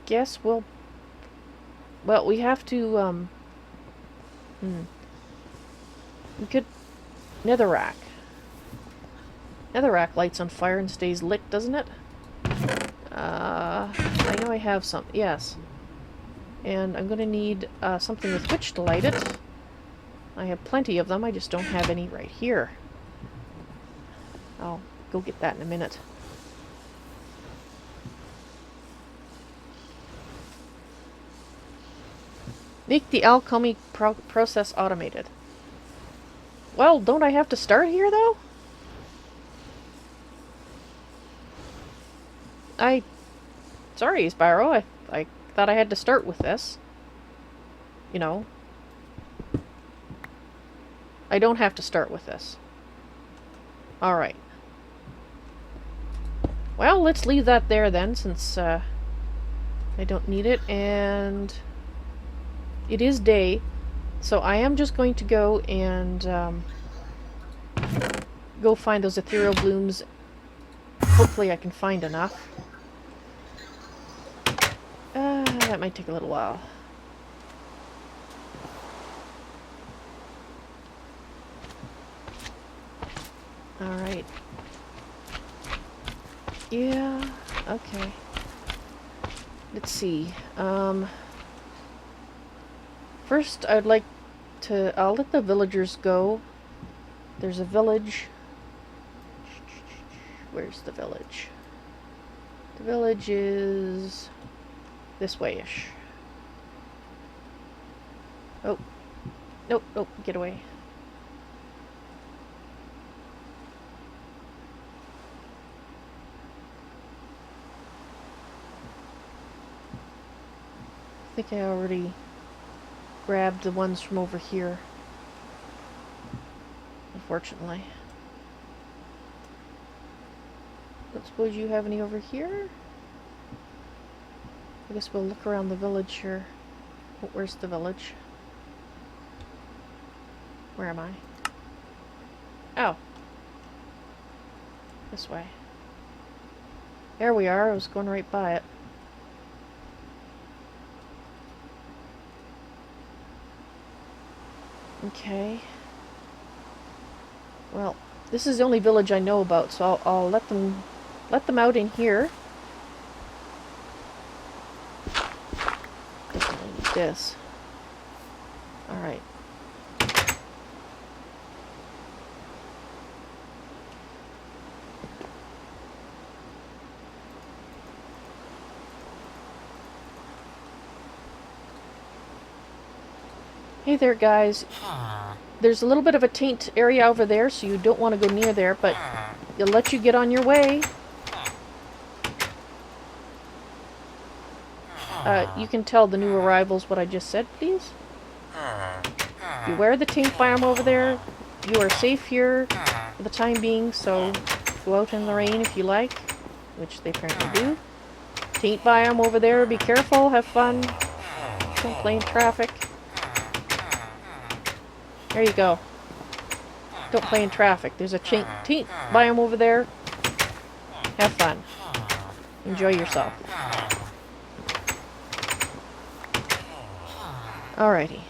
Speaker 1: guess we'll... Well, we have to, we could... Netherrack. Netherrack lights on fire and stays lit, doesn't it? I know I have some. Yes. And I'm going to need something with which to light it. I have plenty of them, I just don't have any right here. I'll go get that in a minute. Make the alchemy process automated. Well, don't I have to start here, though? Sorry, Spyro, I thought I had to start with this. You know. I don't have to start with this. Alright. Well, let's leave that there then, since I don't need it, and it is day, so I am just going to go and go find those ethereal blooms. Hopefully I can find enough. That might take a little while. Alright. Yeah, okay. Let's see. First I'd like to... I'll let the villagers go. There's a village. Where's the village? The village is... this way-ish. Oh. Nope, nope, get away. I think I already grabbed the ones from over here. Unfortunately. Don't suppose you have any over here? I guess we'll look around the village here. Oh, where's the village? Where am I? Oh. This way. There we are. I was going right by it. Okay. Well, this is the only village I know about, so I'll let them out in here. Definitely need this. Alright. Hey there, guys. There's a little bit of a taint area over there, so you don't want to go near there, but it'll let you get on your way. You can tell the new arrivals what I just said, please. Beware the taint biome over there. You are safe here for the time being, so go out in the rain if you like, which they apparently do. Taint biome over there, be careful, have fun. Don't play in traffic. There you go. Don't play in traffic. There's a taint biome over there. Have fun. Enjoy yourself. Alrighty.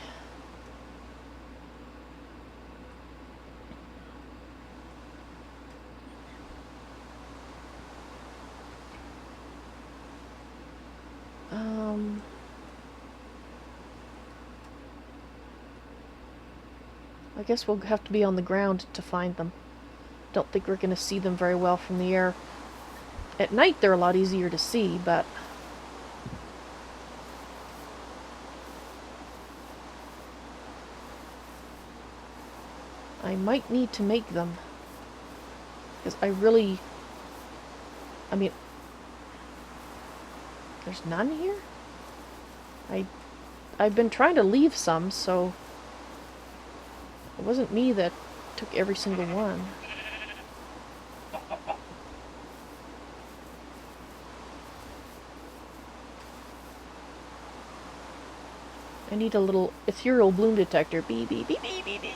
Speaker 1: I guess we'll have to be on the ground to find them. Don't think we're going to see them very well from the air. At night they're a lot easier to see, but... I might need to make them. Because I really... I mean... There's none here? I I've been trying to leave some, so it wasn't me that took every single one. I need a little ethereal bloom detector. Beep, beep, beep, beep, beep, beep.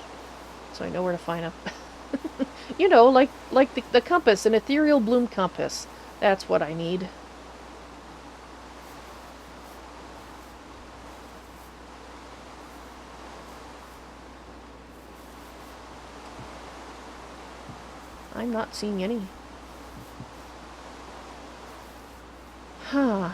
Speaker 1: So I know where to find them. You know, like the compass, an ethereal bloom compass. That's what I need. I'm not seeing any. Huh.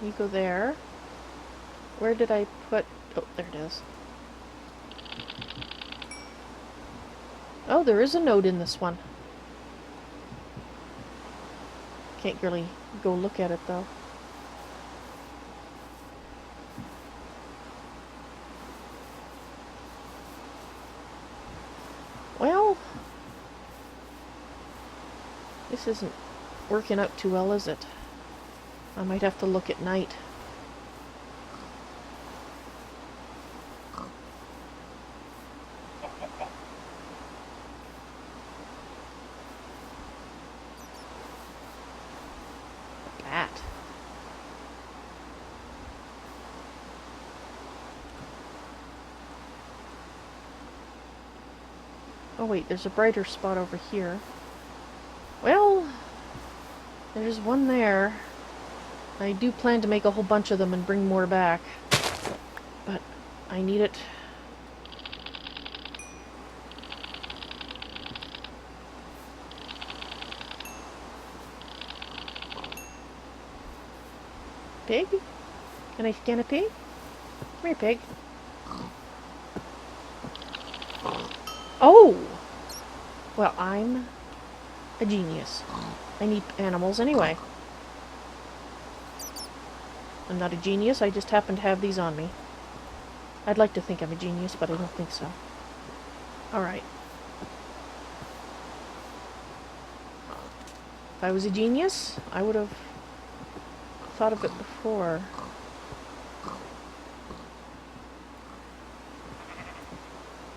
Speaker 1: You go there. Where did I put... Oh, there it is. Oh, there is a node in this one. Can't really go look at it, though. Well... this isn't working out too well, is it? I might have to look at night. Bat. Oh wait, there's a brighter spot over here. Well, there's one there. I do plan to make a whole bunch of them and bring more back. But I need it. Pig? Can I scan a pig? Come here, pig. Oh! Well, I'm a genius. I need animals anyway. I'm not a genius, I just happen to have these on me. I'd like to think I'm a genius, but I don't think so. Alright. If I was a genius, I would have thought of it before.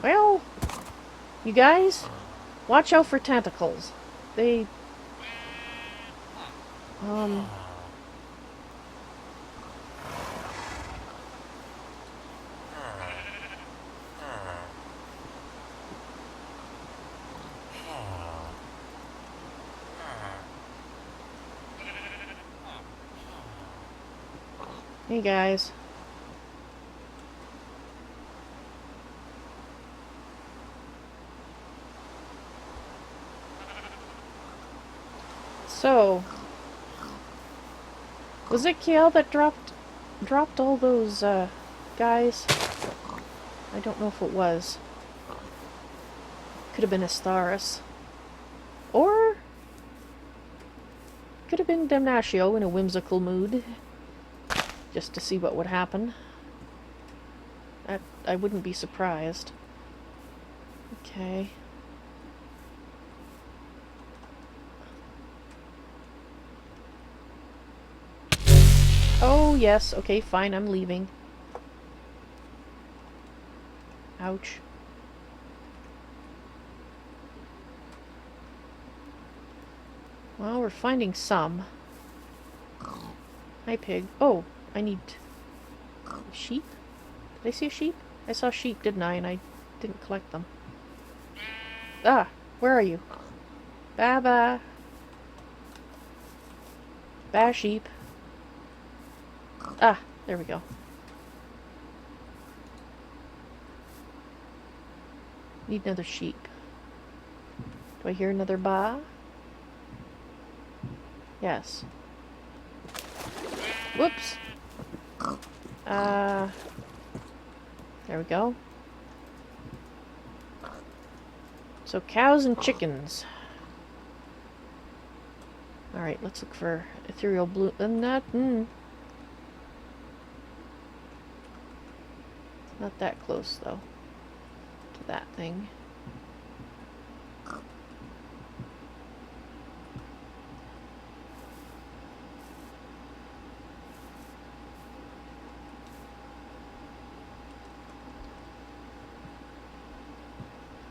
Speaker 1: Well, you guys, watch out for tentacles. They... Hey guys. So, was it Kael that dropped all those guys? I don't know if it was. Could have been Astharus. Or could have been Damnatio in a whimsical mood. Just to see what would happen. I wouldn't be surprised. Okay. Oh, yes. Okay, fine. I'm leaving. Ouch. Well, we're finding some. Hi, pig. Oh, I need... sheep? Did I see a sheep? I saw sheep, didn't I? And I didn't collect them. Ah! Where are you? Ba-ba! Ba sheep. Ah! There we go. Need another sheep. Do I hear another ba? Yes. Whoops! There we go. So cows and chickens. Alright, let's look for ethereal blue. Not that close, though, to that thing.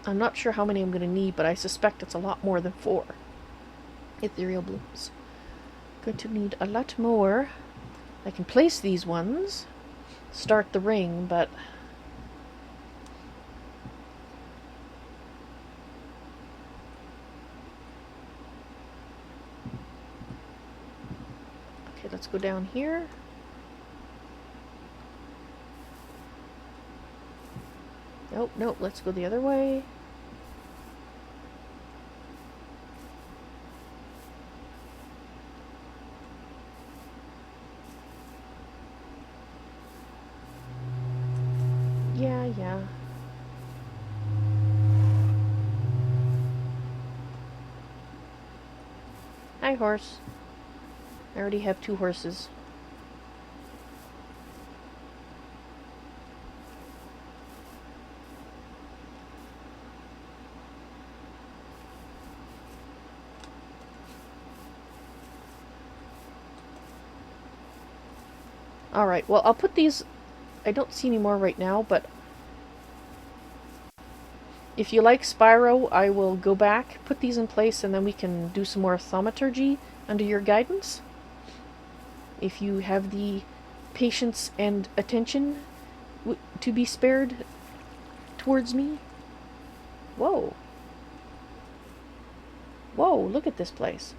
Speaker 1: I'm not sure how many I'm going to need, but I suspect it's a lot more than 4 ethereal blooms. Going to need a lot more. I can place these ones, start the ring, but okay, let's go down here. Nope, nope, let's go the other way. Yeah. Hi, horse. I already have 2 horses. Alright, well, I'll put these... I don't see any more right now, but if you like Spyro, I will go back, put these in place, and then we can do some more thaumaturgy under your guidance. If you have the patience and attention to be spared towards me. Whoa. Whoa, look at this place.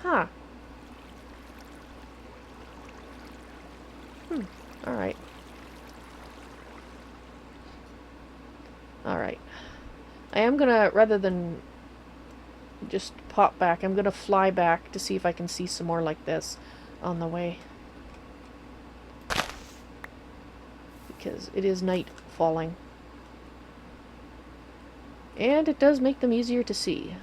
Speaker 1: Huh. Alright. Alright. I am gonna, rather than just pop back, I'm gonna fly back to see if I can see some more like this on the way. Because it is night falling. And it does make them easier to see.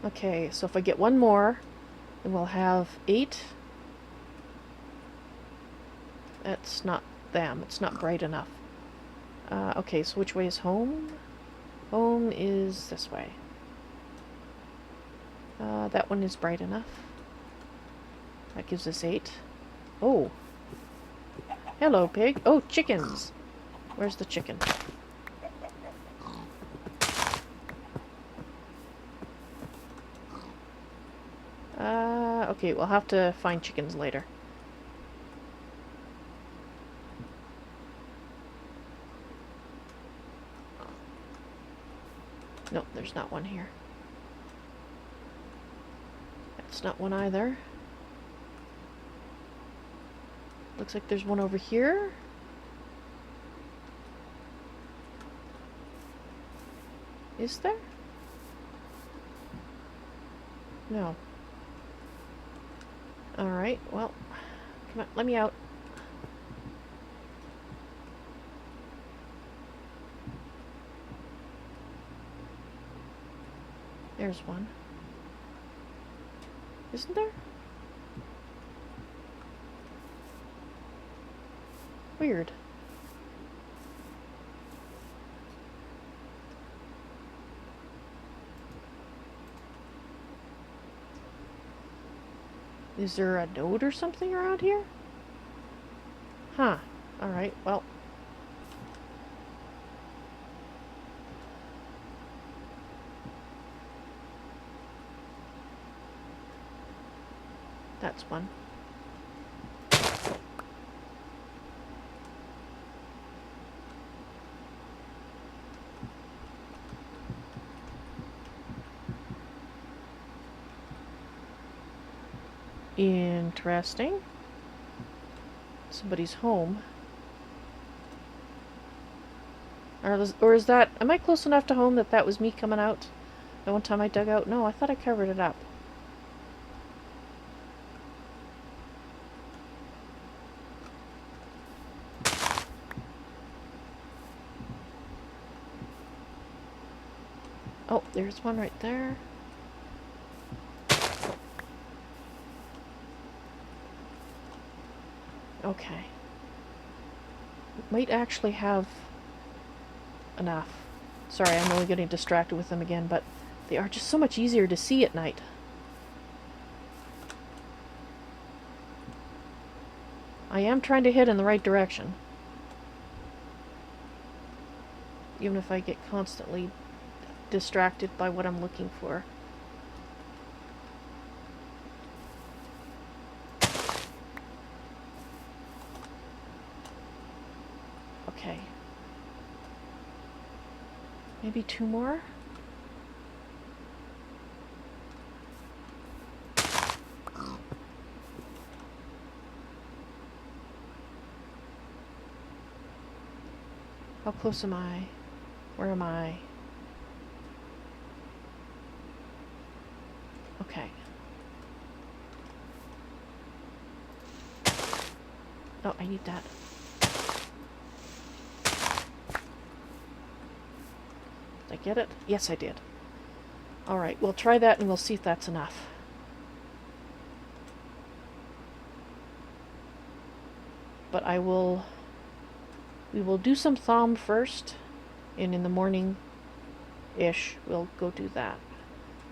Speaker 1: Okay, so if I get one more, then we'll have 8. That's not them. It's not bright enough. Okay, so which way is home? Home is this way. That one is bright enough. That gives us 8. Oh. Hello, pig. Oh, chickens. Where's the chicken? Okay, we'll have to find chickens later. Nope, there's not one here. That's not one either. Looks like there's one over here. Is there? No. Alright, well, come on, let me out. There's one. Isn't there? Weird. Is there a node or something around here? Huh. Alright, well. That's one. Interesting. Somebody's home. Or is that... Am I close enough to home that that was me coming out? The one time I dug out? No, I thought I covered it up. Oh, there's one right there. Okay. Might actually have enough. Sorry, I'm really getting distracted with them again, but they are just so much easier to see at night. I am trying to head in the right direction. Even if I get constantly distracted by what I'm looking for. Okay. Maybe 2 more? How close am I? Where am I? Okay. Oh, I need that. Did I get it? Yes, I did. Alright, we'll try that and we'll see if that's enough. But we will do some thumb first, and in the morning-ish, we'll go do that.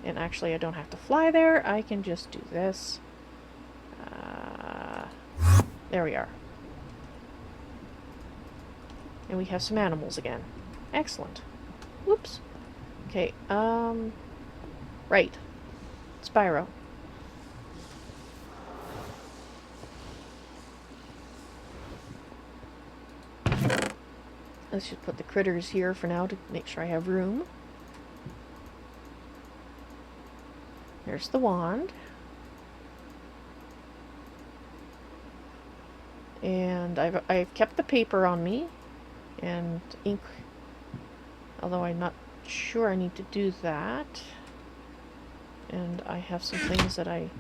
Speaker 1: And actually, I don't have to fly there, I can just do this. There we are. And we have some animals again. Excellent. Whoops. Okay, right. Spyro. Let's just put the critters here for now to make sure I have room. There's the wand. And I've kept the paper on me. And ink. Although I'm not sure I need to do that. And I have some things that I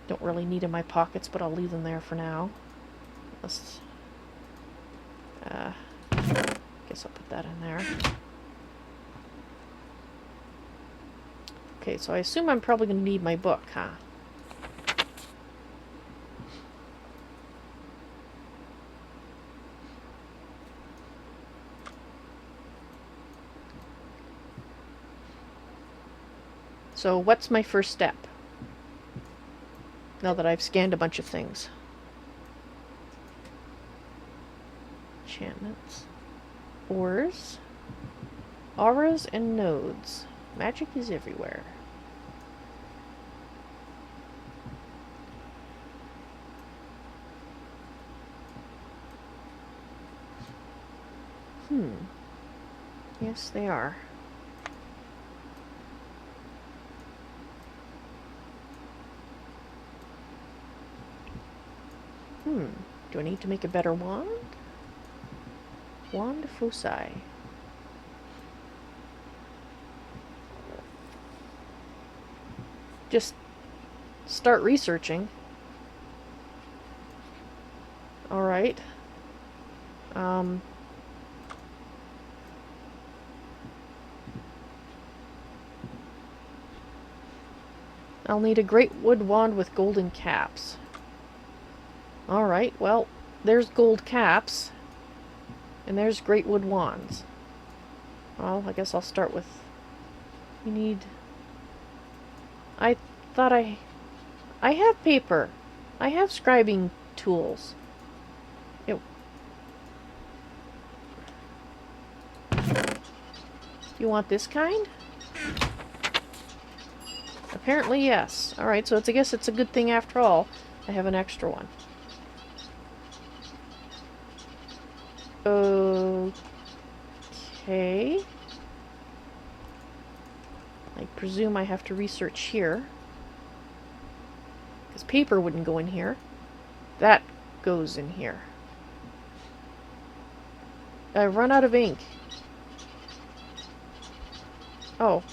Speaker 1: don't really need in my pockets, but I'll leave them there for now. Let's... guess I'll put that in there. Okay, so I assume I'm probably going to need my book, huh? So what's my first step? Now that I've scanned a bunch of things. Enchantments. Ores. Auras and nodes. Magic is everywhere. Yes, they are. Do I need to make a better wand? Wand foci. Just start researching. Alright. I'll need a great wood wand with golden caps. Alright, well, there's gold caps. And there's great wood wands. Well, I guess I'll start with... We need... I thought I have paper. I have scribing tools. You want this kind? Apparently, yes. Alright, so I guess it's a good thing after all. I have an extra one. Okay. I presume I have to research here. Because paper wouldn't go in here. That goes in here. I've run out of ink. Oh.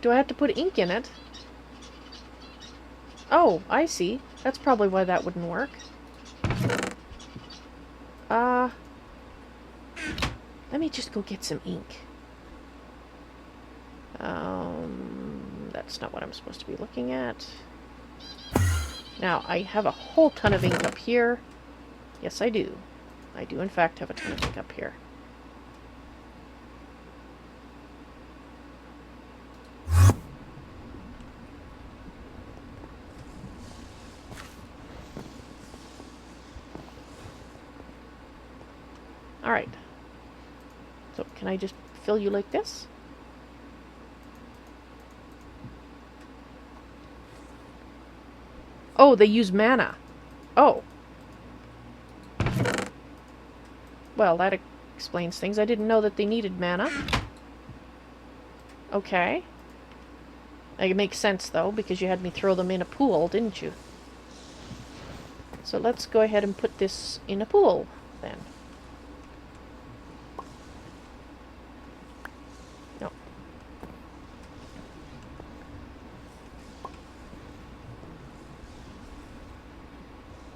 Speaker 1: Do I have to put ink in it? Oh, I see. That's probably why that wouldn't work. Let me just go get some ink. That's not what I'm supposed to be looking at. Now, I have a whole ton of ink up here. Yes, I do. I do, in fact, have a ton of ink up here. Alright. So, can I just fill you like this? Oh, they use mana. Oh. Well, that explains things. I didn't know that they needed mana. Okay. It makes sense, though, because you had me throw them in a pool, didn't you? So let's go ahead and put this in a pool, then. No.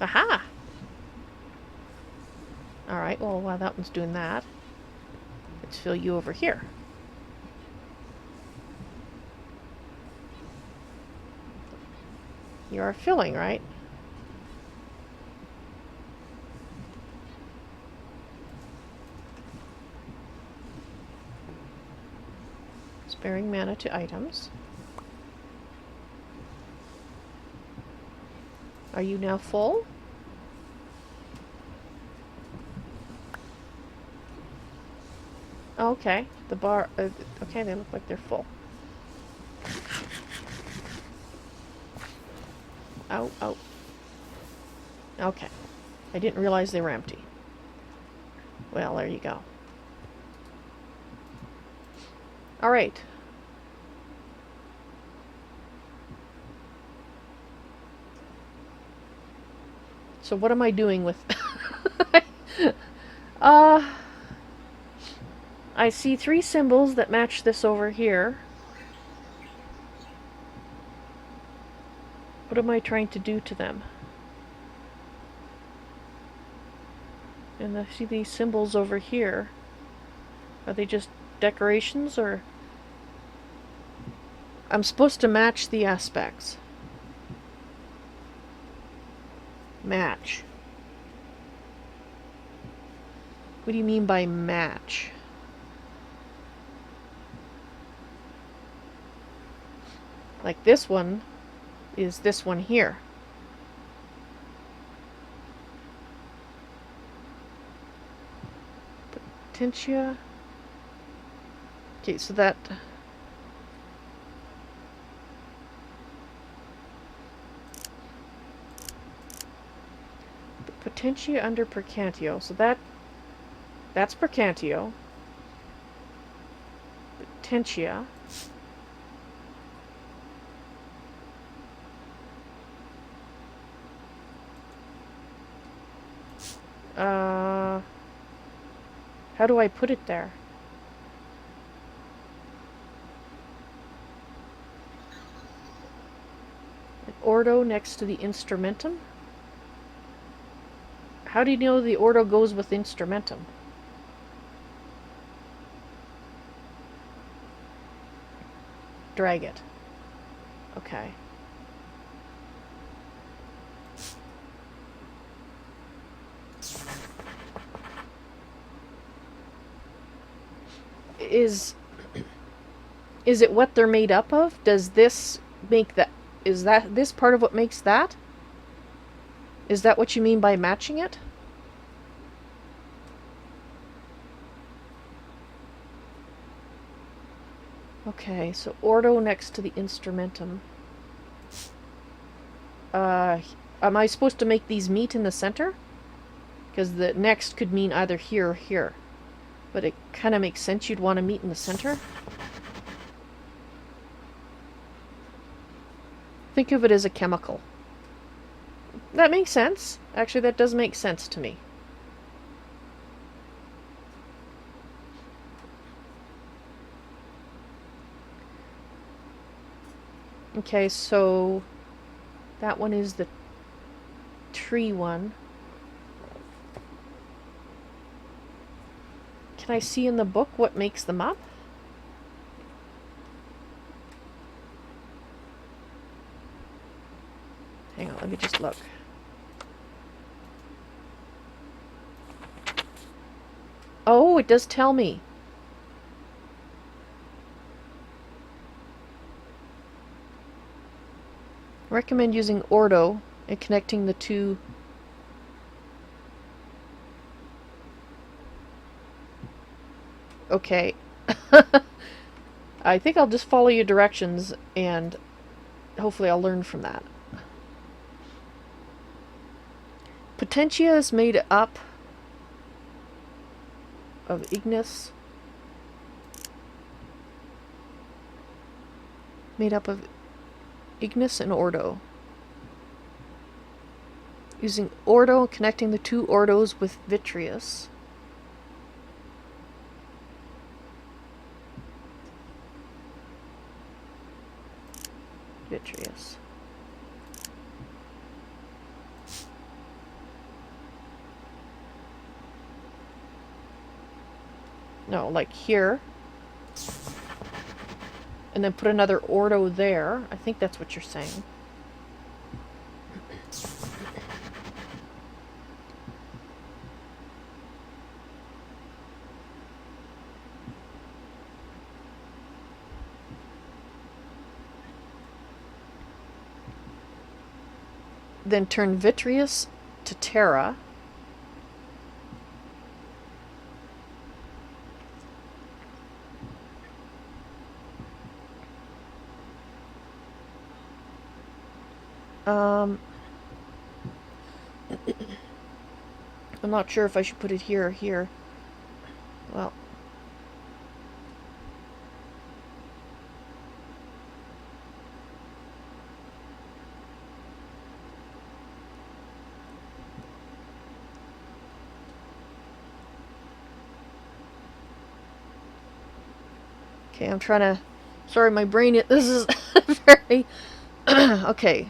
Speaker 1: Aha! Alright, well, while that one's doing that, let's fill you over here. You are filling, right? Sparing mana to items. Are you now full? Oh, okay. The bar... okay, they look like they're full. Oh, oh. Okay. I didn't realize they were empty. Well, there you go. Alright. So what am I doing with... I see 3 symbols that match this over here. What am I trying to do to them? And I see these symbols over here. Are they just decorations, or... I'm supposed to match the aspects. Match. What do you mean by match? Like this one is this one here. Potentia. Okay, so that... Potentia under Percantio. So that's Percantio. Potentia. How do I put it there? An ordo next to the instrumentum? How do you know the ordo goes with instrumentum? Drag it. Okay. Is it what they're made up of? Does this make that... Is that this part of what makes that? Is that what you mean by matching it? Okay, so ordo next to the instrumentum. Am I supposed to make these meet in the center? Because the next could mean either here or here. But it kind of makes sense you'd want to meet in the center. Think of it as a chemical. That makes sense. Actually, that does make sense to me. Okay, so that one is the tree one. Can I see in the book what makes them up? Let me just look. Oh, it does tell me. Recommend using Ordo and connecting the two. Okay. I think I'll just follow your directions and hopefully I'll learn from that. Potentia is made up of Ignis. Made up of Ignis and Ordo. Using Ordo, connecting the two Ordos with Vitreous. Vitreous. No, like here. And then put another Ordo there. I think that's what you're saying. Then turn Vitreous to Terra. I'm not sure if I should put it here or here. Well. Okay, I'm trying to... Sorry, my brain... This is very... Okay.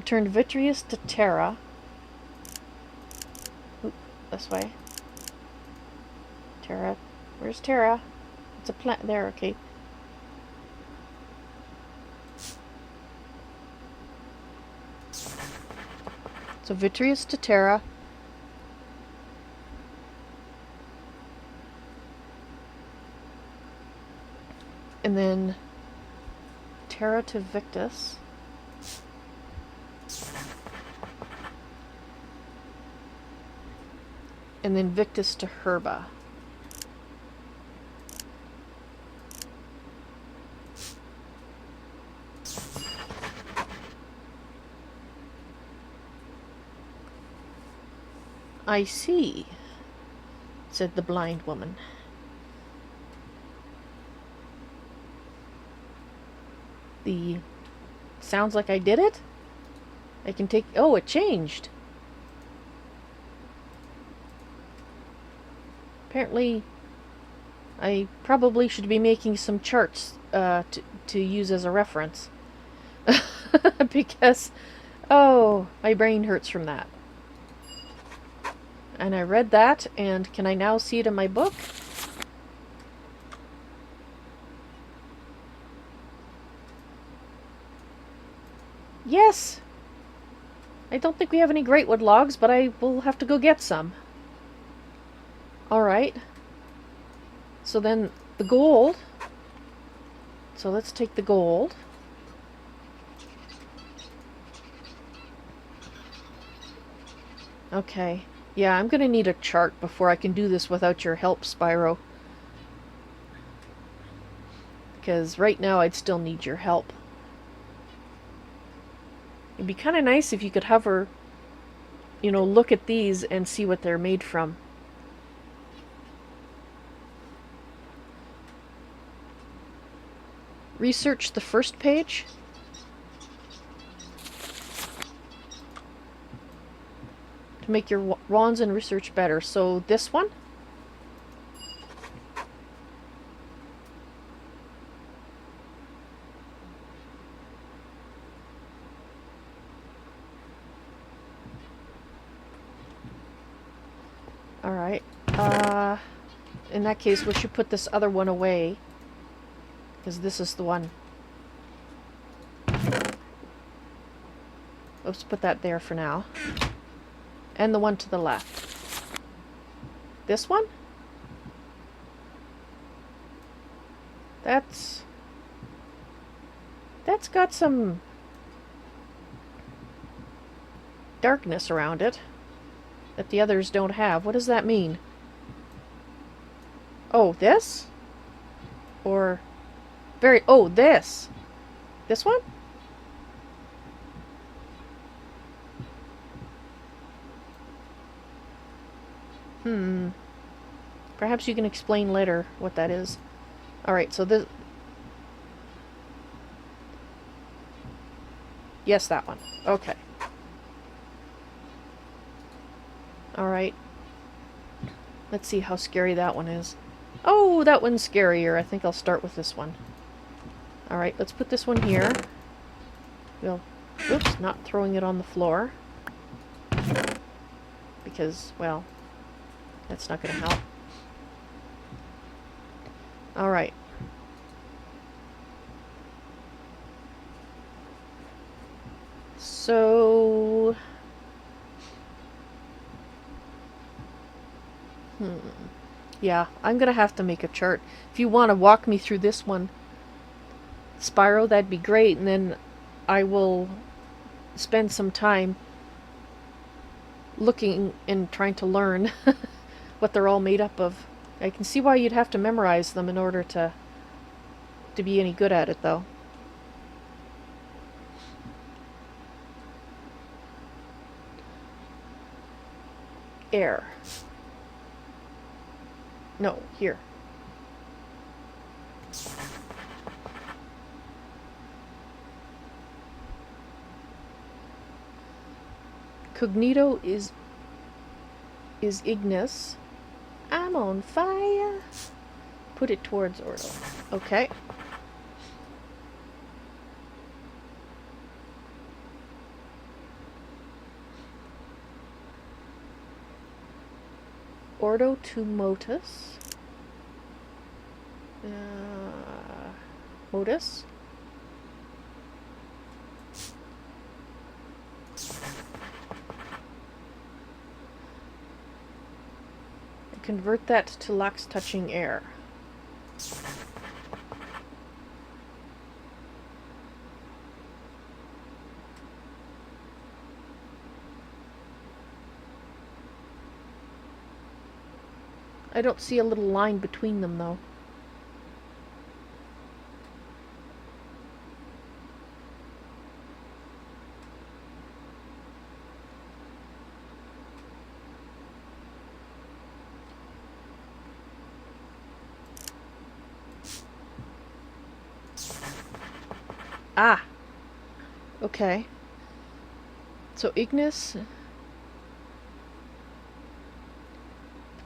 Speaker 1: Turned Vitreous to Terra. Oop, this way. Terra. Where's Terra? It's a plant there, okay. So Vitreous to Terra. And then Terra to Victus. And then Victus to Herba. I see, said the blind woman. Sounds like I did it? I can take... Oh, it changed. Apparently, I probably should be making some charts to use as a reference. Because, oh, my brain hurts from that. And I read that, and can I now see it in my book? Yes! I don't think we have any Greatwood logs, but I will have to go get some. Alright. So then, the gold. So let's take the gold. Okay. Yeah, I'm gonna need a chart before I can do this without your help, Spyro. Because right now I'd still need your help. It'd be kind of nice if you could hover, you know, look at these and see what they're made from. Research the first page. To make your wands and research better. So this one. Alright. In that case, we should put this other one away. Because this is the one Let's put that there for now. And the one to the left. This one? That's got some darkness around it that the others don't have. What does that mean? Oh, this? Or oh, this. This one? Perhaps you can explain later what that is. Alright, so this... Yes, that one. Okay. Alright. Let's see how scary that one is. Oh, that one's scarier. I think I'll start with this one. Alright, let's put this one here. We'll... Oops, not throwing it on the floor. Because, well, that's not going to help. Alright. So... Yeah, I'm going to have to make a chart. If you want to walk me through this one, Spyro, that'd be great, and then I will spend some time looking and trying to learn what they're all made up of. I can see why you'd have to memorize them in order to be any good at it, though. Air. No, here. Cognito is Ignis. I'm on fire. Put it towards Ordo. Okay. Ordo to Motus. Motus. Convert that to Lux touching air. I don't see a little line between them, though. Ah! Okay. So Ignis...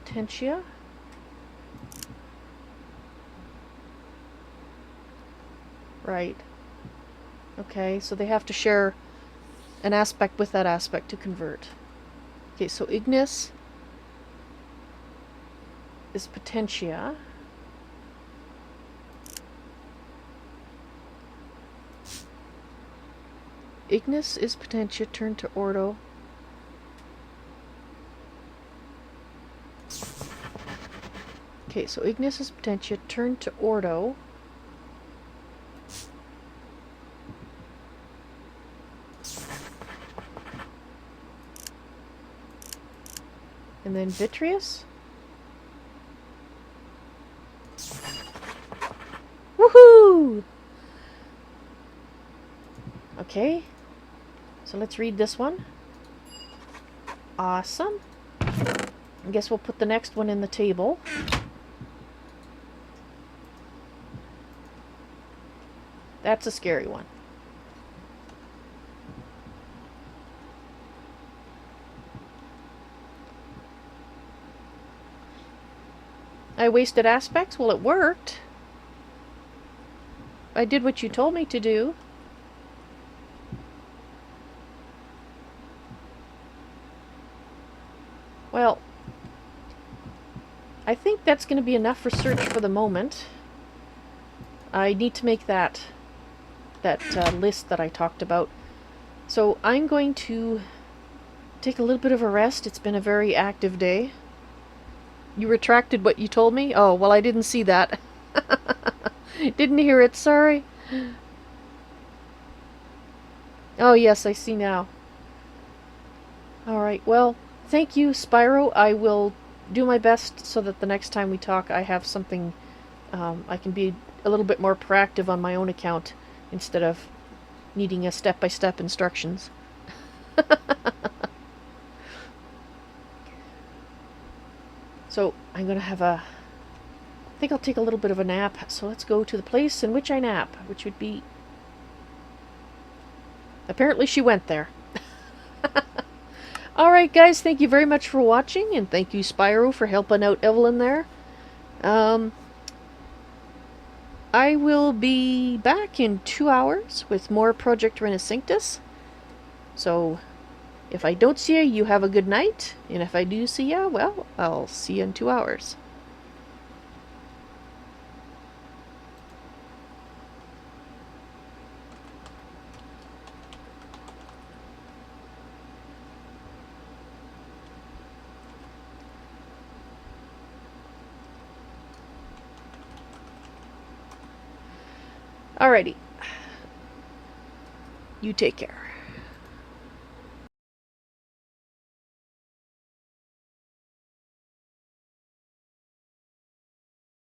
Speaker 1: Potentia... Right. Okay, so they have to share an aspect with that aspect to convert. Okay, so Ignis is Potentia. Ignis is Potentia, turn to Ordo. Okay, so Ignis is Potentia, turn to Ordo. And then Vitreous. Woohoo! Okay. So let's read this one. Awesome. I guess we'll put the next one in the table. That's a scary one. I wasted aspects? Well, it worked. I did what you told me to do. Well, I think that's going to be enough research for the moment. I need to make that list that I talked about. So I'm going to take a little bit of a rest. It's been a very active day. You retracted what you told me? Oh, well, I didn't see that. Didn't hear it, sorry. Oh, yes, I see now. Alright, well, thank you, Spyro. I will do my best so that the next time we talk I have something, I can be a little bit more proactive on my own account instead of needing a step-by-step instructions. So, I'm gonna have I think I'll take a little bit of a nap, so let's go to the place in which I nap, which would be... Apparently she went there. Alright guys, thank you very much for watching, and thank you Spyro for helping out Evalyn there. I will be back in 2 hours with more Project Renascintis. So, if I don't see you have a good night, and if I do see you, well, I'll see you in 2 hours. Alrighty. You take care.